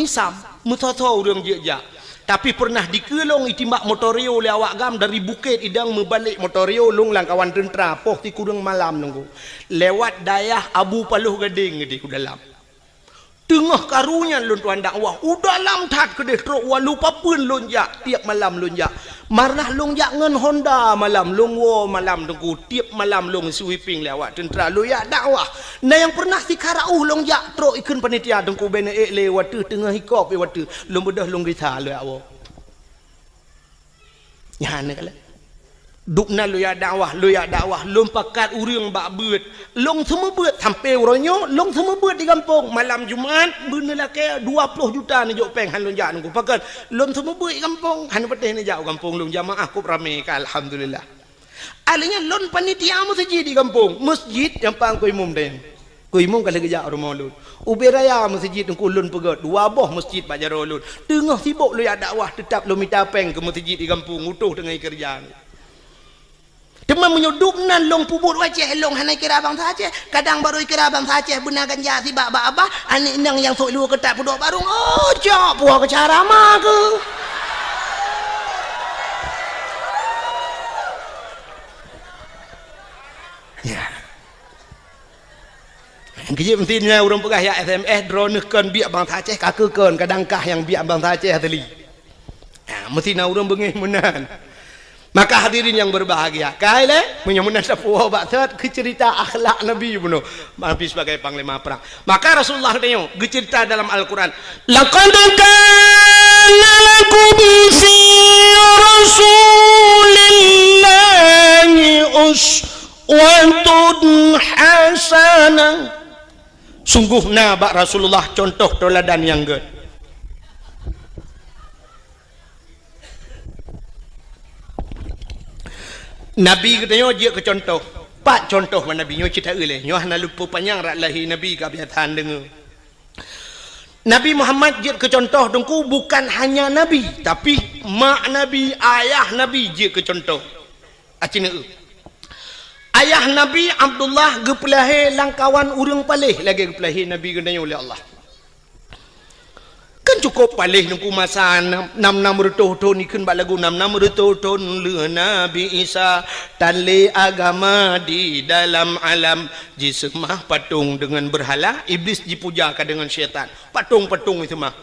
mutoto urang jejak. Tapi pernah dikelong itimbak motorio le awak gam dari Bukit Idang membalik motorio long lang kawan tentera poh ti kurang malam nunggu. Lewat dayah Abu Paluh Gading di dalam. Tengah karunya lun tuan dakwah udah lam tat kedeh truk wa lupa pun lonjak tiap malam lonjak marnah lonjak ngen Honda malam longwo malam tengku tiap malam long sweeping lewat tentera loyak dakwah nah yang pernah si karau lonjak truk ikun panitia tengku bene le watu tengah hikop watu long bedah long rita loyak wo nyane kala dukna loyak dakwah long pakat urang bak beut long semua beut sampai uronyo long semua beut di kampung malam Jumaat bener lah ke 20 juta ni jok peng han lonjak nunggu pakat long semua beut di kampung han peteh ni jauh kampung long jamaah kup rame ka alhamdulillah alinya long panitia masjid di kampung masjid yang pang ko imum den ko imum kala gejak rumah lun uberaya masjid nungku lun pegat dua boh masjid bajaro lun tengah sibuk loyak dakwah tetap lo minta peng ke masjid di kampung utuh dengan kerjaan Teman menyuduk nan long pubur wajah long hanai kira bang saja kadang baru kira bang saja benar ganja si baba abah ani indang yang sok lu ketak pudok barung oh jok puah ke cara mah ke ya kerja pentingnya orang pegah ya SMS drone kan biak bang saja kakekan kadangkah yang biak bang saja tadi mesti na orang bengih menan. Maka hadirin yang berbahagia, kaile menyamun sapuah batat ke cerita akhlak Nabi bunuh Nabi sebagai panglima perang. Maka Rasulullah tanya, cerita dalam Al-Qur'an, laqad kana lakum fi rasulillahi uswatun hasanah. Sungguh bak Rasulullah contoh teladan yang good. Nabi katanya dia ke contoh. Pak contoh mana Nabi nyo cerita oleh. Nyo hana lupa panjang rak lahi Nabi kebiasaan dengar. Nabi Muhammad dia ke contoh dengku bukan hanya Nabi, tapi mak Nabi, ayah Nabi dia ke contoh. Acina ayah Nabi Abdullah gepelahi langkawan urang palih lagi gepelahi Nabi katanya oleh Allah. Kan cukup palih nungku masa 6 tahun ikun bak lagu 6 tahun le Nabi Isa tali agama di dalam alam jisemah patung dengan berhala iblis dipujakan dengan syaitan patung-patung itu mah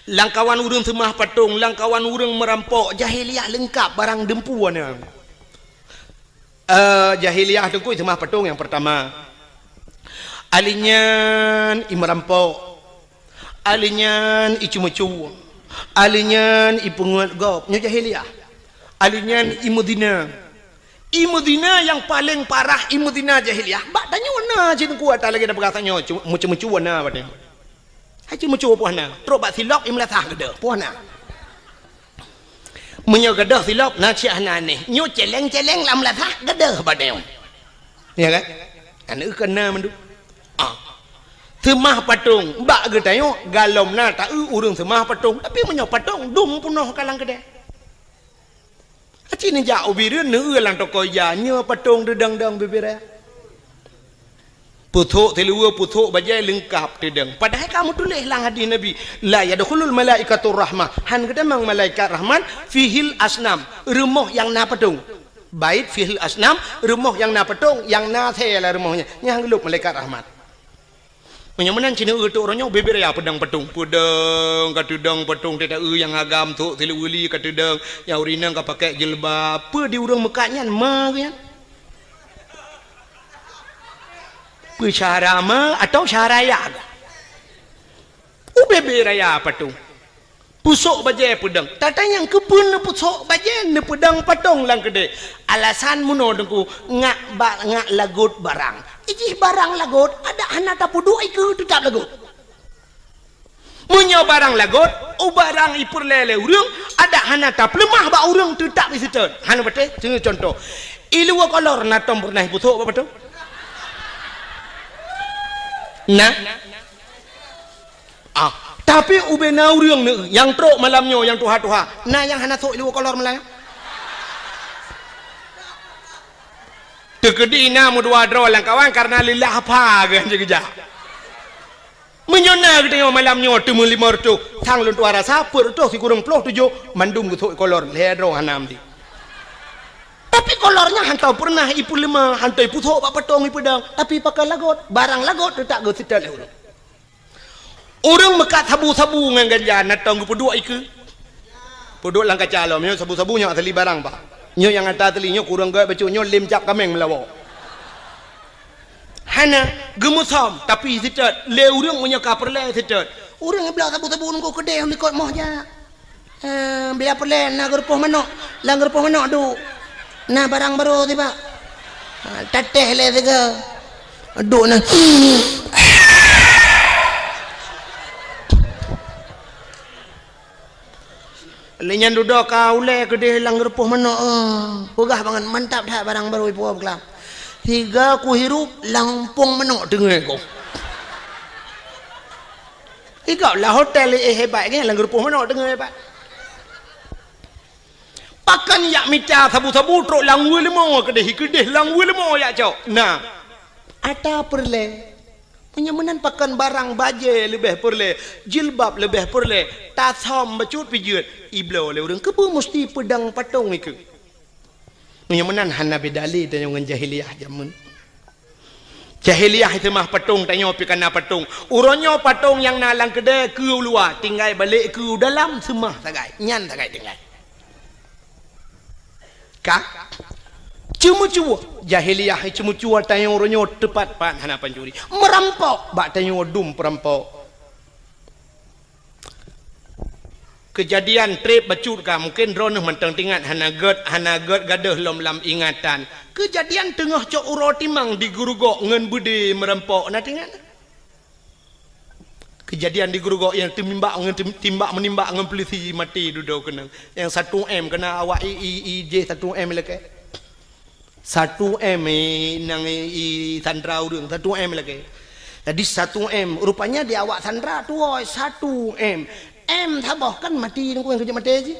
langkawan urang semah patung langkawan urang merampok jahiliah lengkap barang dempuan jahiliah tengku itu mah patung yang pertama alinyan merampok alinyan icu-mecu alinyan ipungut gop nya jahiliah alinyan imudina yang paling parah imudina jahiliah bak tanya warna cin kuat lagi ada perkataannya mecu-mecu warna batnya haji mecu puana terus bak silap imlatah gede puana menyo gede silap na ciahna ni nyo celeng-celeng lam latah gede batnya ya kan anu kena mendu semah patung bak getayo galom na tak urang semah patung tapi menyo patung dum punoh kalang kedai aci ni jauh bireun neu lang toko ya nya patung dedang-dang bibira puthuk telua puthuk bajai lengkap tedeng. Padahal kamu tulis lang hadis Nabi, la yadkhulul malaikatur rahmah. Han kata mang malaikat rahman fihil asnam, rumah yang na petung. Bait fihil asnam, rumah yang na petung, yang na lah rumahnya. Yang geluk malaikat rahmat. Menyamanan Cina tu orangnya beber ya pedang petung, pedang katudang petung tidak yang agam tu teluli katudang yang urinang ka pakai jilbab, apa di urang Mekahnya mah kan? Syahara ma atau syahara ya ubebe raya patung pusuk bajai pedang tata yang kebun pusuk bajai ne pedang patong lang kede alasan muno dengku ngak lagut barang iji barang lagut ada anak tapudu iku tetap lagut munyo barang lagut barang ipur lele urang ada anak tap lemah ba urang tetap isiton hanu bete contoh ilu kolor natom pernah pusuk apa tu nah tapi ubena urang yang trok malamnya yang tuha-tuha nah yang hana sok ilu kolor malam tegedi na mudua dro lang kawan karena lillah apa kan jegeja menyona kita malamnya temu lima tu thang lun tuara sapur tu si kurang ploh tujuh mandum sok kolor ledro hanam di tapi kolornya hantau pernah ipu lima hantau ipu sok pak petong ipu dang tapi pakai lagot barang lagot tak go sital orang mekat sabu-sabu ngan ganja natong pedua iku pedua lang kacalo nyo sabu-sabu nyo atali barang pak nyo yang ata atali nyo kurang ga becu nyo lim cap kameng melawo hana gemusam tapi sitat le urang punya ka perle sitat urang belah sabu-sabu nunggu kedai mikot moh ja belah perle na gerpoh manok lang gerpoh manok du nah barang baru tiba teteh le tiga duk nah lenyan duduk kau le gede lang repuh manok pegah banget mantap dah barang baru ipu kelam tiga ku hirup lampung manok dengar kau ikau lah hotel hebat kan lang repuh manok dengar hebat pakan yak mita sabu-sabu trok langwe lemo kedeh langwe lemo yak cok nah ada perle penyamanan pakan barang baje lebih perle jilbab lebih perle tasom bacut pijut iblo le urang kebu mesti pedang patong iku penyamanan hana bedali dan yang jahiliyah jamun jahiliyah itu mah patong tanya pikana patong uronyo patong yang nalang kedeh ke luar tinggal balik ke dalam semah tagai nyan tagai tinggal kah cuma-cuma jahiliyah cuma-cuma tayang orangnya tepat pan hana pancuri merampok bak tayang dum perampok kejadian trip bacut ka mungkin ronah mentang tingat hana ged gadah lam ingatan kejadian tengah cok uro timang di gurugok ngen budi merampok na tingat kejadian di gurugok yang timbak menimbak ngen polisi mati duduk kena yang 1M kena awak IJ 1M lagi 1M nang sandra urang 1M lagi jadi 1M rupanya di awak sandra tu 1M M tabah kan mati nang kerja mati je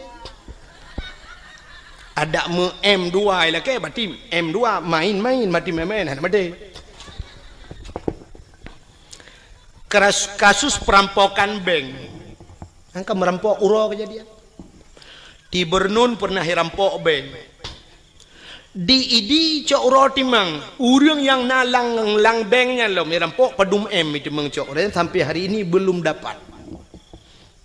ada M2 lagi berarti M2 main mati main mati kasus perampokan bank angka merampok uro kejadian di Bernun pernah dirampok bank di idi cok uro timang urang yang nalang lang banknya lo merampok padum M itu mengcok dan sampai hari ini belum dapat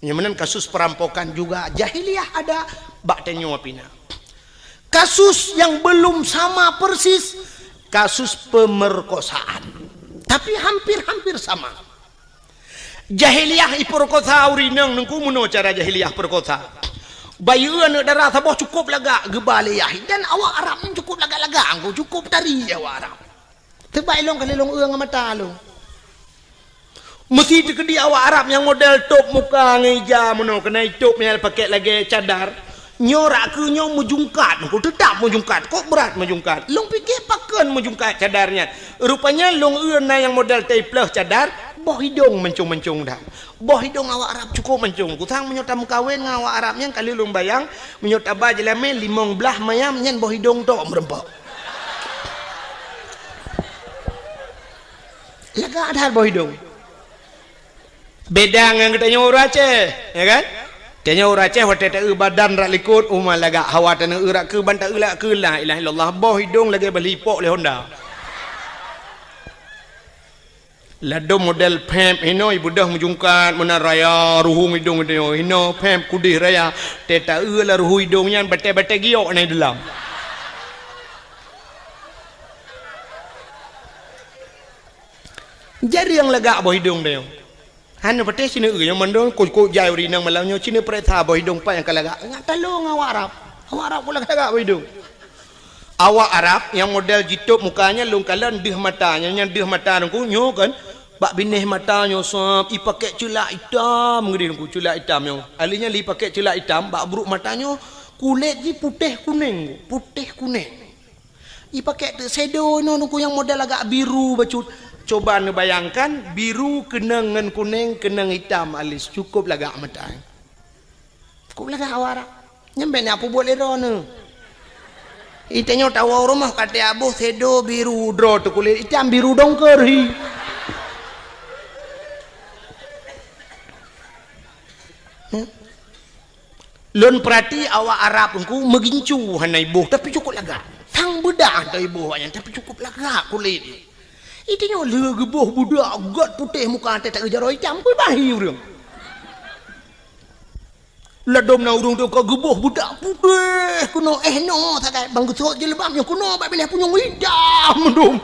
nyamanan kasus perampokan juga jahiliyah ada bak tenyo apina kasus yang belum sama persis kasus pemerkosaan tapi hampir sama jahiliyah iperkosa urinang nengku muno cara jahiliyah perkosa bayuan darah sabah cukup lagak gebaliyah dan awak Arab cukup lagak-lagak angku cukup tari awak Arab terbaik long kali long uang mata long mesti dikedi awak Arab yang model top muka ngeja muno kena top yang pakai lagi cadar nyorak ke nyong mujungkat aku tetap mujungkat kok berat mujungkat long fikir pakan mujungkat cadarnya rupanya long uana yang model teplah cadar boh hidung mencung-mencung dah boh hidung awak Arab cukup mencung kusang menyota mukawin ngawak Arabnya kali long bayang menyota bajelame limong belah mayam nyen boh hidung tok merempok Lagak dah bawah hidung. Beda dengan katanya orang Aceh, ya kan? Katanya orang Aceh waktu tak badan rak likut umal lagak hawa tanah rak ke bantak lak ke la ilaha illallah bawah hidung lagi berlipok le Honda. Lado model pemp hino ibu dah menjungkat mana raya ruhung hidung dia hino pemp kudih raya teta lah ruhu hidungnya bete-bete giok naik dalam. Jadi yang legak bawah hidung dia. Hana pete sini yang mandong kok jai uri nang malangnya sini pereta bawah hidung pa yang kalagak. Ngat talung awak Arab. Awak Arab pula legak bawah hidung. Awak Arab yang model jitup mukanya lungkalan dih matanya yang dih mata nungku nyo kan. Bak binih matanya sop i pakai celak hitam ngedi nungku celak hitam yo. Alinya li pakai celak hitam bak buruk matanya kulit ji putih kuning. I pakai shadow no nungku yang model agak biru bacut. Coba anda bayangkan biru kenang dengan kuning kenang hitam alis cukup lagak mata. Cukup lagak awak. Nyampe ni apa boleh rono. Itanya tahu rumah kata abu sedo biru dro tu kulit hitam biru dongker hi. Lun perhati awak Arab engku megincu hanai ibu tapi cukup lagak. Sang bedah tu ibu awaknya tapi cukup lagak kulit. Itanya le geboh budak got putih muka tak jaro hitam ku bahi urang. Ladom na urung tu kau geboh budak putih kuno no tak bang gusok je lebam yang kuno bak pilih punya hitam dum.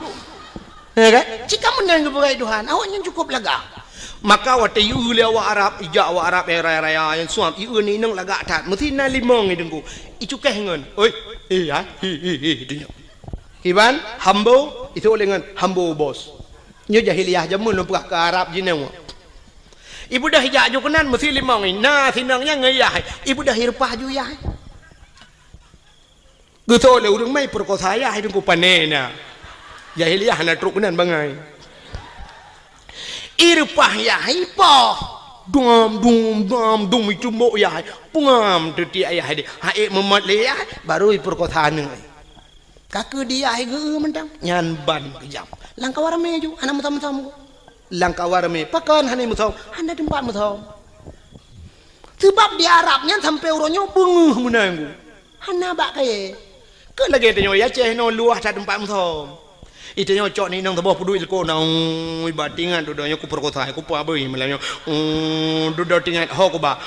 Ya kan? Jika menang kepada Tuhan awaknya cukup lagak. Maka waktu iu le awak Arab ijak awak Arab raya-raya yang suam iu ni nang lagak tat mesti na limong ni dengku. Icu keh ngon. Oi, ya. Dunia. Iban hambo itu dengan hambo bos. Nyo jahiliyah jamun lu ke Arab jineng. Ibu dah hijak ju kenan mesti limong ni. Nah sinangnya ngeyah. Ibu dah hirpah ju ya. Geto le urang mai perkosa ya hidung ku panena. Jahiliyah na truk kenan bangai. Irpah ya hipoh dum itu mbok ya pungam teti ayah dia haik memat le ya baru perkotaan ni kaku dia ai ge mentang nyan ban kejam langkah warame ju anak mutam-mutam langkah warame pakan hani mutam anda tempat mutam sebab di Arabnya sampai uronyo benguh menanggu hana bak kaye ke lagi tanyo ya ceh no luah ta tempat mutam itu nyo cok ni nang tebah pudu ilko nang batingan dudanya ku perkota ku pa beuy melanyo dudo tingat ho ku ba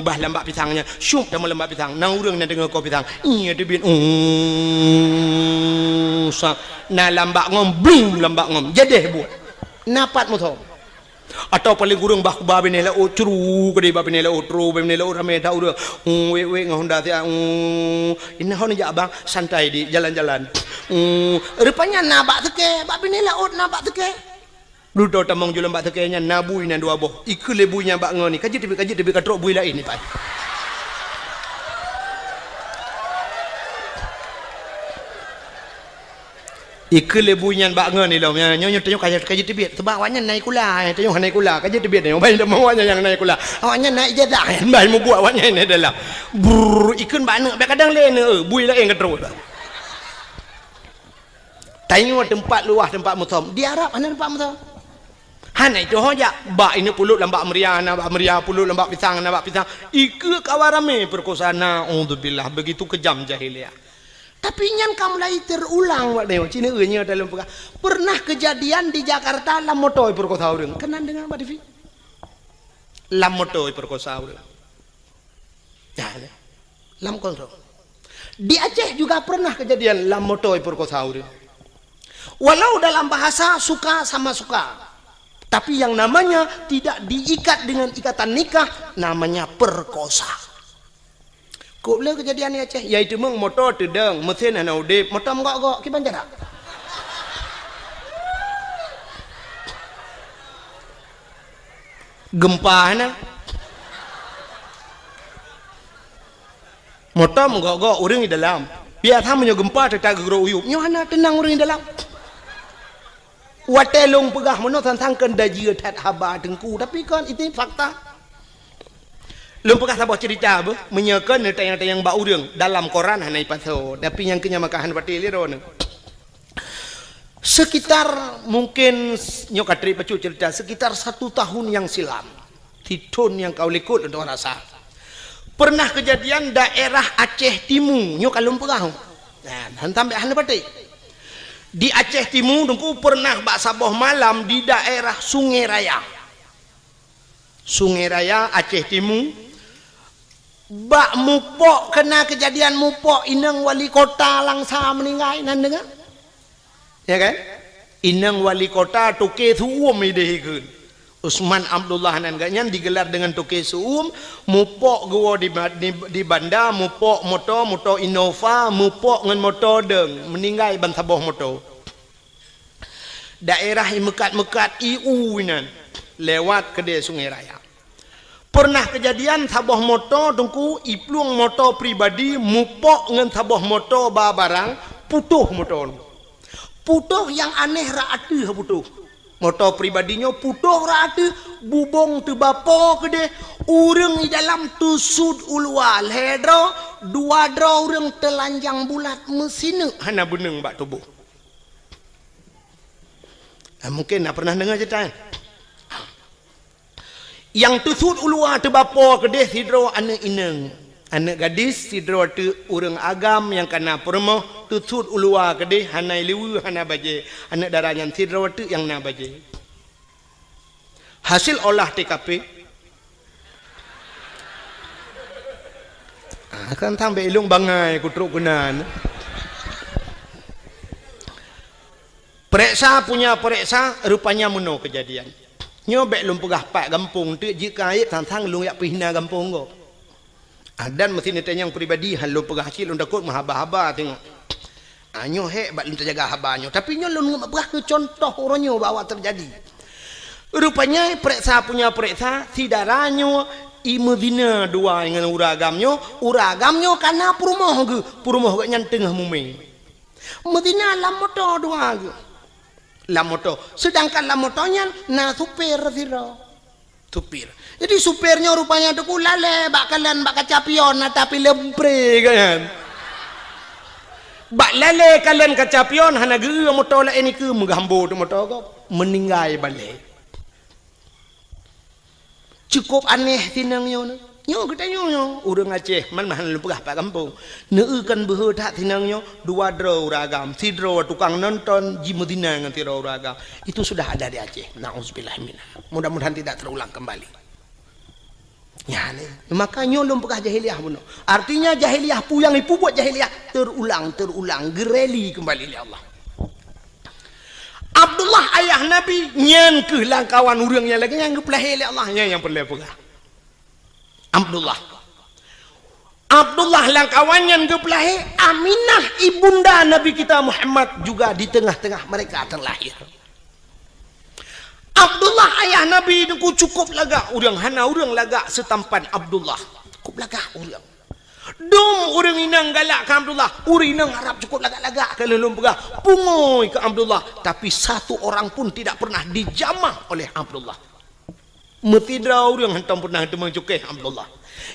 bah lambak pisangnya syup dalam lambak pisang nang urang na dengar ko pisang iya debin sa na lambak ngom blum lambak ngom jedeh buat napat moto atau paling urang bah ku ba benela o curu ke ba benela o tro benela o rame ta urang we ngahonda tia ini hon ja abang santai di jalan-jalan rupanya nabak teke bak binela ot nabak teke dudo tamong julam bak tekenya nabui nan dua boh ikul lebunya bak ngoni kaji tibi katrok bui lain ni pai ikul lebunya bak ngoni lo nyo tanyo kaji tibi sebab awaknya naik kula tanyo naik kula kaji tibi ni bai demo awaknya yang naik kula awaknya naik jadah bai mu buat awaknya ni dalam bur ikun bak nak kadang lain bui lain katrok tengok tempat luah tempat mutam di Arab mana tempat mutam hana itu hoja bak ini pulut lambak meriah pulut lambak pisang ikut kawarame perkosana alhamdulillah begitu kejam jahiliyah tapi nyan kamu lagi terulang wak deo cina nya dalam pernah kejadian di Jakarta lam motoi perkosa urang kenan dengan Mbak Devi lam motoi perkosa urang ya lam kontrol di Aceh juga pernah kejadian lam motoi perkosa urang. Walau dalam bahasa suka sama suka, tapi yang namanya tidak diikat dengan ikatan nikah, namanya perkosa. Kau boleh kejadian ni Aceh, yaitu meng motor tedeng, mesin hana udip, motor menggok-gok, kiban jarak. Gempa hana, motor menggok-gok, orang di dalam. Biar hamnya gempa tak gerok uyup, nyohana tenang orang di dalam. Watelung pegah mana tentangkan daji tat haba tengku tapi kan itu fakta lum pegah sabah cerita apa menyakan tayang-tayang bak urang dalam koran hanai paso tapi yang kenya makahan batil ron Sekitar mungkin nyokatri pacu cerita sekitar 1 tahun yang silam. Tidun yang kau likut untuk rasa. Pernah kejadian daerah Aceh Timur, nyo kalum perang. Nah, hantam be ahli batik. Di Aceh Timur dengku pernah bak saboh malam di daerah Sungai Raya. Sungai Raya Aceh Timur. Bak mupok kena kejadian mupok inang wali kota langsa meninggal nan dengar. Ya kan? Inang wali kota tuke suum idehekeun. Usman Abdullah nan ganyan digelar dengan tuke suum, mupok gua di banda, mupok moto Innova, mupok ngan moto deng, meninggal ban saboh moto. Daerah mekat-mekat IU nan lewat ke Sungai Raya. Pernah kejadian saboh moto tungku iplung moto pribadi mupok ngan saboh moto ba barang putuh moto. Putuh yang aneh raatu putuh. Moto pribadinya putuh raatu bubong tu bapo kede urang di dalam tusud ulwal hedro dua dro urang telanjang bulat mesine hana beneng bak tubuh. Mungkin nak pernah dengar cerita. Yang tusud ulwal tu bapo kede hidro anak ineng. Anak gadis sidro tu urang agam yang kena permoh tusud ulua kede hanai liwu hana baje anak daranyan sidro tu yang na baje. Hasil olah TKP akan tambah ilung bangai kutruk kunan. Periksa punya periksa rupanya meno kejadian. Nyobek lum pegah pak gampung tu jika ayat tantang lung yak pihna gampung go. Dan mesti netanya yang pribadi halu pegah kecil untuk takut mahaba-haba tengok. Anyo hebat untuk jaga habanyo, tapi nyo lun pegah ke contoh orangnya bawa terjadi. Rupanya periksa punya periksa si daranyo imedina dua dengan uragamnya karena perumoh ke nyan tengah muming. Medina lamoto dua ke. Lamoto, sedangkan lamotonya na supir siro. Supir. Jadi supirnya rupanya tu lale bakalan bak kacapion tapi lepre kan. Bak lale kalian kacapion hana geu motor la ini ke menggambo tu motor ko meninggal balik. Cukup aneh tinangnya nyo kita nyo urang Aceh man mahan lepegah pak kampung neueukan beuheu tak tinangnya dua dro uragam sidro tukang nonton Jimudina ngan tiro uragam itu sudah ada di Aceh. Nauzubillah minna. Mudah-mudahan tidak terulang kembali. Ya nih, makanya lom pegah jahiliyah buno. Artinya jahiliyah puyang ipu buat jahiliyah terulang gereli kembali oleh Allah. Abdullah ayah Nabi nyan ke langkawan urang yang lagi yang geplah oleh Allah yang perlu pegah. Abdullah langkawan yang geplah Aminah ibunda Nabi kita Muhammad juga di tengah-tengah mereka terlahir. Abdullah ayah Nabi itu cukup laga urang hana urang laga setampan Abdullah cukup laga urang dong urang inang galak ke Abdullah urang inang harap cukup laga-laga ke lelum pegah pungoy ke Abdullah tapi satu orang pun tidak pernah dijamah oleh Abdullah. Metidra urang hantam pernah temang cukai Abdullah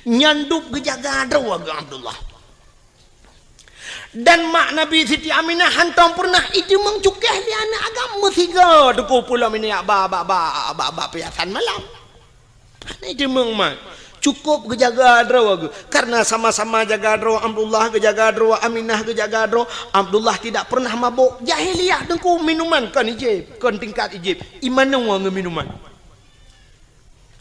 nyanduk gejaga dawa ke Abdullah. Dan mak Nabi Siti Aminah hantam pernah itu mengcukeh di anak agama tiga deku pulau ini ba piasan malam. Itu mengmat cukup kejaga draw karena sama-sama jaga draw Abdullah kejaga draw Aminah kejaga draw Abdullah tidak pernah mabuk jahiliyah dengku minuman kan ijib kan tingkat ijib imano nge minuman.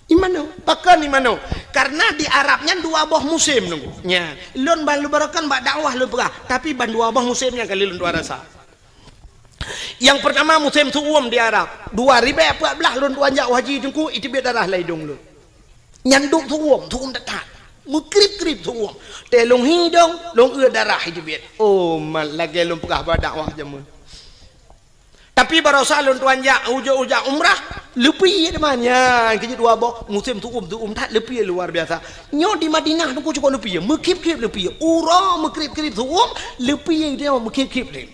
Imano, pakan imano. Karena di Arabnya dua buah musim nunggu. Nya, lon balu barakan bak dakwah lu pegah, tapi ban dua buah musimnya kali lon dua rasa. Yang pertama musim suum di Arab. 2014 lon dua jak haji tungku itu biar darah laidung lu. Nyanduk suum dekat. Mukrip-krip suum. Telung hidung, long darah itu biar. Oh, mal lagi lon pegah bak dakwah jamun. Tapi barosa lon tuan jak ujak umrah lebih namanya kerja dua boh musim tu tak lebih luar biasa. Nyo di Madinah tu cukup lebih mekip-kip lebih ura mekrip-krip tu lebih dia mekip-kip dia.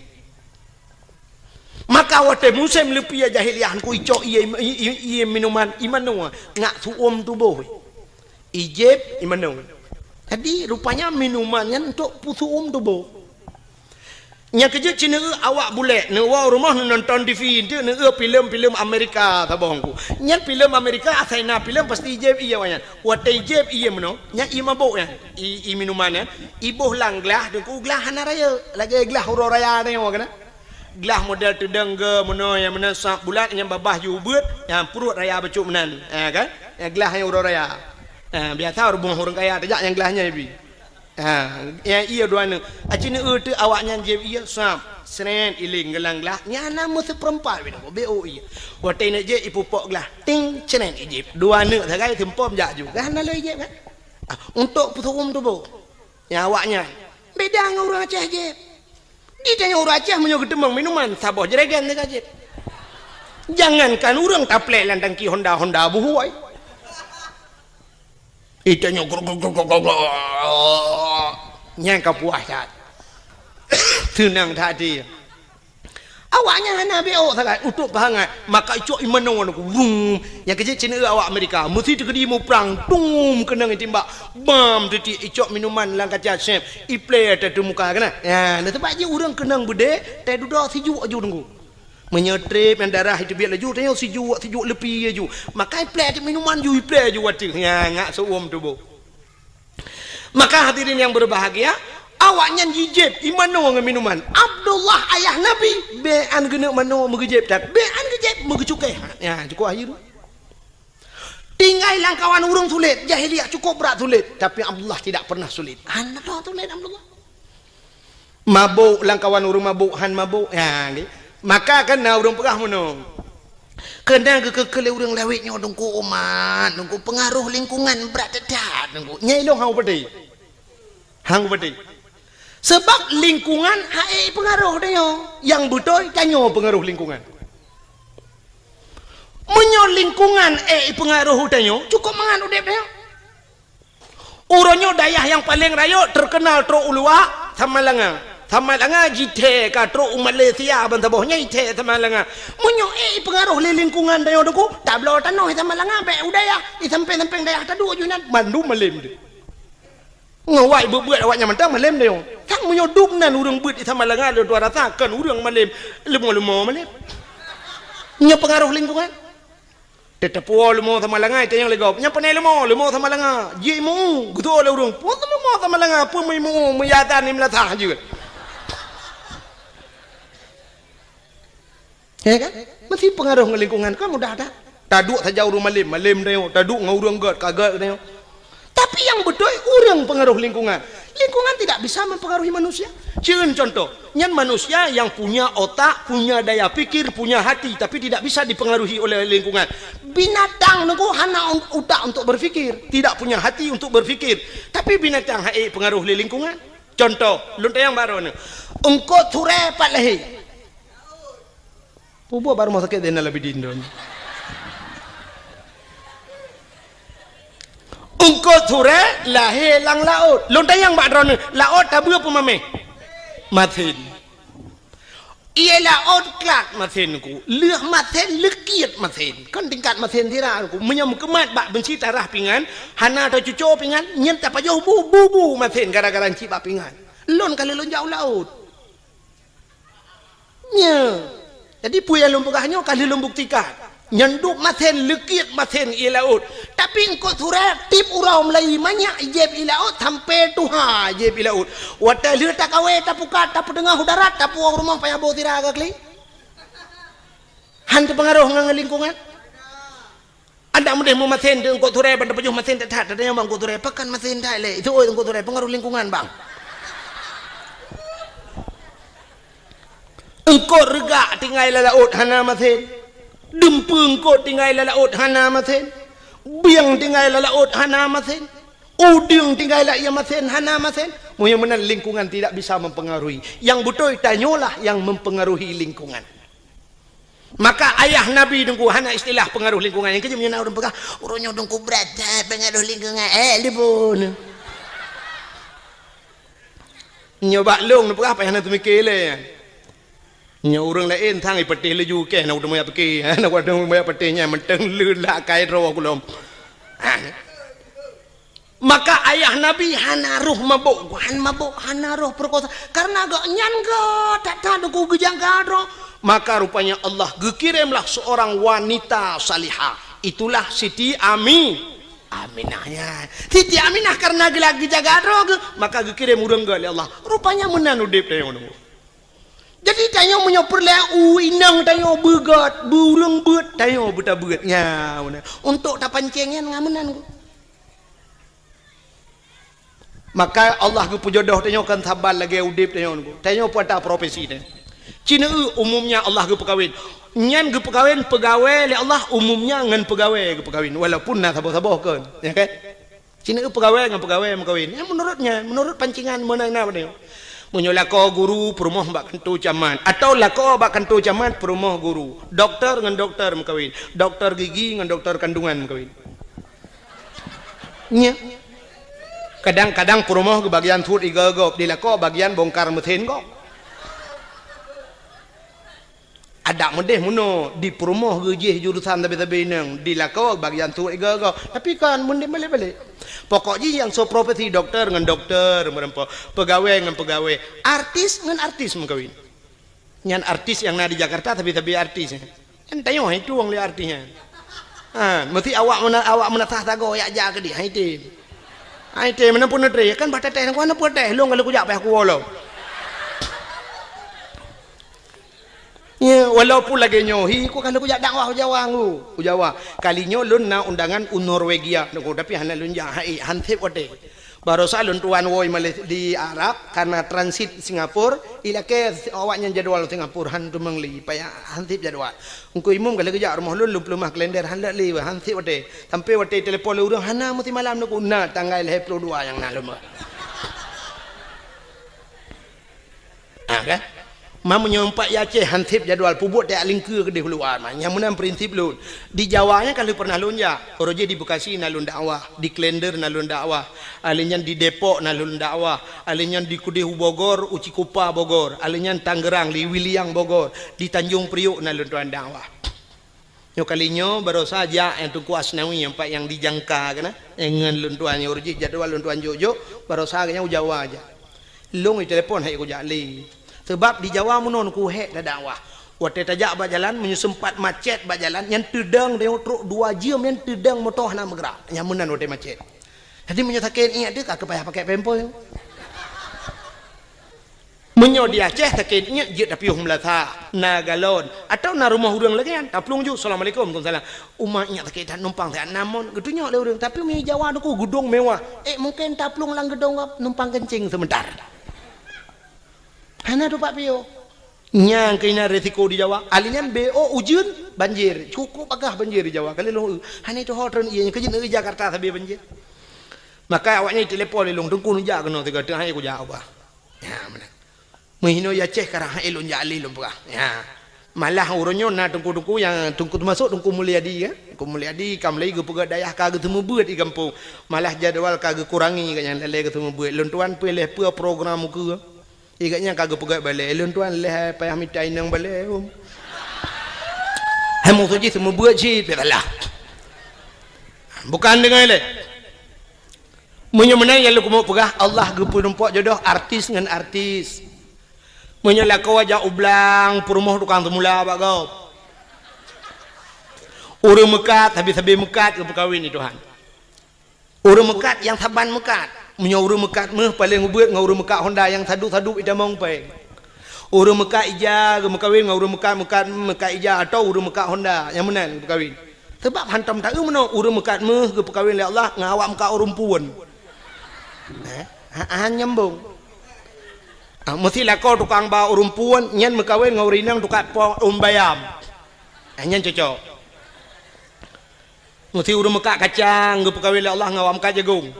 Maka waktu musim lebih jahiliyah ku icok iya minuman imano ngak tu tu boh ijib imano. Jadi rupanya minumannya untuk tu boh. Nya kerja Cina awak boleh newa rumah nonton TV tu filem-filem Amerika tabongku. Nya filem Amerika asaina filem pasti jeb iya wanyan. Watai jeb iya meno. Nya i mabuk ya. I minuman ya. Ibuh lang gelah deku gelah hana raya. Lagi gelah huro raya ni kana. Gelah model tedeng ke meno yang mena sak bulat yang babah ju beut yang perut raya becuk menan. Kan? Yang gelah yang huro raya. Biasa orang kaya tajak yang gelahnya ibi. Yang iya dua ni. Acina tu awaknya jeb iya sam. Seren iling gelang gelah. Nyana mesti perempat bina. Bo iya. Watai nak je ipupok gelah. Ting cenen ijib. Dua ni sagai tempom jak ju. Kan nak ijib kan? Untuk puturum tu bo. Yang awaknya beda dengan orang Aceh jeb. Dia tanya orang Aceh menyo ketemang minuman sabah jeregan dekat jeb. Jangankan orang taplek landang ki Honda buhuai. Itanya nyang kapuasat tenang tadi awaknya hana beo sangat untuk bahangan maka icok imano aku vum yang kecil Cina awak Amerika mesti terkedi mau perang tum kena timbak bam tadi icok minuman lang kaca chef i play ada muka kana ya nanti pak je urang kenang bude teh duda siju aju tunggu menyetrip yang darah itu biar laju tanya sejuk lebih aju makai play minuman ju play aju wati ya ngak seuom tu bo. Maka hadirin yang berbahagia awaknya jijib imano dengan minuman Abdullah ayah Nabi bean kena mano mengejib tak bean kejib mengecukai ya cukup akhir tinggal langkawan urang sulit jahiliah cukup berat sulit tapi Abdullah tidak pernah sulit anak sulit Abdullah mabuk langkawan urang mabuk han mabuk ya maka kena urang pegah mano kena kekele urang lawitnya dongku umat dongku pengaruh lingkungan berat dekat dongku nyelong hang beti sebab lingkungan hae pengaruh dia yang betul kanyo pengaruh lingkungan menyo lingkungan pengaruh dia cukup mangan udep dia uronyo dayah yang paling rayo terkenal tro ulua Tamalanga jite ka tro Malaysia bantabohnya ite tamalanga munyo pengaruh le lingkungan dayo doku tablo tanoh tamalanga be udaya isampe-sampe dayah tadu junan mandu malim de ngawai bebuat awaknya mentang malim dayo tang munyo dubnan urang beut tamalanga le dua rasakan urang malim lemo-lemo malim nyo pengaruh lingkungan tetapu lemo tamalanga ite yang legop nya panai lemo tamalanga jimu gudo le urang pun lemo tamalanga pun mimu meyatan ni melatah juga. Ya kan? Mesti pengaruh ke lingkungan kan mudah ada. Taduk saja urang malim dia, taduk ngau urang kagak dia. Tapi yang betul urang pengaruh lingkungan. Lingkungan tidak bisa mempengaruhi manusia. Cieun contoh, nyan manusia yang punya otak, punya daya pikir, punya hati tapi tidak bisa dipengaruhi oleh lingkungan. Binatang nunggu hana otak untuk berfikir, tidak punya hati untuk berfikir. Tapi binatang pengaruh oleh lingkungan. Contoh, luntang yang baru ni. Engkau ture pat lehi. Pupu baru mau sakit dia lebih dindon. Engkau ture lahir lang laut. Lontang yang badron laut tabu apa mame? Matin. Ia laut kelak matin ku. Leh matin lekiat matin. Kan tingkat matin tira ku. Menyam kemat bak benci tarah pingan. Hana atau cucu pingan. Nyem tak payah bu matin gara-gara encik bak pingan. Lon kali lon jauh laut. Nya. Jadi puya lumpukahnya kali lumbuktikan nyanduk maten lekit maten ilaut tapi engkau surat tip urau melai banyak ijeb ilaut sampai tuha ijeb ilaut wata letak kawe tapukat tapu tengah udarat tapu rumah payah bau tira agak li hantu pengaruh dengan lingkungan ada mudah mau maten engkau surat pada pejuh maten tak ada yang bang engkau surat pakan maten tak le itu engkau surat pengaruh lingkungan bang. Engkau regak tinggal laut hana maten dempeng engkau tinggal laut hana maten biang tinggal laut hana maten uding tinggal ia maten hana maten mudah-mudahan lingkungan tidak bisa mempengaruhi yang betul tanyalah yang mempengaruhi lingkungan maka ayah Nabi dengku hana istilah pengaruh lingkungan yang kerja menyana orang pegah urutnya dengku berat pengaruh lingkungan libun nyoba long pegah apa yang nak mikir le nya orang lain thang ipetih leju ke nak udah pergi nak udah petihnya menteng lula kai ro kulom Maka ayah Nabi hanaruh mabuk, hanaruh perkosa karena gak nyan gak tak tahu ku gejang gadro. Maka rupanya Allah gekirimlah seorang wanita salihah, itulah Siti Aminahnya. Siti Aminah karena lagi jaga gadro maka gekirim urang gak Allah, rupanya menan udip tayong nunggu. Jadi tayong menyopor leu inang tayong begat burung beut tayong buta beutnya untuk tapancengan ngamenan ku. Maka Allah ku jodoh tanya kan sabar lagi udip tanya ku. Tanya pada profesi dia. Cina umumnya Allah ku perkahwin. Nyan ku perkahwin pegawai le Allah umumnya ngan pegawai ku perkahwin walaupun nak sabar-sabar kan. Ya kan? Cina pegawai ngan pegawai makawin. Ya menurut pancingan menang na dia. Munyo lako guru perumah bak kentu camat atau lako bak kentu camat perumah guru. Doktor ngan doktor makawin. Doktor gigi ngan doktor kandungan makawin. Nya kadang-kadang perumah ke bagian food igagop dilako bagian bongkar mesin kok ada medeh muno di perumah gejih jurusan tabi-tabi nang dilako bagian food igagop tapi kan mendeh balik-balik pokoknya yang so profesi dokter dengan dokter merempo pegawai dengan pegawai artis dengan artis mengkawin nyan artis yang ada di Jakarta tapi artis kan tanya itu wong li artisnya mesti awak menatah tago ya jaga dia itu ai teh mana pun teh kan bata teh ko na pun teh long kalau kujak pa aku lo ya walaupun lagi nyohi ko kalau kujak dakwah Jawa ngu Jawa kalinya lun na undangan Norwegia ko tapi hana lun ja hai hantep ote baru salun tuan woi di Arab karena transit Singapura ilake awaknya jadwal Singapura han tu mengli paya hantip jadwal engko imum kalau kejak rumah lun lumah kalender han li hantip ote sampai ote telefon urang hana mesti malam nak una tanggal 22 yang nalum kan mam menyempat ya Aceh hantip jadwal pubut dia lingkir ke di keluar yang menang prinsip lun di Jawanya kalau pernah lun ya roje di Bekasi nalun dakwah di Klender nalun dakwah alinyan di Depok nalun dakwah alinyan di Kudehu Bogor Uci Kupa Bogor alinyan Tangerang di Wiliang Bogor di Tanjung Priok nalun tuan dakwah yo kalinya baru saja yang Tunku Asnawi yang dijangka kan dengan lun tuan roje jadwal lun tuan Jojo baru saja Jawa aja long di telepon hai ku jali sebab di Jawa menon ku hek dah dakwah waktu tajak ba jalan menyusempat macet ba jalan yang tedang dia truk 2 jam yang tedang motor nak bergerak yang menan waktu macet jadi menyatakan ingat dia kak payah pakai pempol menyo di Aceh takin ingat je tapi humlatha nagalon atau na rumah urang lagi kan taplung ju assalamualaikum waalaikumsalam umah ingat takin numpang tak namon getunya le urang tapi mi Jawa tu gedung mewah mungkin taplung lang gedung numpang kencing sebentar hana tu Pak Pio nyang kena resiko di Jawa alinyan BO ujun banjir cukup agak banjir di Jawa kali long hana itu hotel ianya kejin di Jakarta tapi banjir maka awaknya telepon long tungku nujak kena tiga tengah aku jawab ya mana menghino ya Aceh karena elon jali long pula ya malah uronyo na tungku yang tungku masuk tungku Mulyadi ya tungku Mulyadi kam lagi pegak dayah kagak temu buat di kampung malah jadwal kagak kurangi kan yang lele ketemu buat lon tuan pilih program ke igaknya kagak pegat balik elon tuan leh payah mitai nang balik hamu tu je semua buat je belah bukan dengan le munyo menang yang lu mau pegah Allah gepu numpuk jodoh artis dengan artis munyo lako wajah ublang perumah tukang semula bak kau urang mekat habis-habis mekat ke perkahwin ni Tuhan urang mekat yang saban mekat menyuruh mekat meh paling ngebuat ngurus mekat Honda yang sadu-sadu ida mong peng urus mekat ija ke mekawin ngurus mekat ija atau urus mekat Honda yang mana perkahwin sebab hantam tak meno urus mekat meh ke perkahwin oleh Allah ngawak mekat orang puan nyambung mesti lah kau tukang bawa orang puan nyan mekawin ngaurinang tukang bayam nyan cocok mesti urus mekat kacang ke perkahwin oleh Allah ngawak mekat jagung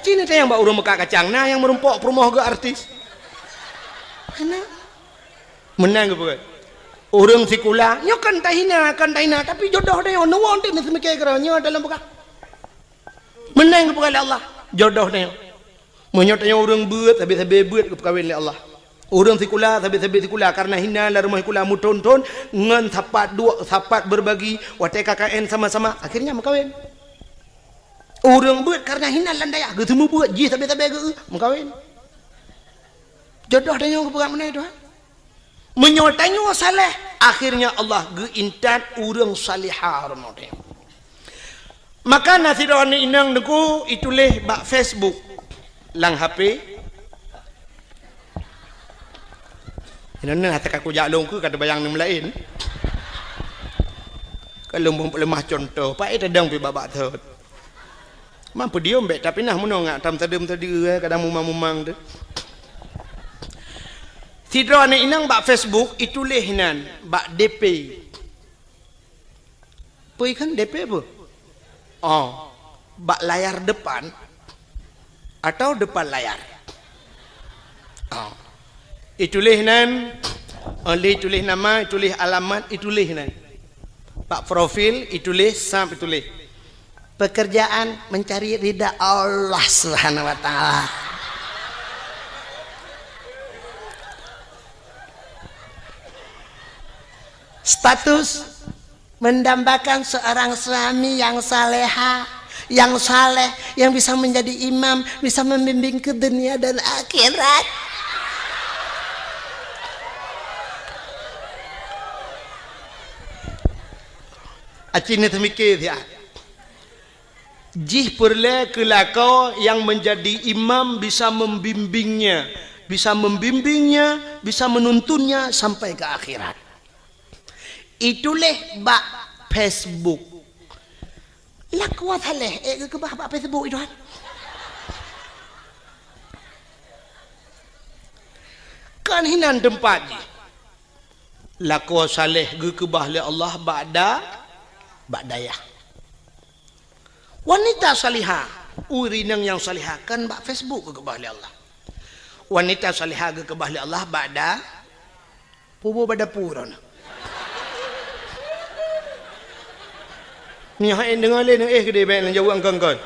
Cina yang bawa urang mekat kacang nah yang merumpok perumah ke artis mana menang ke bukan urang sikula nyo kan tahina tapi jodoh dia no want ni semike keranya dalam buka menang ke bukan Allah jodoh dia menyo tanya urang buat habis-habis buat ke perkahwin oleh Allah Orang tikula sabit-sabit tikula karena hina la rumah tikula muton-ton ngan sapat berbagi watai KKN sama-sama akhirnya makawin. Orang buat karena hina landaya ge temu buat ji sabit-sabit ge makawin. Jodoh tanya ke perang mana itu? Menyotanya saleh akhirnya Allah ge intan orang salihah rumah. Maka nasirani inang deku ituleh bak Facebook lang HP. Nana hati aku jalong ke kata bayang nem lain. Kalau lemah contoh, pak itu dang pi babak thot. Mampu dia mbek tapi nah muno ngak tam tadem tadi kadang mumang-mumang tu. Tidro ane inang bak Facebook itu lehnan bak DP. Poi kan DP apa? Oh, bak layar depan atau depan layar. Oh. Itulah nan, itulah nama, itulah alamat, itulah nan. Pak profil, itulah sam, itulah. Pekerjaan mencari ridha Allah Subhanahu Wa Taala. Status mendambakan seorang suami yang saleha, yang saleh, yang bisa menjadi imam, bisa membimbing ke dunia dan akhirat. Acine temikir ya. Jih perle kelakau yang menjadi imam bisa membimbingnya, bisa menuntunnya sampai ke akhirat. Itulah bak Facebook. Lah kuat haleh ke bak Facebook itu kan. Kan hinan tempat je. Lah kuat saleh ke bahli Allah Ba'dayah. Wanita salihah, urinang yang salihah kan bak Facebook ke bahli Allah. Wanita salihah ke bahli Allah ba'da pubu bada puron. Ni hain dengar lain gede baik jauh angkang.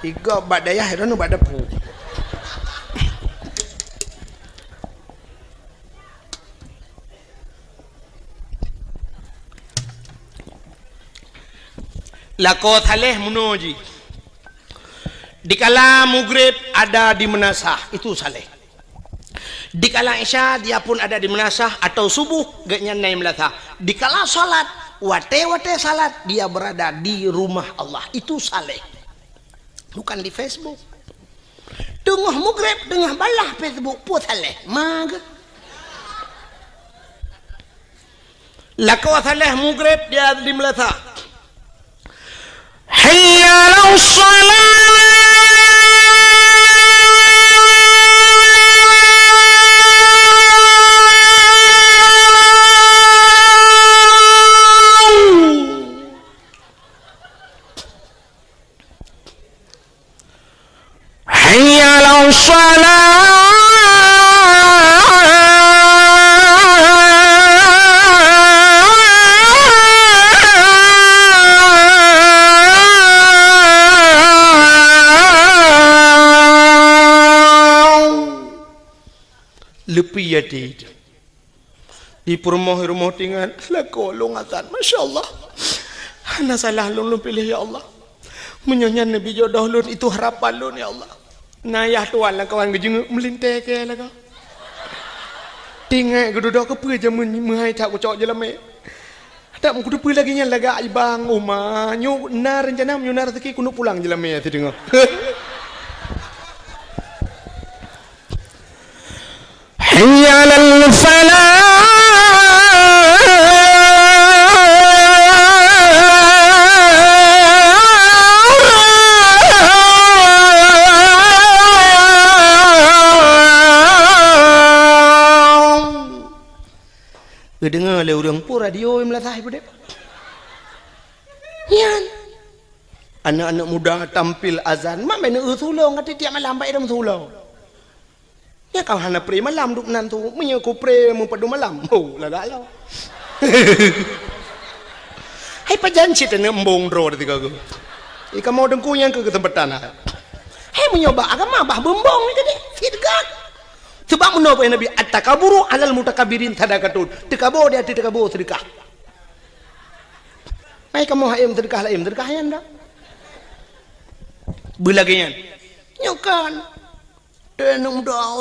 Tiga ba'dayah dan ba'da pu. Lakot haleh munoji. Dikala maghrib ada di menasah itu saleh. Dikala isya dia pun ada di menasah atau subuh gaknya naik melatah. Dikala salat wate salat dia berada di rumah Allah itu saleh. Bukan di Facebook. Tengah maghrib tengah balah Facebook pun saleh. Mag. Lakot haleh maghrib dia di melatah. حي على الصلاة حي على الصلاة lepi ya di rumah tinggal lah kolong azan masya-Allah. Ana salah lun pilih ya Allah. Menyanyi Nabi jodoh lun itu harapan lun ya Allah. Nayah tuan lah kawan gejeng melintai ke lah kau. Tinggal geduduk ke pe je menghai tak ucok je lame. Tak mu kudu pe lagi nya laga ibang uma nyu nar rencana nyu nar rezeki kuno pulang je lame ti dengar. حي على الفلاح dengar le orang pun radio yang melatah ibu dek. Yan. Anak-anak muda tampil azan, mak main usulong kata tiap malam baik dalam usulong. Ya kau hana pre malam duk nan tu, menye ku pre mempadu malam. Oh, lagak lo. Hai pajan cita ne embong ro tiga go. Ika mau dengku yang ke tempat tanah. menyoba agama bah bombong ni kene fitgan sebab menapa Nabi at-takaburu alal mutakabirin sadaqatun tekabur dia tekabur sedekah mai kamu hayam sedekah lain sedekah yang dah belagian nyokan tenung doa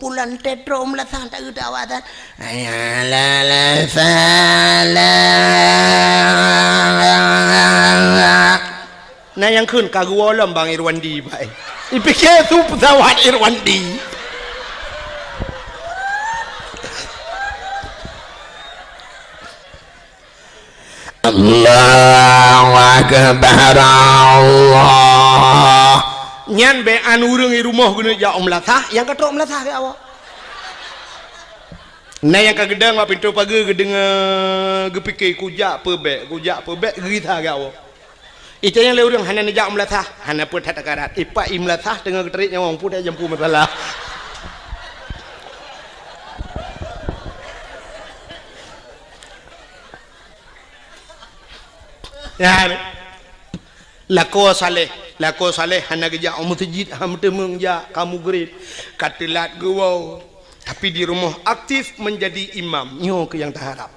pulan tetrom lah tak kedawatan ayala salah nah yang kun kagualam bang Irwandi baik dipikir tu pesawat Irwandi Allahu Akbar Allah nyan be anu urang di rumah guna ja melatah yang katrok melatah ke awak nah yang kagedang mak pintu pagar gedeng gepikir kujak pebek gerita ke awak itu yang le urang hana nejak melatah hana pun tak karat ipak im melatah dengan keterik nyawang pun dah jampu masalah ya lako saleh hana geja masjid ham temeng ja kamu gerit katelat gawau tapi di rumah aktif menjadi imam nyo ke yang taharap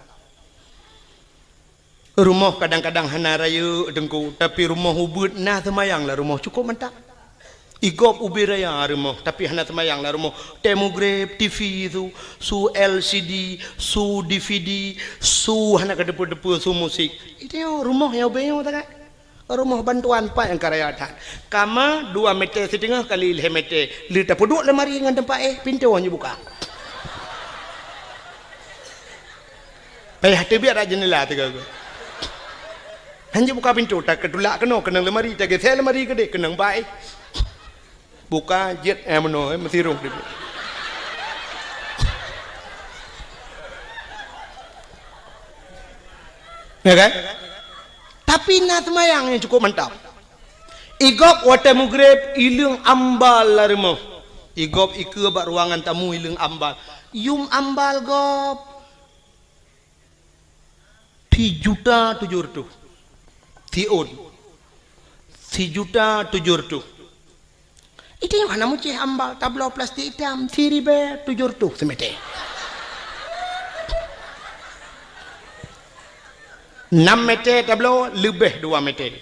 rumah kadang-kadang hana raya dengku tapi rumah ubud nah semayang lah rumah cukup mentak igop ubi raya rumah tapi hana semayang lah rumah demograf TV tu su LCD su DVD su hana kedepu-depu su musik itu rumah yang ubenya tak rumah bantuan pak yang karayatan kama 2 meter setengah kali 5 meter lita peduk lemari dengan tempat pintu hanya buka payah tu biar ada jendela tu kau hanya buka pintu tak kedulak kena lemari tak saya lemari gede kena baik buka jet meno mesti rong dia ya kan tapi nak semayang yang cukup mantap igop wate mugrib ileung ambal larimo igop ike bak ruangan tamu ileung ambal yum ambal gop 3.700.000 tiun 3.700.000 itu yang mana mucih ambal tablo plastik hitam 3.700 semete 6 meter tablo lebih 2 meter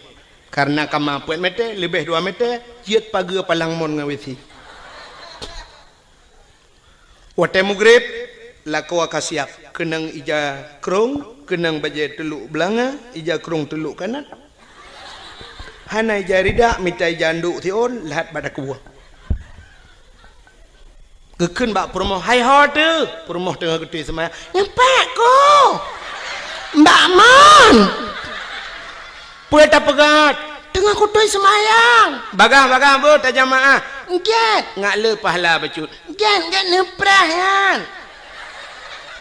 karena kama 4 meter lebih 2 meter jiat pagar palang mon ngawisi wate mugrib lako akasiap kenang ija krong kenang baje teluk belanga ija krong teluk kanan hana ija rida mitai janduk tion lahat pada kuah keken bak promoh hai hote promoh tengah gede semaya nyampak ko Mbak Man pueta pegat tengah kutui semayang bagang bu tak jamaah nget ngak le pahala bacut nget neprah kan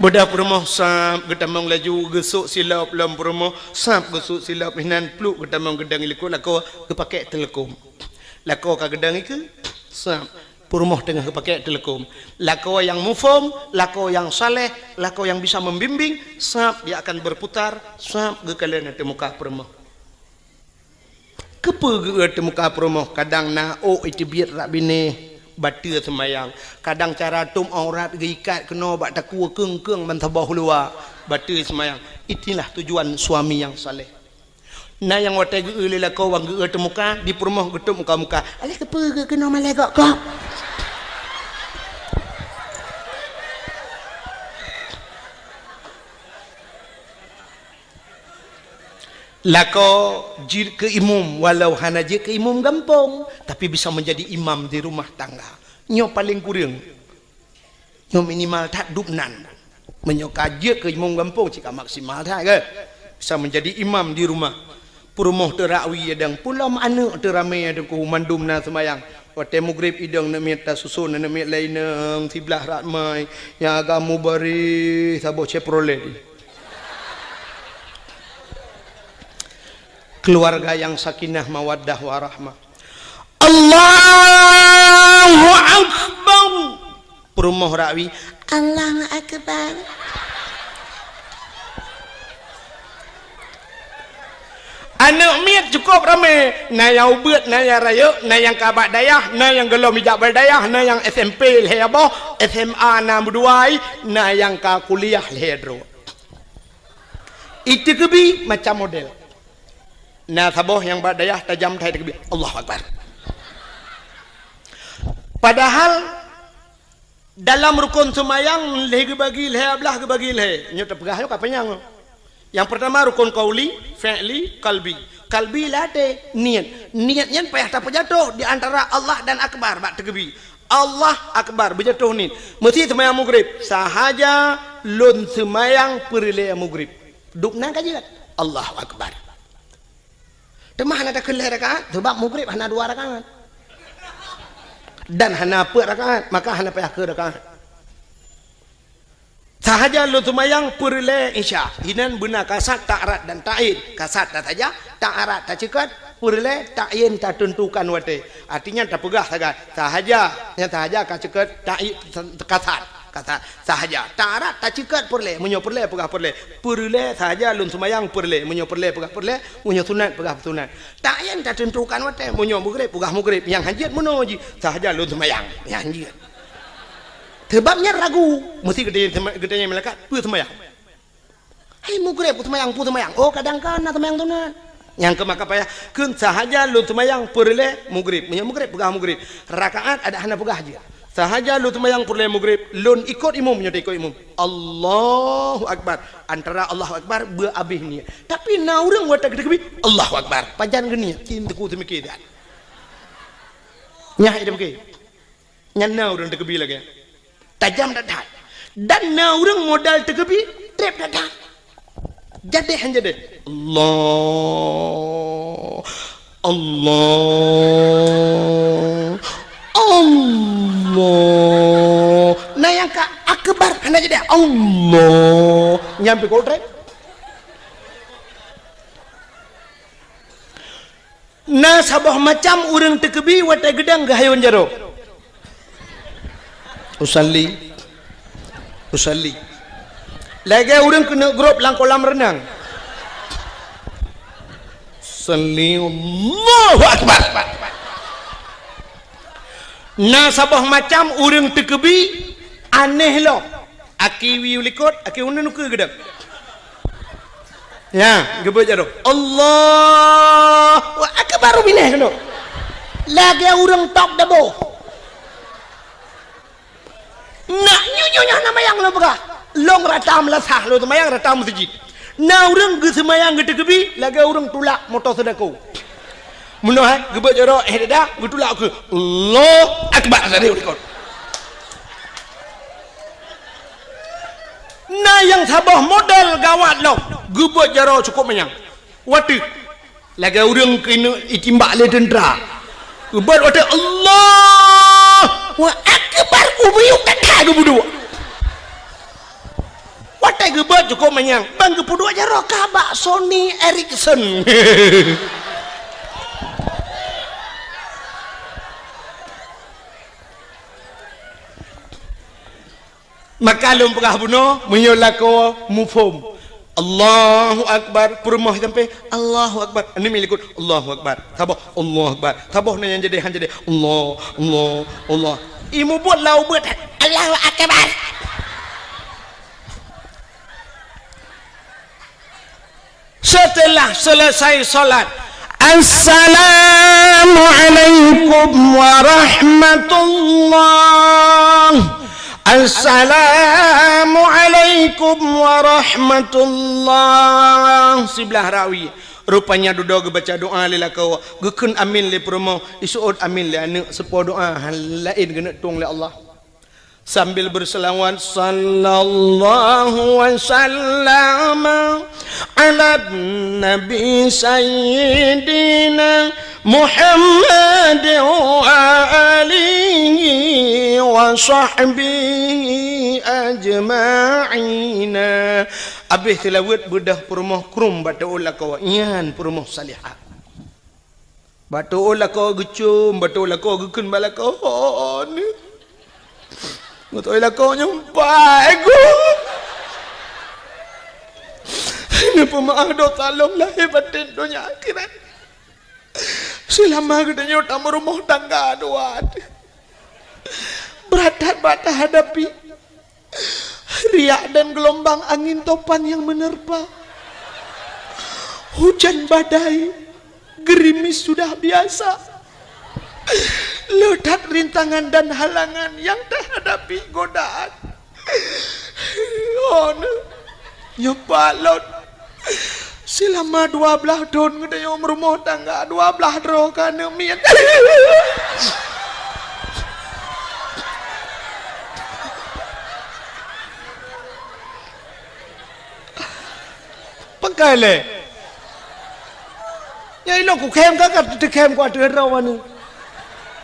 budak promoh sap getamong laju gesuk silap lam promoh sap gesuk silap hinan pluk getamong gedang ilikut lako kepakai telekom lako ka gedang iku sap promoh tengah kepakai telekom lako yang mufom lako yang saleh lako yang bisa membimbing sap dia akan berputar sap ke kalian nanti muka promoh kepe ke muka promoh kadang na itu biar rak bini batu semayang kadang cara tum aurat gikat kena bak takua keng mentabah luar batu semayang itulah tujuan suami yang saleh na yang watai ge lila kau wang ge temuka di promoh getuk muka alih kepe kena malai kok lako jir ke imam walau hana je ke imam gampong tapi bisa menjadi imam di rumah tangga nyo paling kurang nyo minimal tak dupnan menyo kaje ke imam gampong jika maksimal tak ke bisa menjadi imam di rumah perumoh terakwi adang pulau mana teramai ada ku mandum na semayang wate mugrib idang na meta susun na met lain siblah ratmai yang agamu bari sabo Chevrolet keluarga yang sakinah mawaddah warahmah Allahu Akbar perumoh rakwi Allahu Akbar anak miat cukup ramai. Na yang ubet, na yang raya, na yang kabak dayah, na yang gelom hijab berdayah, na yang SMP leh apa, SMA na berduai, na yang ka kuliah leh dro. Itu kebi macam model. Na saboh yang berdayah tajam thai kebi. Allahu Akbar. Padahal dalam rukun semayang leh bagi leh ablah bagi leh. Nyo terpegah yo kapanyang. Yang pertama rukun qauli, fi'li, qalbi. Qalbi lade niat. Niatnya payah tak jatuh di antara Allah dan akbar bak tegebi. Allah akbar berjatuh ni. Mesti semayang maghrib. Sahaja lun semayang perle maghrib. Duk nang kaji Allahu akbar. Temah hana tak kelih rakaat sebab maghrib hana 2 rakaat. Dan hana apa rakaat, maka hana payah ke rakaat. Sahaja lu semayang perle isya. Hinan benar kasat ta'arat dan ta'in. Kasat tak saja, ta'arat tak cekat, perle ta'in tak tentukan wate. Artinya tak pegah saja. Sahaja ka cekat ta'in kasat. Kata sahaja ta'arat tak cekat perle, munyo perle pegah perle. Perle sahaja lu semayang perle, munyo perle pegah perle, munyo sunat pegah sunat. Ta'in tak tentukan wate, munyo maghrib pegah maghrib. Yang hajat menuji sahaja lu semayang. Yang hajat. Sebabnya ragu, mesti gedenya malaikat pu semayang. Hai maghrib pu semayang. Oh kadang-kadang semayang sunat. Yang ke maka payah keun sahaja lu semayang perle maghrib, munyo maghrib pegah maghrib. Rakaat ada hana pegah je. Sahaja lu semayang perle maghrib, lun ikut imam nyo ikut imam. Allahu akbar. Antara Allahu akbar beabih ni. Tapi na urang watak dekebi Allahu akbar. Panjan geni tin teku temikir dah. Nyah ida bekei. Nyana urang dekebi lagi. Tajam dadat. Dan na urang modal tekebi trep dadat. Jadi hanya deh. Allah. Nah yang ka akbar hanya jadi Allah. Nyampe kau trep. Nah sabah macam urang tekebi watai gedang gahayon jaro. Usalli lagi orang kena grup lang kolam renang. Salli Allahu akbar. Nah sabah macam orang tekebi aneh lo. Aki wi ulikot, aki unu ke gedang. Ya, gebet jaro. Allahu akbar bineh kena. Lagi orang tok dabo. Nak nyonya nama yang lo begah long ratam lasah lo semayang ratam masjid. Na urang ge semayang ge tegebi lagi urang tulak motor sedekau. Munoh gebet jaro dah ge tulak ke Allah akbar sare ulikot. Na yang sabah modal gawat lo gebet jaro cukup menyang. Watu lagi urang kena itimbak le tentera. Gebet watu Allah wa akbar ubuyuk tak ke budu. Watai gebet cukup menyang. Bang ke budu aja rokabak Sony Ericsson. Maka lum pegah buno menyolako mufum. Allahu akbar perumah sampai Allahu akbar. Ini milikut Allahu akbar. Tabah Allahu akbar. Tabah yang jadi han jadi Allah. Imu buat lau buat Allahu akbar. Setelah selesai salat, Assalamualaikum warahmatullahi. Assalamualaikum warahmatullahi. Sebelah rawi rupanya duduk baca doa lila kau gekun amin le promo isuud amin le anu sepo doa lain kena tung le Allah sambil berselawat sallallahu wasallam ala nabi sayyidina Muhammad wa alihi wa sahbihi ajma'ina. Habis tilawat bedah perumah krum batu olah kau ian perumah salihah. Batu olah kau gecum, batu olah kau gekun bala kau ni. Batu olah kau nyampai aku. Ini pemaaf dosa long lahir batin dunia akhirat. Selama gedenya utama rumah tangga doa. Berat bata hadapi riak dan gelombang angin topan yang menerpa. Hujan badai, gerimis sudah biasa. Ledat rintangan dan halangan yang terhadapi godaan. Oh, nyepalot. Selama 12 tahun gedenya rumah tangga 12 roh kana mian. Pakai le. Ya ilo ku kem kakak tu kem ku ada rawan.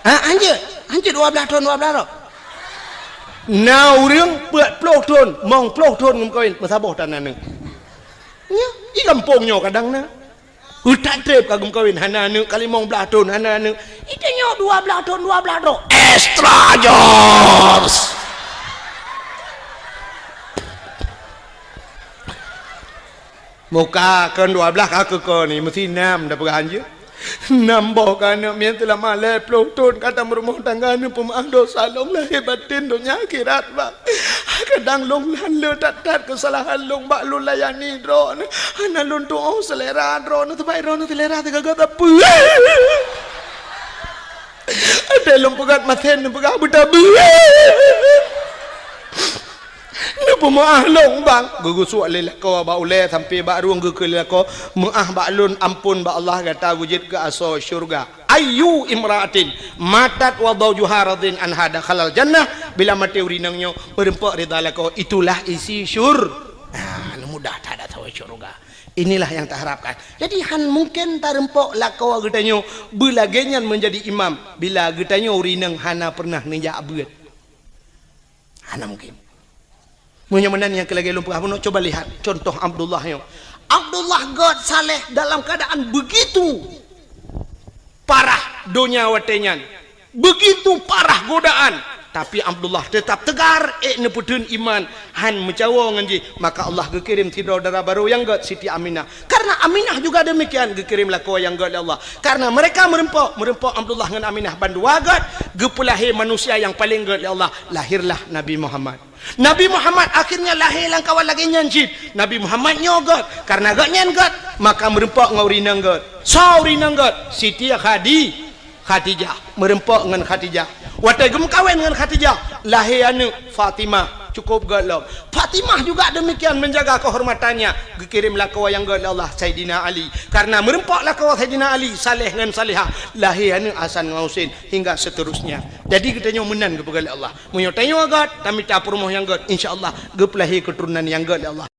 Anje 12 tahun 12 roh. Now riang 40 tahun, mong 10 tahun ngum kawin masaboh tananนึง. Nya, i kampungnya kadang na. Utak trip kagum kawin hanaนึงkali mong 12 tahun hanaนึง. Itanya 12 tahun 12 roh. Extra jobs. Muka kan 12 kakak ko ni mesti 6 dah perhan je. 6 boh kana mian telah malai 10 tahun kata berumah tangga ni pemaaf dosa long lahir batin dunia akhirat ba. Kadang long lan le tat kesalahan long bak lu layani drone. Ana lun tu oh selera drone tu baik drone selera tu gagak apa. Ada long pegat maten pegat betabu. Ni pemaaf long bang gugu suak le ko ba ule sampai ba ruang gugu le ko maaf ba lun ampun ba Allah kata wujud ke aso syurga ayu imraatin matat wa zawjuha radin an hada khalal jannah bila mati urinangnya merempak ridha la ko itulah isi mudah tak ada tahu syurga. Inilah yang tak harapkan. Jadi han mungkin tarempok lakau getanyo bila genyan menjadi imam bila getanyo urinang hana pernah ninja abut. Hana mungkin. Menyamanan yang kelagi lumpur apa nak coba lihat contoh Abdullah yo. Abdullah God saleh dalam keadaan begitu parah dunia watenyan. Begitu parah godaan, tapi Abdullah tetap tegar neputun iman han mencawa nganji maka Allah gekirim saudara baru yang God Siti Aminah. Karena Aminah juga demikian gekirim lakau yang God Allah. Karena mereka merempok Abdullah dengan Aminah bandua God gepulahi manusia yang paling God Allah lahirlah Nabi Muhammad. Nabi Muhammad akhirnya lahir lang kawan lagi nyanjit. Nabi Muhammad nyogot karena gak nyangot maka merempak ngauri nanggot. Sauri nanggot Siti Khadijah merempak dengan Khadijah. Watai gem kawin dengan Khadijah lahir anu Fatimah cukup galak. Fatimah juga demikian menjaga kehormatannya. Dikirimlah kau yang gak Allah Sayyidina Ali. Karena merempaklah kau Sayyidina Ali saleh dengan salihah lahir anu Hasan Husain hingga seterusnya. Jadi kita nyomenan kepada Allah. Menyotanyo agak kami tak permoh yang gak insyaallah gepelahi keturunan yang gak Allah.